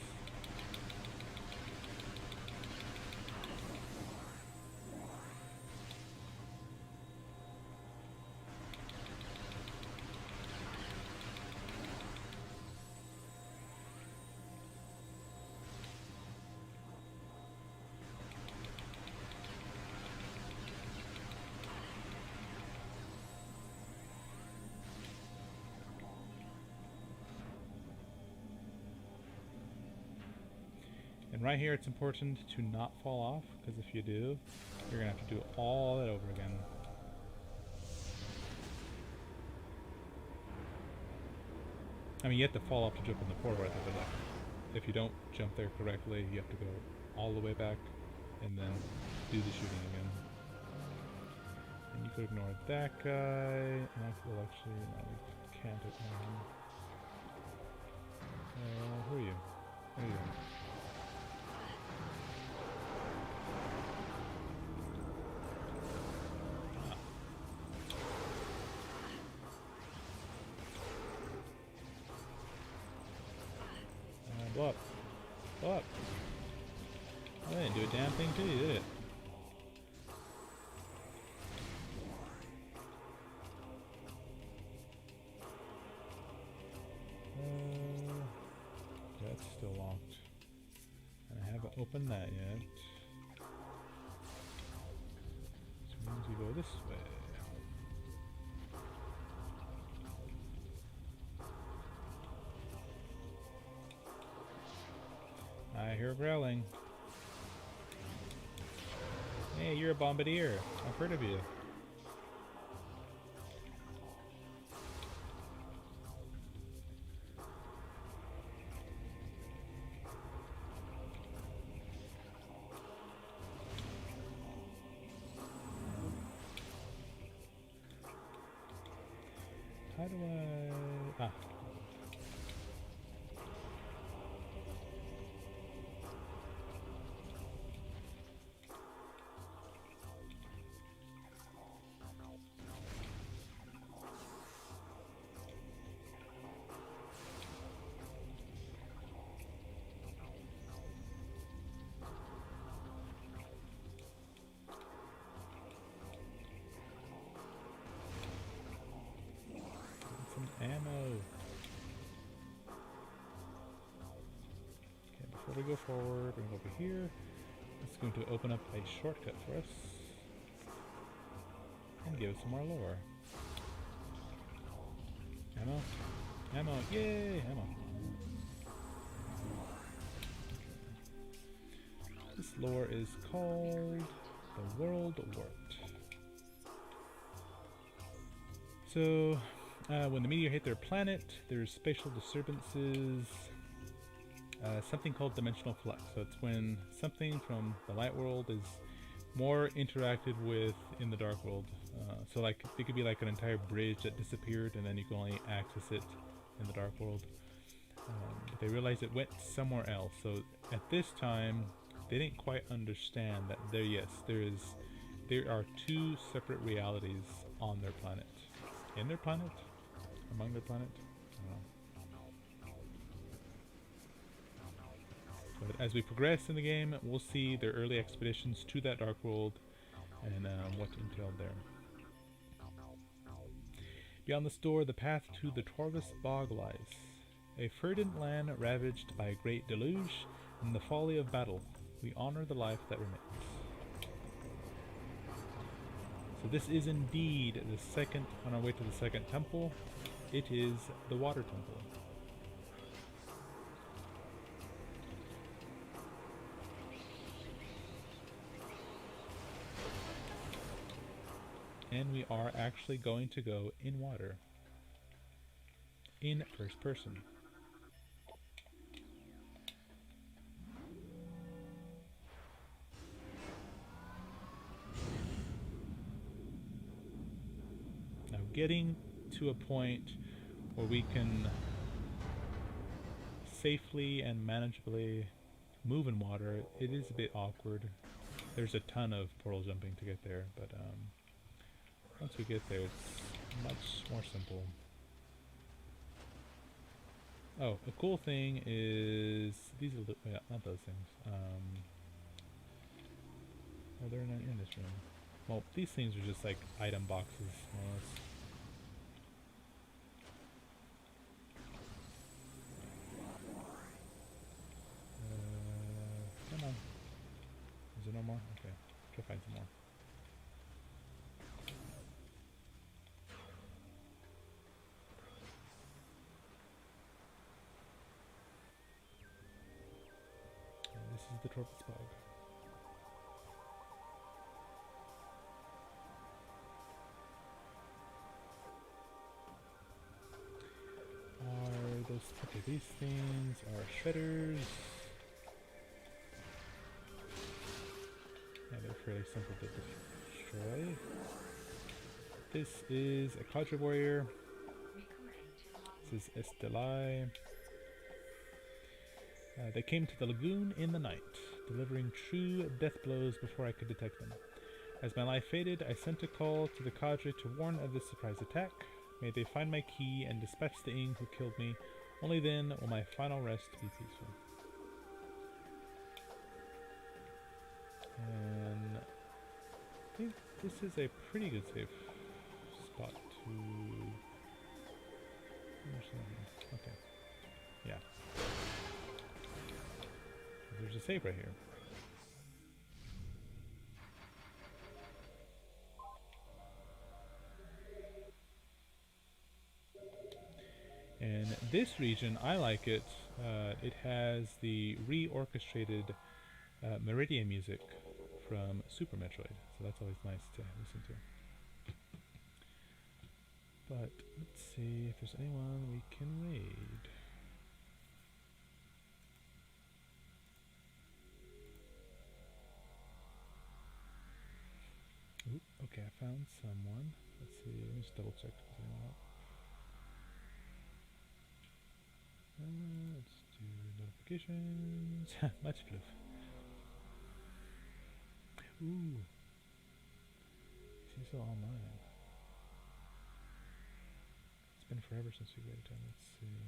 And right here it's important to not fall off, because if you do, you're going to have to do all that over again. I mean, you have to fall off to jump in the portal right there, but like, if you don't jump there correctly, you have to go all the way back and then do the shooting again. And you could ignore that guy, and I could actually, no, we can't ignore him. Who are you? Who are you? Blow up. Blow up. Oh, they didn't do a damn thing to you, did it? That's still locked. I haven't opened that yet. Which means we go this way. I hear growling. Hey, you're a bombardier. I've heard of you. How do I... Ah. we go forward, we're going over here. It's going to open up a shortcut for us and give us some more lore. Ammo, ammo, yay, ammo. This lore is called the World Warped. So, when the meteor hit their planet, there's spatial disturbances, something called dimensional flux. So it's when something from the light world is more interacted with in the dark world. So like it could be like an entire bridge that disappeared and then you can only access it in the dark world. But they realized it went somewhere else. So at this time, they didn't quite understand that there are two separate realities on their planet. In their planet? Among their planet? I don't know. But as we progress in the game, we'll see their early expeditions to that dark world and what entailed there. Beyond the store, the path to the Torvus Bog lies. A verdant land ravaged by a great deluge and the folly of battle. We honor the life that remains. So this is indeed the second, on our way to the second temple. It is the water temple. And we are actually going to go in water. In first person. Now getting to a point where we can safely and manageably move in water, it is a bit awkward. There's a ton of portal jumping to get there, but once we get there, it's much more simple. Oh, a cool thing is these are yeah, not those things. Oh, they're not in this room. Well, these things are just like item boxes, more or less. Come on. Is there no more? Okay, try to find some more. This is the Torvus Bog. Okay, these things are shredders. Yeah, they're fairly simple to destroy. This is a Cadre Warrior. This is Estelai. They came to the lagoon in the night, delivering true death blows before I could detect them. As my life faded, I sent a call to the cadre to warn of this surprise attack. May they find my key and dispatch the Ing who killed me. Only then will my final rest be peaceful. And I think this is a pretty good safe spot to... Okay. Yeah. There's a save right here. And this region, I like it. It has the reorchestrated Meridian music from Super Metroid, so that's always nice to listen to. But let's see if there's anyone we can raid. Oop, okay, I found someone. Let's see, let me just double check if there's anyone else. Let's do notifications. Much fluff. Ooh. She's still online. It's been forever since we read time. Let's see.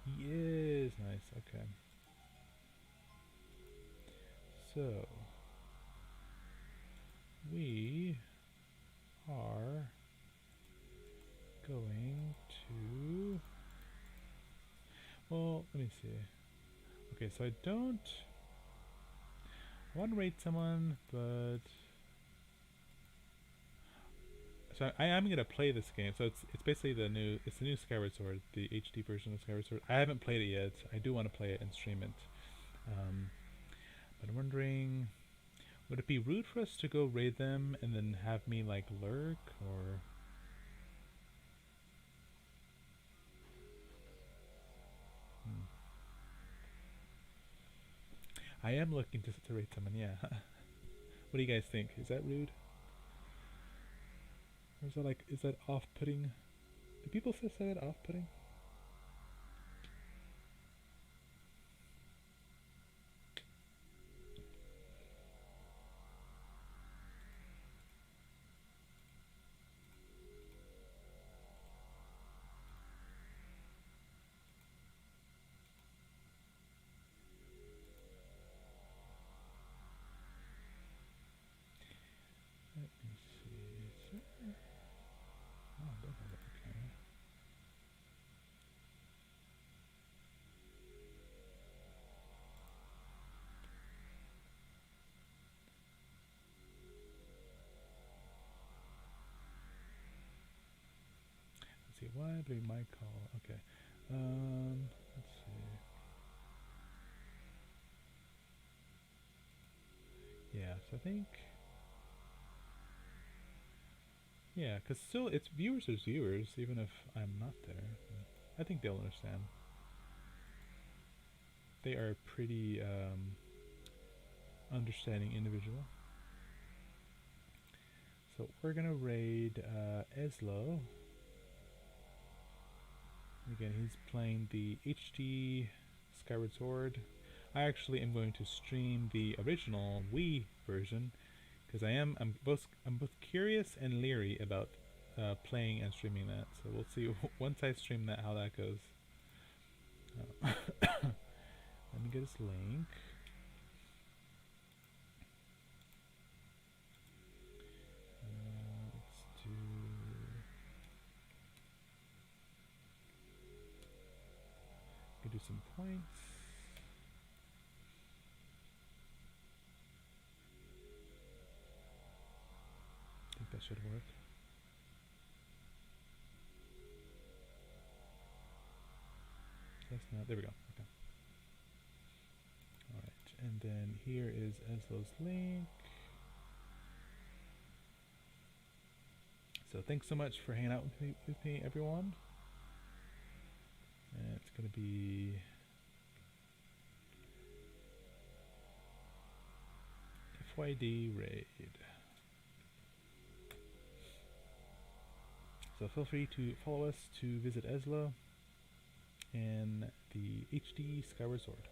He is nice. Okay. So we are going to... Well, let me see. Okay, so I don't... I want to raid someone, but... So I am gonna play this game. So it's basically the new Skyward Sword, the HD version of Skyward Sword. I haven't played it yet. I do want to play it and stream it. But I'm wondering, would it be rude for us to go raid them and then have me like lurk, or? Hmm. I am looking to raid someone. Yeah. What do you guys think? Is that rude? Or is that like, is that off-putting? Do people say that off-putting? Let me see. Oh, I don't have that. Okay. Let's see. Why do my call? Okay. Let's see. Yeah. So I think. Yeah, because still, it's viewers as viewers, even if I'm not there. I think they'll understand. They are pretty understanding individual. So we're gonna raid Eslo. Again, he's playing the HD Skyward Sword. I actually am going to stream the original Wii version because I'm both curious and leery about playing and streaming that. So we'll see once I stream that how that goes. Let me get his link. Let's do some points. I think that should work. Yes, no, there we go. Okay. Alright, and then here is Eslo's link. So thanks so much for hanging out with me everyone. And it's going to be FYD raid. So feel free to follow us to visit Eslo and the HD Skyward Sword.